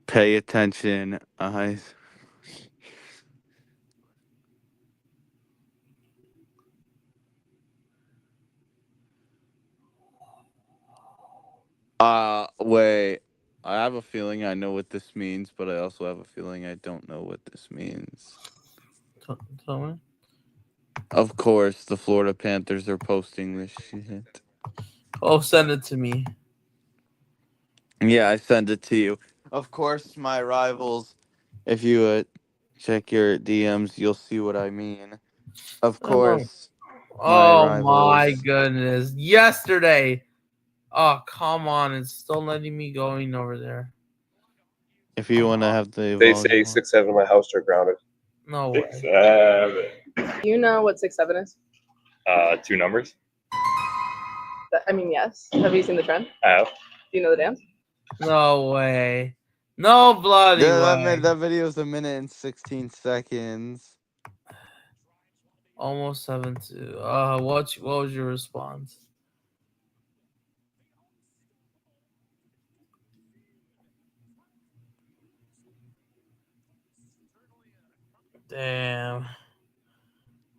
Pay attention, eyes. Wait. I have a feeling I know what this means, but I also have a feeling I don't know what this means. Tell me. Of course, the Florida Panthers are posting this shit. Oh, send it to me. Yeah, I send it to you. Of course, my rivals. If you check your DMs, you'll see what I mean. Of Oh, course, my oh my rivals. goodness. Yesterday. Oh, come on. It's still letting me going over there. If you want to have the They say volume on. 6-7 in my house are grounded. No way. 6-7. Do you know what 6-7 is? Two numbers. I mean, yes. Have you seen the trend? I have. Do you know the dance? No way. No bloody way. That video is 1 minute and 16 seconds. Almost 7-2. What was your response? Damn.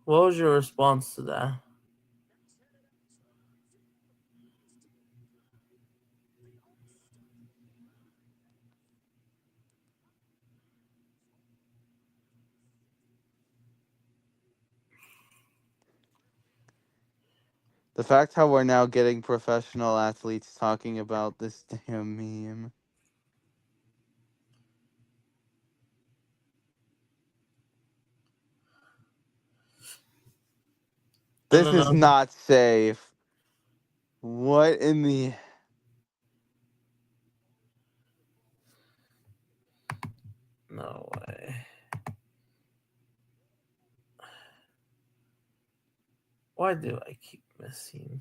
What was your response to that? The fact how we're now getting professional athletes talking about this damn meme. I This don't is know. not safe. What in the... No way. Why do I keep missing?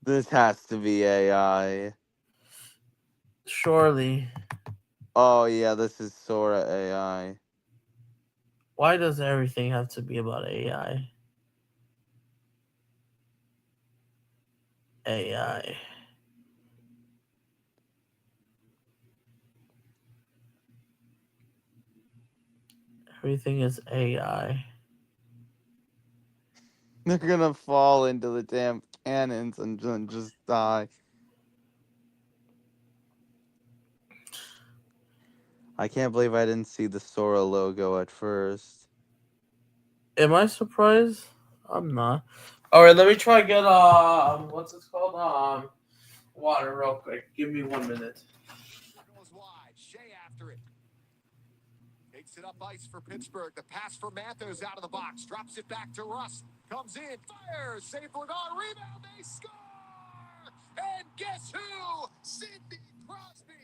This has to be AI. Surely. Oh, yeah, this is Sora AI. Why does everything have to be about AI? AI. Everything is AI. They're gonna fall into the damn cannons and then just die. I can't believe I didn't see the Sora logo at first. Am I surprised? I'm not. All right, let me try get what's it called? Water real quick. Give me 1 minute. Goes wide. Shea after it. Takes it up ice for Pittsburgh. The pass for Mathers out of the box. Drops it back to Russ. Comes in. Fires. Save for God. Rebound. They score. And guess who? Sidney Crosby.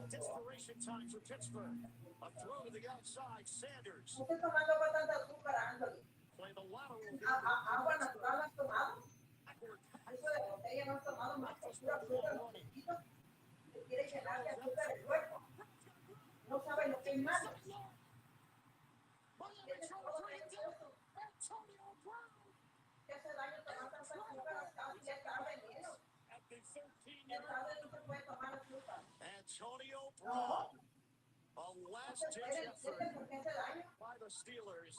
Desperation time for Pittsburgh. A throw to the outside. Sanders. Play the lateral here. Antonio Brown. A last-ditch effort by the Steelers.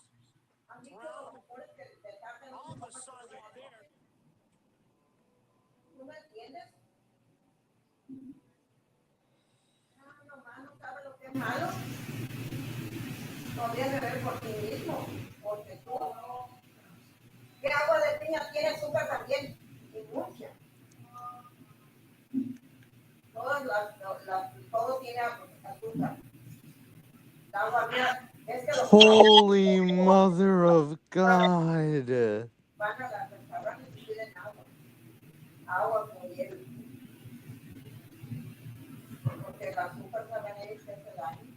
Brown on the sideline there. ¿Tú me entiendes? No sabes lo que es malo. No debes ver por ti mismo, porque tú, ¿qué agua de piña tiene azúcar también? Y mucha. Todo tiene azúcar. La agua mía, es que los Holy mother of God. van a las restaurantes y piden agua. Agua con hielo. Porque el azúcar saben ellos que hace daño.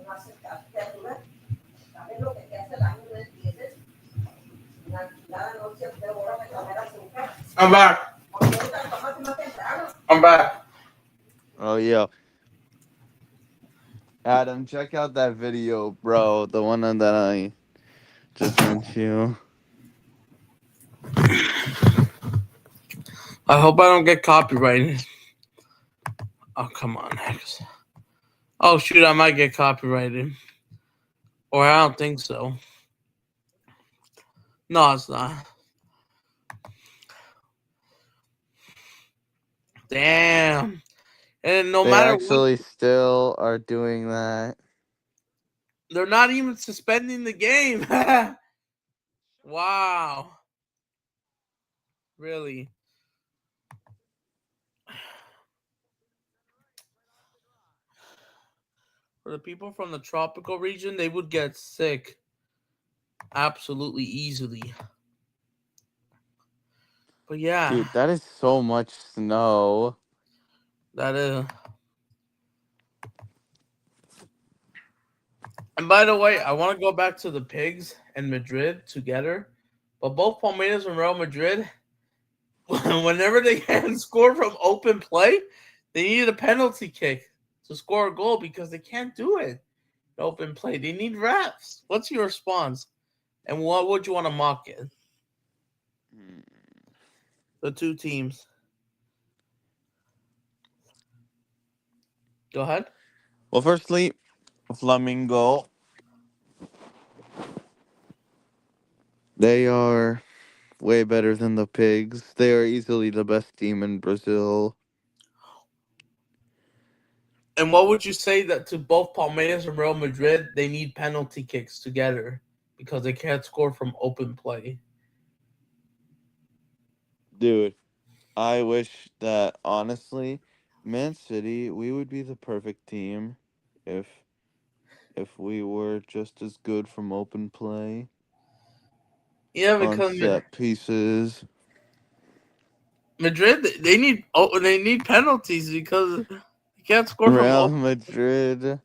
No haces caso, criatura. ¿Sabes lo que te hace daño? ¿No entiendes? Una chingada noche, 3 horas de comer azúcar. I'm back. Ahorita tomaste más temprano. I'm back. Oh, yeah. Adam, check out that video, bro. The one that I just sent you. I hope I don't get copyrighted. Oh, come on, X. Oh, shoot, I might get copyrighted. Or I don't think so. No, it's not. Damn. And no They matter actually what, still are doing that. they're not even suspending the game. Wow. Really? For the people from the tropical region, they would get sick absolutely easily. But yeah, Dude, that is so much snow. that is. And by the way, I want to go back to the Pigs and Madrid together. But both Palmeiras and Real Madrid, whenever they can score from open play, they need a penalty kick to score a goal because they can't do it. Open play. They need refs. What's your response? And what would you want to mock it? The two teams. Go ahead. Well, firstly, Flamengo. They are way better than the Pigs. They are easily the best team in Brazil. And what would you say that to both Palmeiras and Real Madrid, they need penalty kicks together because they can't score from open play? Dude, I wish that, honestly, Man City, we would be the perfect team if we were just as good from open play Yeah, on because set pieces. Madrid they need penalties because they can't score from Real open. Madrid,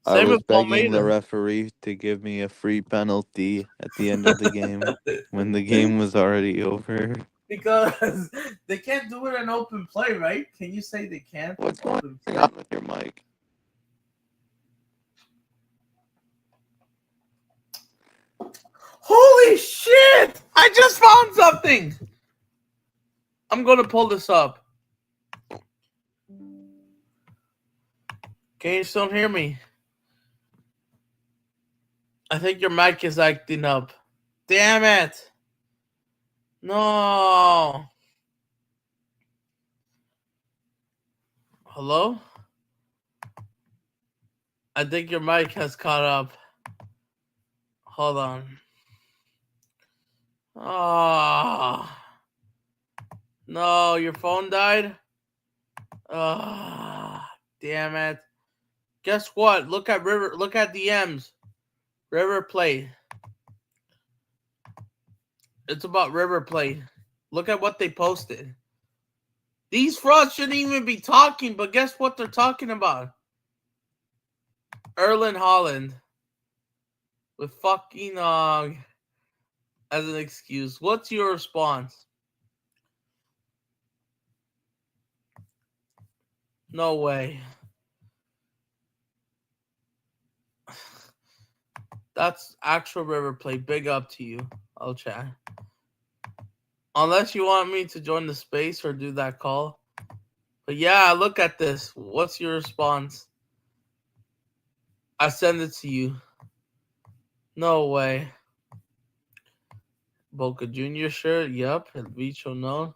I Same was with begging the Palmeiras referee to give me a free penalty at the end of the game when the game was already over. because they can't do it in open play, right? Can you say they can't? What's going Open play? on with your mic? Holy shit! I just found something. I'm gonna pull this up. Can you still hear me? I think your mic is acting up. Damn it! No. Hello? I think your mic has caught up. Hold on. Oh. No, your phone died? Oh, damn it. Guess what? Look at DMs. River Plate. It's about River Plate. Look at what they posted. These frauds shouldn't even be talking, but guess what they're talking about? Erling Haaland. With fucking as an excuse. What's your response? No way. That's actual River Play. Big up to you. I'll chat. Unless you want me to join the space or do that call. But yeah, look at this. What's your response? I send it to you. No way. Boca Junior shirt. Yep. El Bicho no.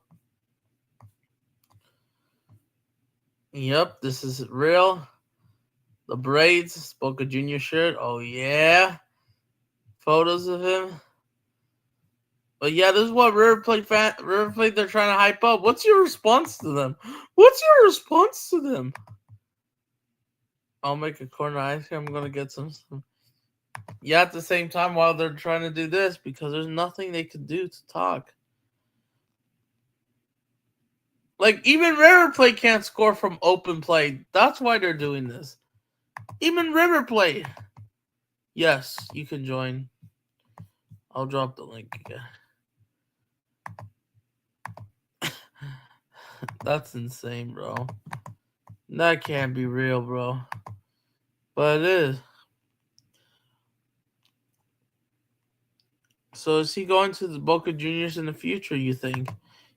Yep. This is real. The braids. Boca Junior shirt. Oh yeah. Photos of him. But yeah, this is what River Plate they're trying to hype up. What's your response to them? What's your response to them? I'll make a corner ice cream. I'm gonna get some. Yeah, at the same time while they're trying to do this, because there's nothing they could do to talk. Like even River Plate can't score from open play. That's why they're doing this. Even River Plate. Yes, you can join. I'll drop the link again. That's insane, bro. That can't be real, bro. But it is. So is he going to the Boca Juniors in the future, you think?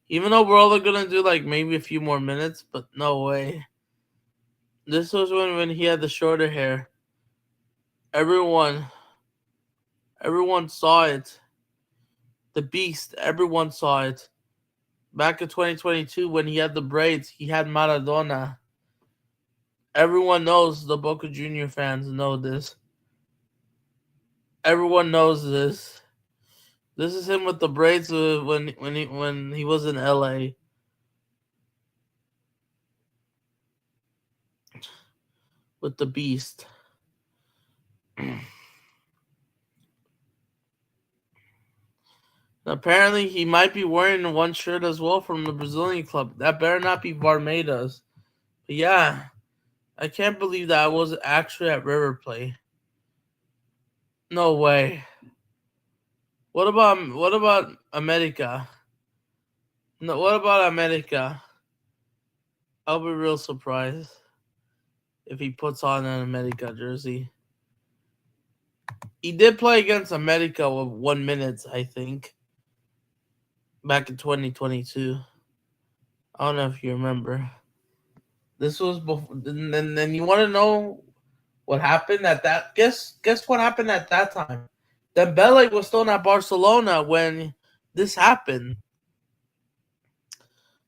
Even though we're only going to do like maybe a few more minutes, but no way. This was when he had the shorter hair. Everyone saw it. The Beast, everyone saw it. Back in 2022 when he had the braids, he had Maradona. Everyone knows, the Boca Junior fans know this. Everyone knows this. This is him with the braids when he was in LA. With the Beast. Apparently, he might be wearing one shirt as well from the Brazilian club. That better not be Varmeiras. But yeah, I can't believe that I was actually at River Plate. No way. What about America? No, what about America? I'll be real surprised if he puts on an America jersey. He did play against America with 1 minute, I think, back in 2022. I don't know if you remember. This was before. Then you want to know what happened at that? Guess what happened at that time? Dembele was still at Barcelona when this happened.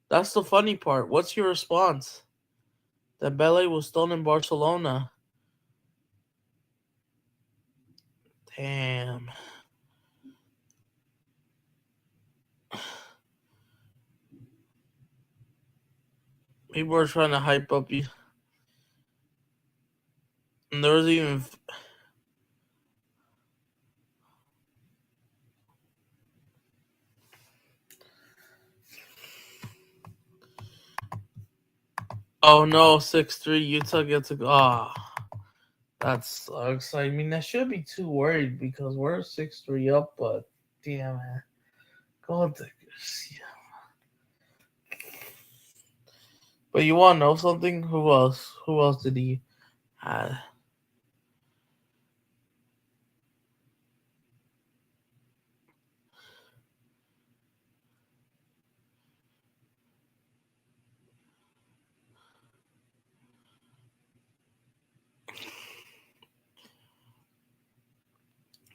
That's the funny part. What's your response? Dembele was still in Barcelona. Damn. People are trying to hype up you. And there was even. Oh no, 6-3. Utah gets a. Ah, that sucks. I mean, I should be too worried because we're 6-3 up, but damn man. God, but you want to know something? Who else? Who else did he have?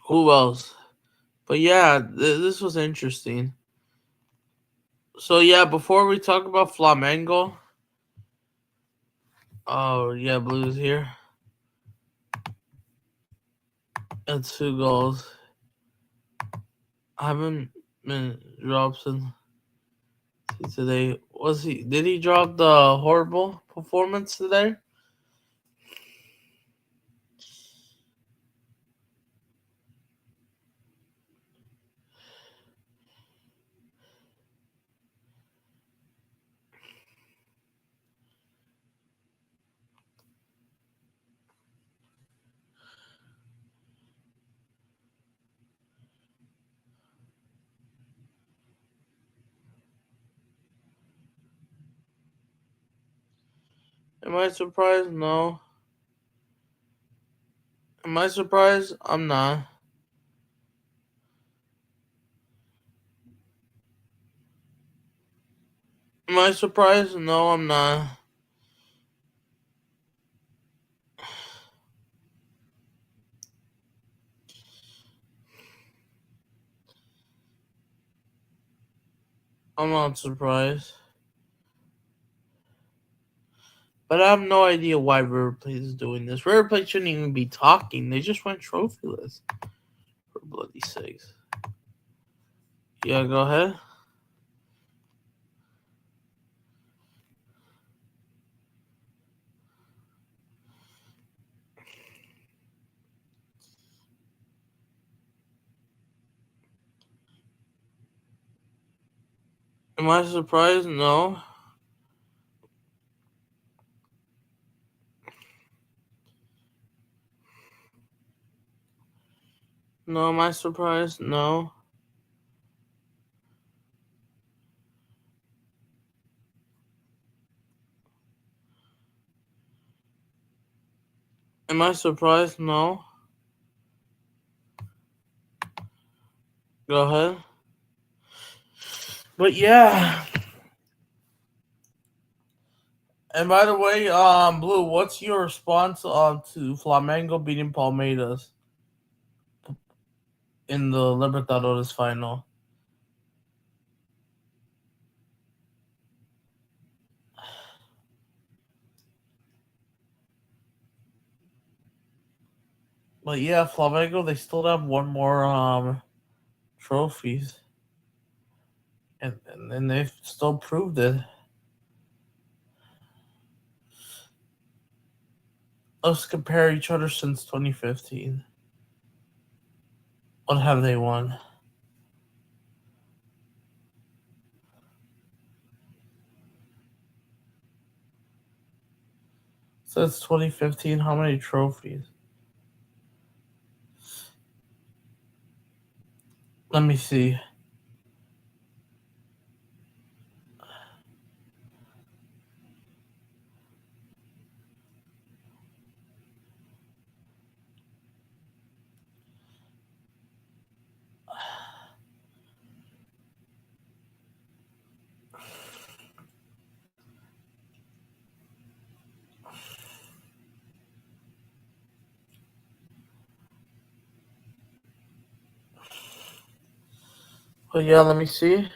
Who else? But yeah, this was interesting. So yeah, before we talk about Flamengo. Oh yeah, Blues here. And 2 goals. I haven't been dropped since today. Did he drop the horrible performance today? Am I surprised? No. Am I surprised? I'm not. Am I surprised? No, I'm not. I'm not surprised. But I have no idea why River Plate is doing this. River Plate shouldn't even be talking. They just went trophyless. For bloody sakes. Yeah, go ahead. Am I surprised? No. No, am I surprised? No. Am I surprised? No. Go ahead. But yeah. And by the way, Blue, what's your response to Flamengo beating Palmeiras in the Libertadores final? But yeah, Flamengo, they still have one more trophies. And they've still proved it. Let's compare each other since 2015. What have they won? Since 2015, how many trophies? Let me see. Oh yeah, let me see.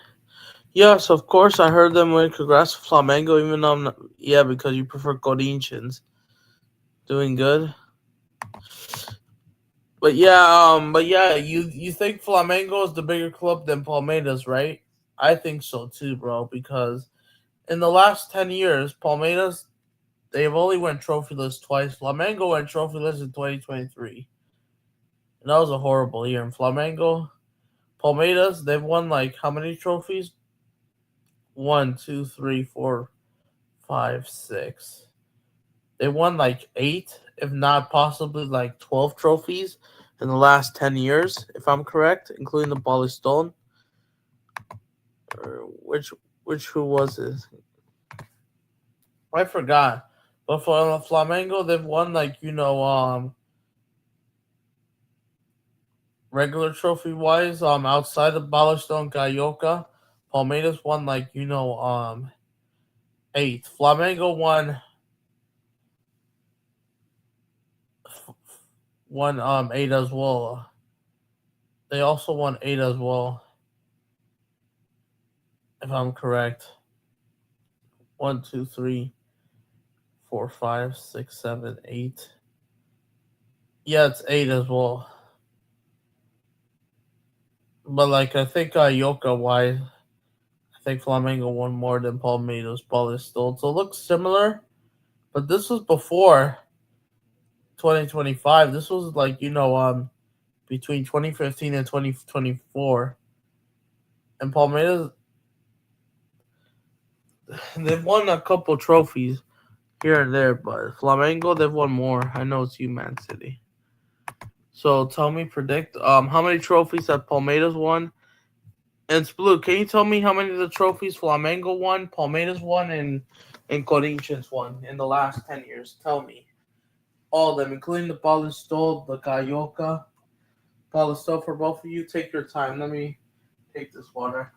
Yes, of course, I heard them win. Congrats to Flamengo, even though I'm not. Yeah, because you prefer Corinthians. Doing good. But yeah, you think Flamengo is the bigger club than Palmeiras, right? I think so too, bro. Because in the last 10 years, Palmeiras they've only went trophyless twice. Flamengo went trophyless in 2023, and that was a horrible year. And Palmeiras, they've won like how many trophies? 1, 2, 3, 4, 5, 6. They won like 8, if not possibly like 12 trophies in the last 10 years, if I'm correct, including the Paulistón. Or who was it? I forgot. But for Flamengo, they've won like regular trophy wise, outside of Paulistón Carioca, Palmeiras won like 8. Flamengo won 8 as well. They also won 8 as well, if I'm correct. 1, 2, 3, 4, 5, 6, 7, 8. Yeah, it's 8 as well. But like I think Yoka wise, I think Flamengo won more than Palmeiras. Paulistón. So it looks similar, but this was before 2025. This was like between 2015 and 2024. And Palmeiras, they've won a couple trophies here and there, but Flamengo, they've won more. I know it's you, Man City. So tell me, predict how many trophies have Palmeiras won? And it's Blue. Can you tell me how many of the trophies Flamengo won, Palmeiras won, and and Corinthians won in the last 10 years? Tell me. All of them, including the Palestol, the Carioca. Palestol, for both of you, take your time. Let me take this water.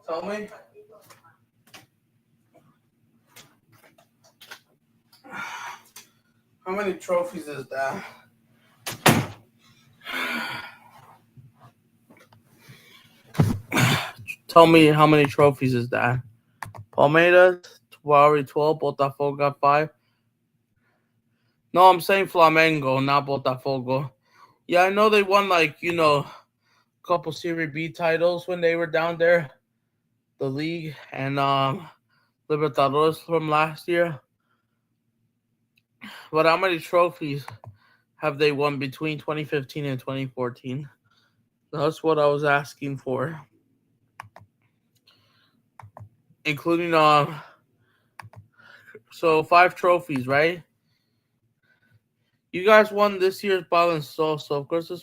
Tell me. How many trophies is that? Tell me how many trophies is that? Palmeiras, already 12. Botafogo got 5. No, I'm saying Flamengo, not Botafogo. Yeah, I know they won, like, a couple Serie B titles when they were down there. The league and Liberatores from last year. But how many trophies have they won between 2015 and 2014? That's what I was asking for. Including so 5 trophies, right? You guys won this year's Balance so of course this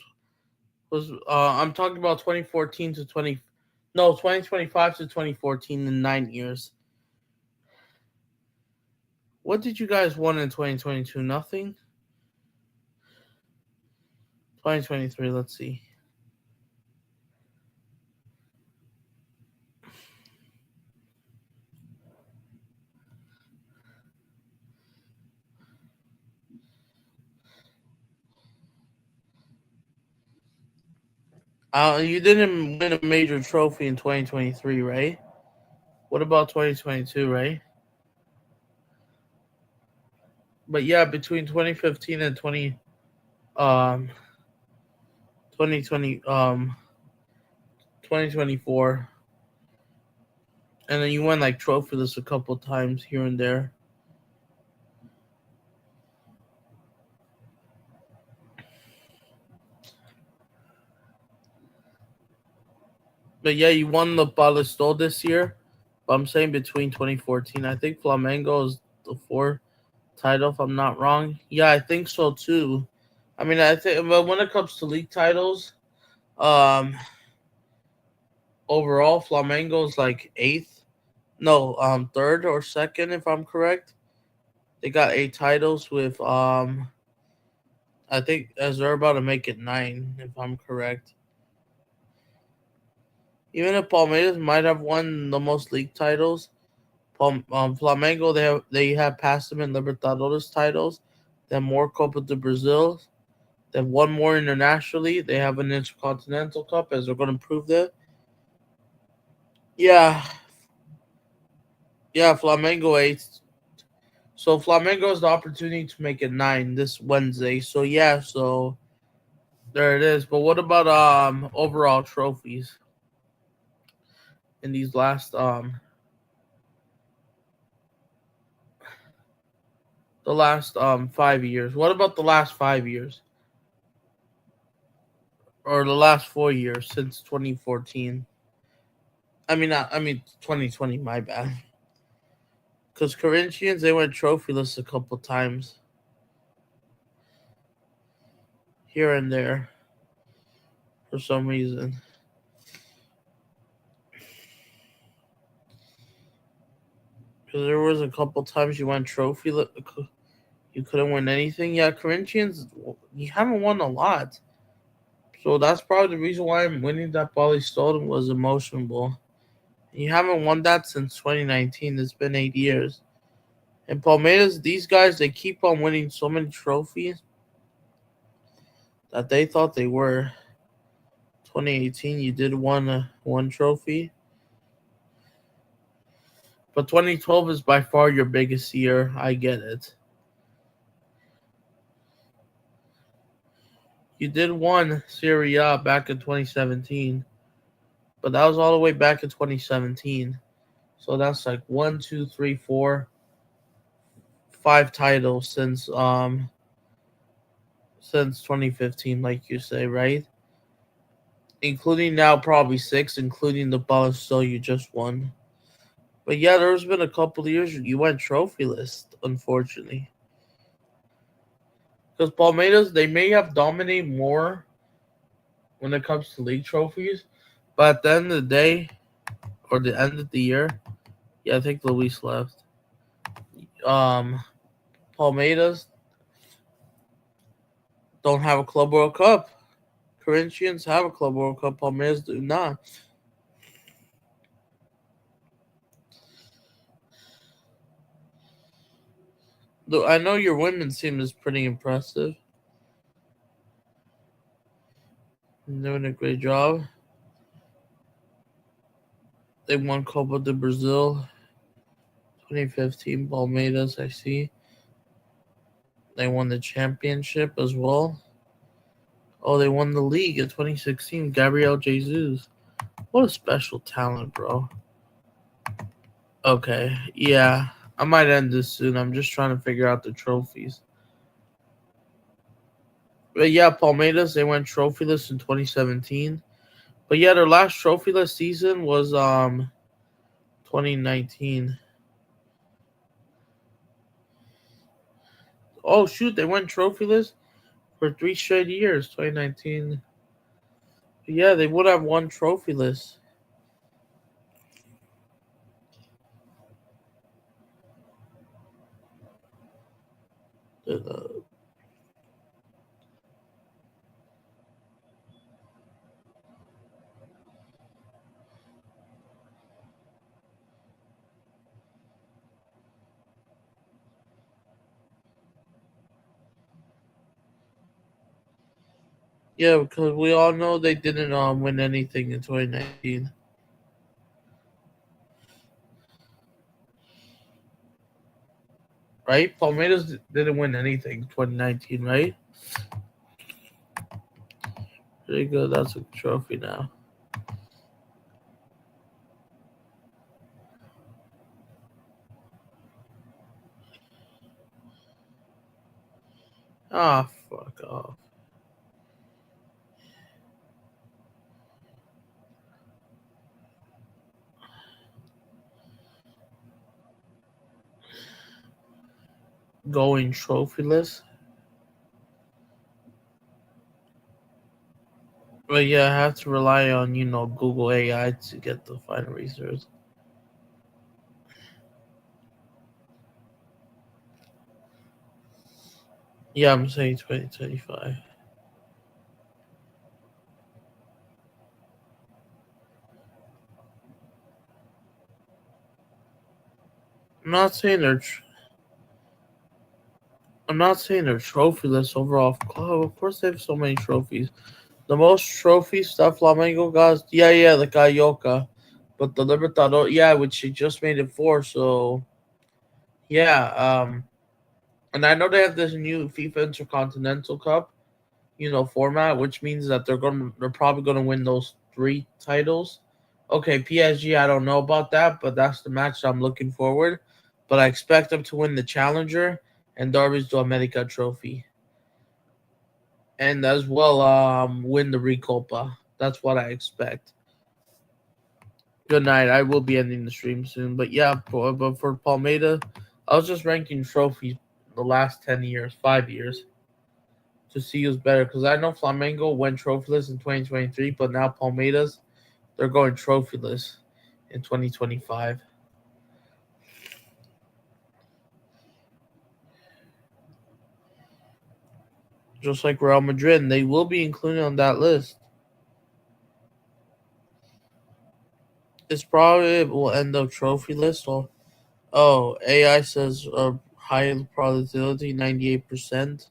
was I'm talking about 2014 to 2025 to 2014 in 9 years. What did you guys won in 2022? Nothing? 2023, let's see. You didn't win a major trophy in 2023, right? What about 2022, right? But yeah, between 2015 and 2020 2024, and then you won like trophyless a couple times here and there. But yeah, you won the Palestol this year. But I'm saying between 2014, I think Flamengo is the 4th title, if I'm not wrong. Yeah, I think so too. I mean, I think, but when it comes to league titles, um, overall, Flamengo's like 8th. No, 3rd or 2nd, if I'm correct. They got 8 titles with I think as they're about to make it 9, if I'm correct. Even if Palmeiras might have won the most league titles, Flamengo they have passed them in Libertadores titles. They have more Copa do Brazil. They have one more internationally. They have an Intercontinental Cup, as they're going to prove that. Yeah, yeah, Flamengo 8. So Flamengo has the opportunity to make it 9 this Wednesday. So yeah, so there it is. But what about overall trophies in these last the last 5 years? What about the last 5 years? Or the last 4 years since 2014? I mean 2020, my bad. Cuz Corinthians they went trophyless a couple times here and there for some reason. Because there was a couple times you went trophyless. You couldn't win anything. Yeah, Corinthians, you haven't won a lot. So that's probably the reason why I'm winning that Bali Stolden was emotional. You haven't won that since 2019. It's been 8 years. And Palmeiras, these guys, they keep on winning so many trophies that they thought they were. 2018, you did one trophy. But 2012 is by far your biggest year. I get it. You did one Serie A back in 2017. But that was all the way back in 2017. So that's like 1, 2, 3, 4, 5 titles since 2015, like you say, right? Including now probably 6, including the Ballon you just won. But yeah, there's been a couple of years you went trophyless, unfortunately. Because Palmeiras, they may have dominated more when it comes to league trophies, but at the end of the day, or the end of the year, yeah, I think Luis left. Palmeiras don't have a Club World Cup. Corinthians have a Club World Cup. Palmeiras do not. Though I know your women's team is pretty impressive. They're doing a great job. They won Copa do Brazil 2015. Palmeiras, I see. They won the championship as well. Oh, they won the league in 2016. Gabriel Jesus. What a special talent, bro. Okay, yeah. I might end this soon. I'm just trying to figure out the trophies. But yeah, Palmeiras, they went trophyless in 2017. But yeah, their last trophyless season was 2019. Oh shoot, they went trophyless for 3 straight years, 2019. But yeah, they would have won trophyless. Yeah, because we all know they didn't win anything in 2019. Right? Palmeiras didn't win anything in 2019, right? There you go. That's a trophy now. Ah, fuck off. Going trophyless. But yeah, I have to rely on, Google AI to get the final results. Yeah, I'm saying 2025. I'm not saying they're. I'm not saying they're trophyless overall. Of course, they have so many trophies. The most trophies that Flamengo got, yeah, the Carioca, but the Libertadores, yeah, which they just made it for. So yeah, and I know they have this new FIFA Intercontinental Cup, format, which means that they're probably gonna win those 3 titles. Okay, PSG, I don't know about that, but that's the match I'm looking forward. But I expect them to win the Challenger and Darby's do America Trophy, and as well win the Recopa. That's what I expect. Good night. I will be ending the stream soon, but yeah, but for Palmeida, I was just ranking trophies the last 10 years, 5 years, to see who's better. Because I know Flamengo went trophyless in 2023, but now Palmeiras, they're going trophyless in 2025. just like Real Madrid, and they will be included on that list. It's probably will end up trophy list. AI says high probability, 98%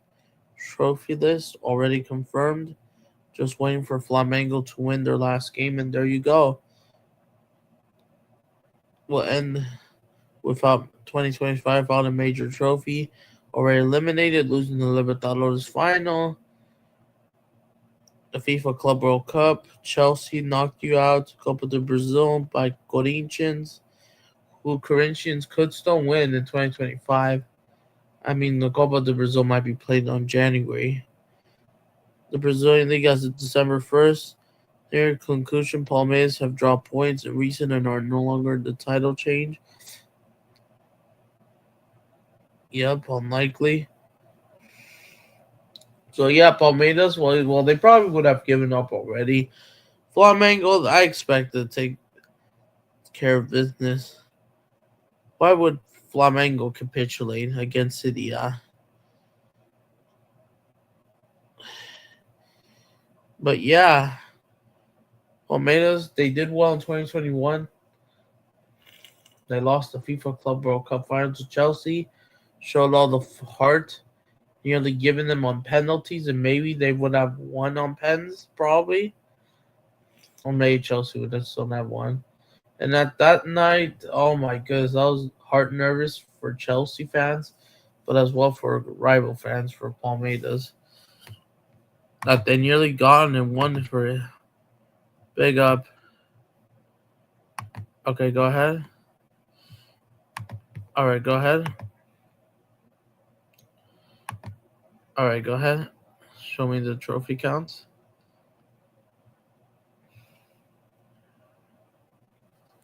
trophy list already confirmed. Just waiting for Flamengo to win their last game, and there you go. We'll end without 2025 without a major trophy. Already eliminated, losing the Libertadores final. The FIFA Club World Cup. Chelsea knocked you out. Copa do Brazil by Corinthians. Who Corinthians could still win in 2025. I mean, the Copa do Brazil might be played on January. The Brazilian League as of December 1st. Their conclusion, Palmeiras have dropped points in recent and are no longer the title change. Yep, unlikely. So yeah, Palmeiras. Well, they probably would have given up already. Flamengo, I expect to take care of business. Why would Flamengo capitulate against City? But yeah, Palmeiras, they did well in 2021. They lost the FIFA Club World Cup final to Chelsea. Showed all the heart, nearly giving them on penalties, and maybe they would have won on pens, probably. Or maybe Chelsea would have still have won. And at that night, oh my goodness, I was heart nervous for Chelsea fans, but as well for rival fans for Palmeiras. That they nearly got and won for it. Big up. Okay, go ahead. All right, go ahead. All right, go ahead. Show me the trophy counts.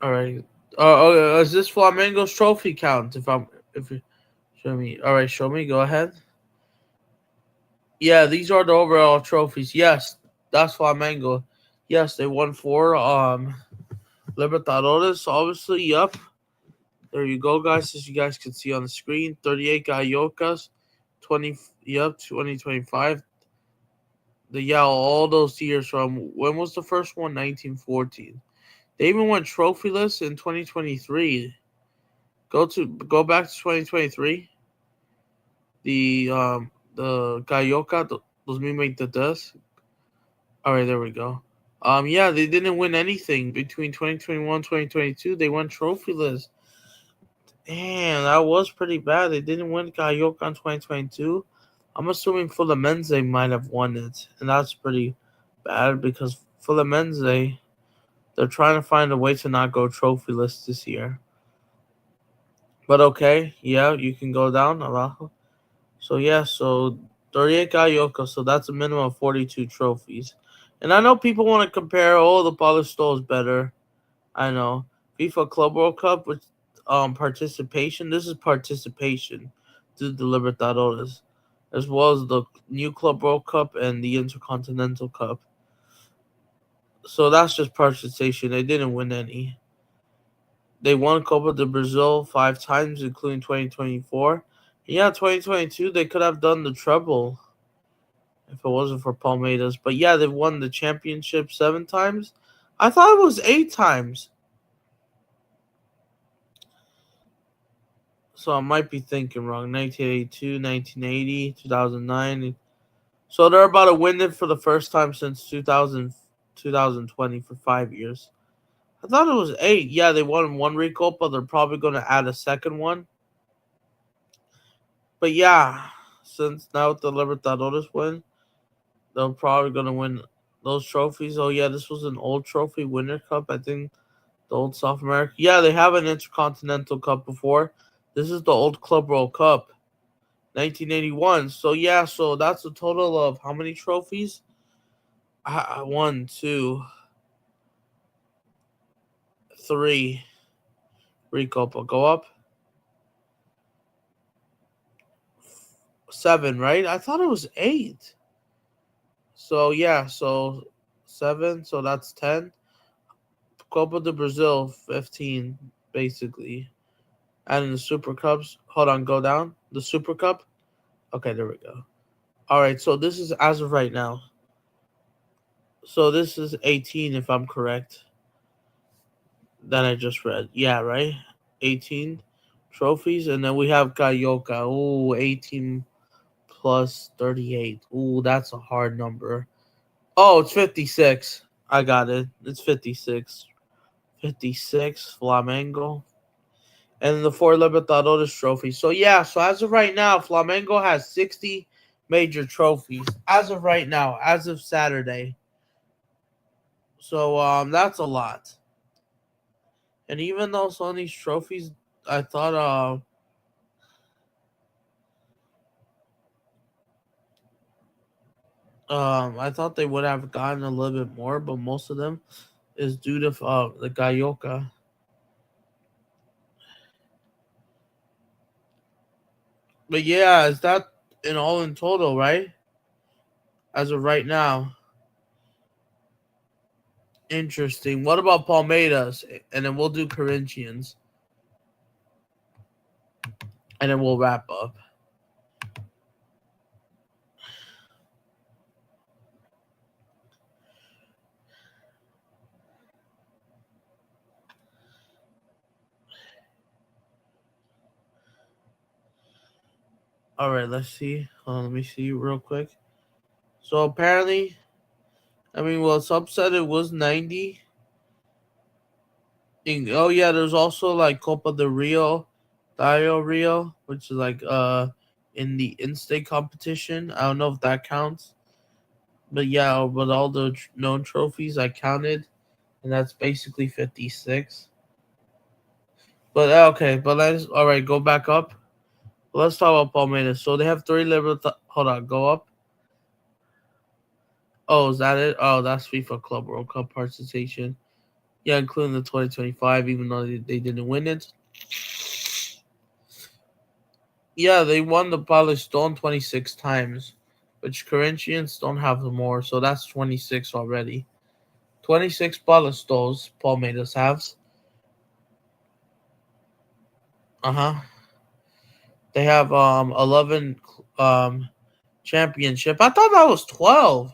All right. Is this Flamengo's trophy count? If you show me. All right, show me. Go ahead. Yeah, these are the overall trophies. Yes, that's Flamengo. Yes, they won 4 Libertadores. Obviously, yep. There you go, guys. As you guys can see on the screen, 38 Gallocas, 2025. All those years from when was the first one? 1914. They even went trophyless in 2023. Go back to 2023. The Galloca 2022. All right, there we go. Yeah, they didn't win anything between 2021 2022. They went trophyless. Damn, that was pretty bad. They didn't win Galloca in 2022. I'm assuming Fluminense might have won it, and that's pretty bad because Fluminense, they're trying to find a way to not go trophyless this year. But okay, yeah, you can go down, Araujo. So yeah, so 38 Galloca, so that's a minimum of 42 trophies. And I know people want to compare, the Palestol is better. I know. FIFA Club World Cup with participation. This is participation to the Libertadores, as well as the new Club World Cup and the Intercontinental Cup. So that's just participation. They didn't win any. They won Copa do Brazil 5 times, including 2024. Yeah, 2022, they could have done the treble if it wasn't for Palmeiras. But yeah, they've won the championship 7 times. I thought it was 8 times. So I might be thinking wrong. 1982, 1980, 2009. So they're about to win it for the first time since 2020 for 5 years. I thought it was 8. Yeah, they won 1 Recopa. They're probably going to add a second one. But yeah, since now the Libertadores win, they're probably going to win those trophies. Oh, yeah, this was an old trophy, Winter Cup. I think the old South America. Yeah, they have an Intercontinental Cup before. This is the old Club World Cup, 1981. So, yeah, so that's a total of how many trophies? 1, 2, 3. Recopa. Go up. 7, right? I thought it was 8. So, yeah, so 7. So that's 10. Copa do Brazil, 15, basically. And in the Super Cups, hold on, go down. The Super Cup. Okay, there we go. All right, so this is as of right now. So this is 18, if I'm correct. That I just read. Yeah, right? 18 trophies. And then we have Gayoka. Ooh, 18 plus 38. Ooh, that's a hard number. Oh, it's 56. I got it. It's 56. 56, Flamengo. And the 4 Libertadores trophies. So, yeah, so as of right now, Flamengo has 60 major trophies. As of right now, as of Saturday. So, that's a lot. And even though some of these trophies, I thought, I thought they would have gotten a little bit more, but most of them is due to the Gayoka. But yeah, is that in all in total, right? As of right now. Interesting. What about Palmeiras? And then we'll do Corinthians. And then we'll wrap up. All right, let's see. Let me see real quick. So apparently, some said it was 90. Oh yeah, there's also like Copa del Rio, which is like in the in-state competition. I don't know if that counts, but yeah, but all the known trophies I counted, and that's basically 56. But okay, but let's all right, go back up. Let's talk about Palmeiras. So they have 3 Libertad. Hold on, go up. Oh, is that it? Oh, that's FIFA Club World Cup participation. Yeah, including the 2025, even though they didn't win it. Yeah, they won the Palestone 26 times, which Corinthians don't have more, so that's 26 already. 26 Palmeiras have. Uh-huh. They have 11 championship. I thought that was 12.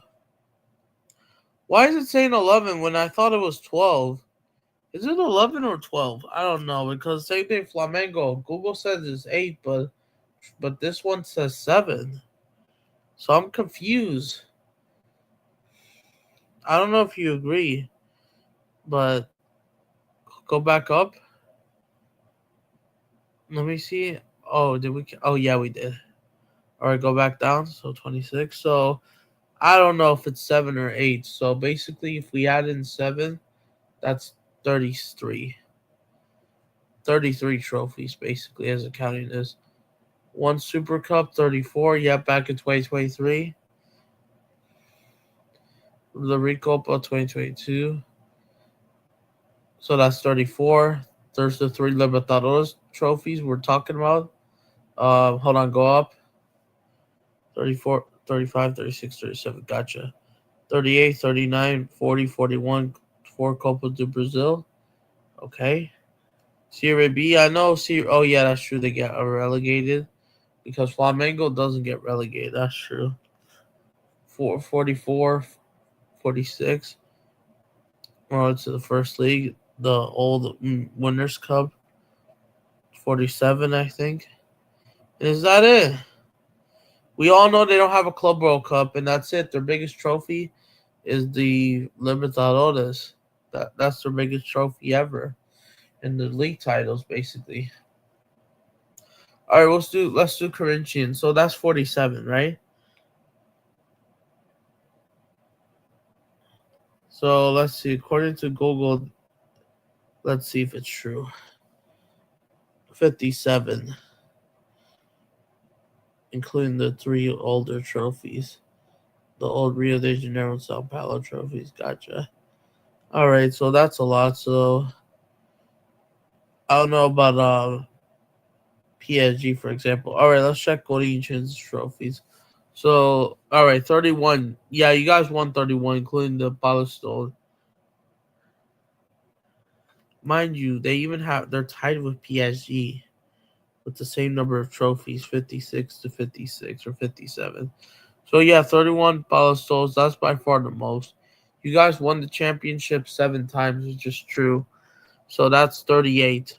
Why is it saying 11 when I thought it was 12? Is it 11 or 12? I don't know, because same thing Flamengo. Google says it's 8, but this one says 7. So I'm confused. I don't know if you agree, but go back up. Let me see. Oh, did we? Oh, yeah, we did. All right, go back down. So 26. So I don't know if it's 7 or 8. So basically, if we add in 7, that's 33. 33 trophies, basically, as accounting is. 1 Super Cup, 34. Yeah, back in 2023. The Recopa 2022. So that's 34. There's the 3 Libertadores trophies we're talking about. Hold on, go up. 34, 35, 36, 37. Gotcha. 38, 39, 40, 41. 4 Copa do Brazil. Okay. Serie B, I know. Oh, yeah, that's true. They get relegated because Flamengo doesn't get relegated. That's true. 44, 46. Oh, to the first league. The old Winners' Cup. 47, I think. Is that it? We all know they don't have a Club World Cup, and that's it. Their biggest trophy is the Libertadores. That's their biggest trophy ever, and the league titles basically. All right, let's do Corinthians. So that's 47, right? So let's see. According to Google, let's see if it's true. 57, including the 3 older trophies, the old Rio de Janeiro and Sao Paulo trophies. Gotcha. All right, so that's a lot. So I don't know about PSG, for example. All right, let's check Corinthians trophies. So, all right, 31. Yeah, you guys won 31, including the Palestone. Mind you, they're tied with PSG with the same number of trophies, 56 to 56 or 57. So yeah, 31 Ballestos. That's by far the most. You guys won the championship 7 times, which is true. So that's 38.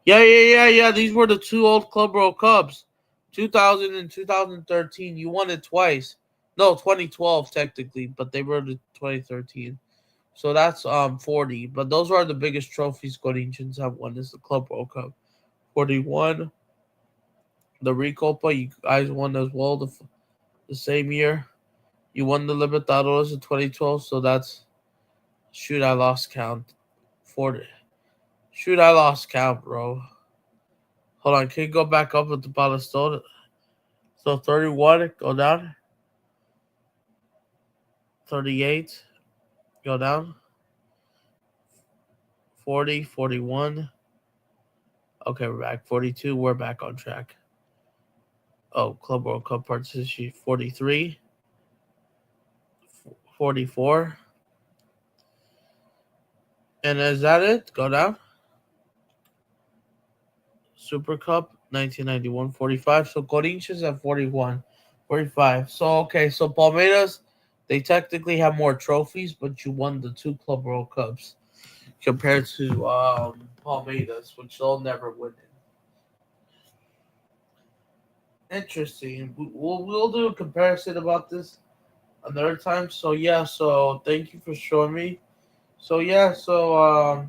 Yeah. These were the 2 old Club World Cups. 2000 and 2013. You won it twice. No, 2012 technically, but they were the 2013. So that's 40. But those are the biggest trophies Corinthians have won. Is the Club World Cup. 41. The Recopa, you guys won as well the same year. You won the Libertadores in 2012, so that's shoot. I lost count. 40. Shoot, I lost count, bro. Hold on, can you go back up with the Palestone? So 31, go down. 38, go down. 40, 41. Okay, we're back. 42, we're back on track. Oh, Club World Cup participation 43, 44. And is that it? Go down. Super Cup 1991, 45. So Corinthians at 41, 45. So okay, so Palmeiras, they technically have more trophies, but you won the 2 Club World Cups compared to Palmeiras, which they'll never win it. Interesting. We'll do a comparison about this another time. So yeah, so thank you for showing me. So yeah, so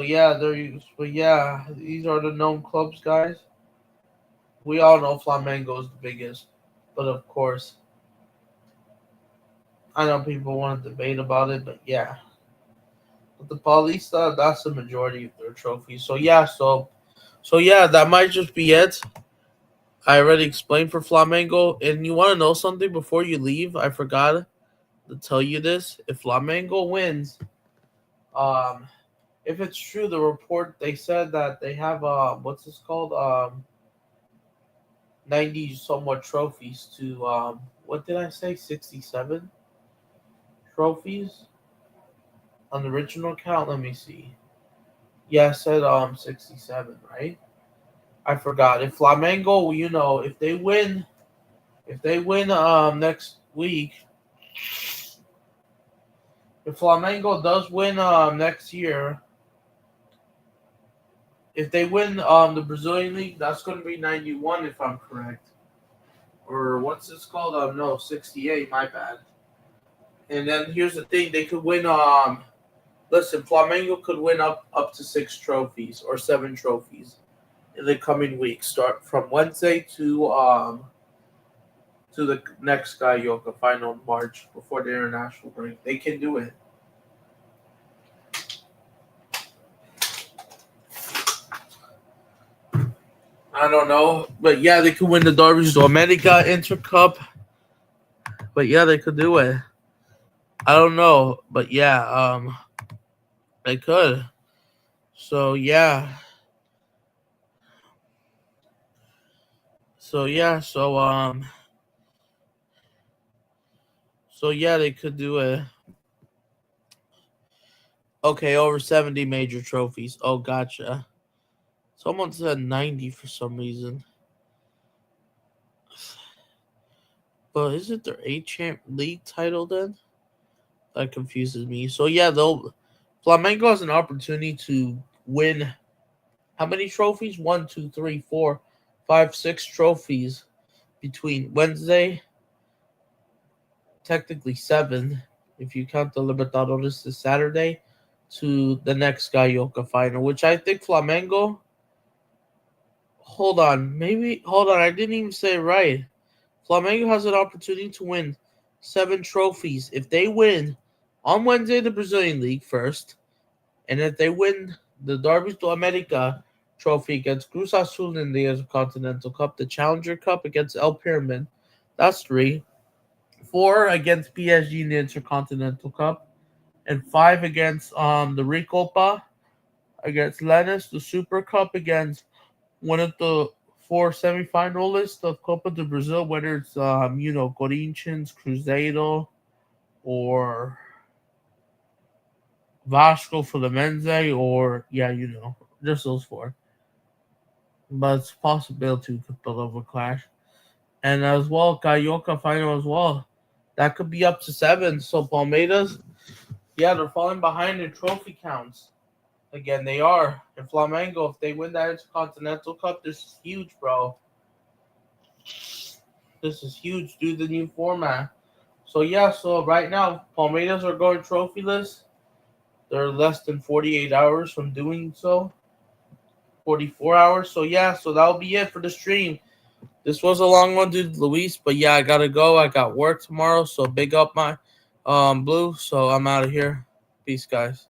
yeah, but yeah, these are the known clubs, guys. We all know Flamengo is the biggest, but of course, I know people want to debate about it, but yeah. But the Paulista, that's the majority of their trophies. So yeah, that might just be it. I already explained for Flamengo, and you want to know something before you leave? I forgot to tell you this. If Flamengo wins, um, if it's true, the report they said that they have what's this called 90 somewhat trophies to what did I say 67 trophies on the original count. Let me see. Yeah, I said 67, right? I forgot. If Flamengo, if they win next week, if Flamengo does win next year, if they win the Brazilian league, that's going to be 91 if I'm correct. Or what's this called? No, 68, my bad. And then here's the thing, they could win listen, Flamengo could win up to 6 trophies or 7 trophies in the coming weeks. Start from Wednesday to the next Yoka final in March before the international break. They can do it. I don't know, but yeah, they could win the Derby's America Inter Cup. But yeah, they could do it. I don't know, but yeah, they could. So yeah, so yeah, so yeah, they could do it. Okay, over 70 major trophies. Oh, gotcha. Someone said 90 for some reason. But is it their 8 champ league title then? That confuses me. So yeah, Flamengo has an opportunity to win how many trophies? 1, 2, 3, 4, 5, 6 trophies between Wednesday, technically 7, if you count the Libertadores this Saturday, to the next Yoka final, which I think Flamengo. Hold on, I didn't even say it right. Flamengo has an opportunity to win 7 trophies if they win on Wednesday the Brazilian League first, and if they win the Derby do America trophy against Cruz Azul in the Intercontinental Cup, the Challenger Cup against El Pyramid, that's 3. 4 against PSG in the Intercontinental Cup, and 5 against the Recopa against Lannis, the Super Cup against one of the 4 semifinalists of Copa do Brazil, whether it's Corinthians, Cruzeiro, or Vasco Fluminense, or just those 4. but it's a possibility we could build over clash. And as well, Carioca final as well. That could be up to 7. So Palmeiras, yeah, they're falling behind in trophy counts. Again, they are. And Flamengo, if they win that Intercontinental Cup, this is huge, bro. This is huge due to the new format. So yeah, so right now, Palmeiras are going trophyless. They're less than 48 hours from doing so. 44 hours. So yeah, so that'll be it for the stream. This was a long one, dude, Luis. But yeah, I gotta go. I got work tomorrow. So big up my Blue. So I'm out of here. Peace, guys.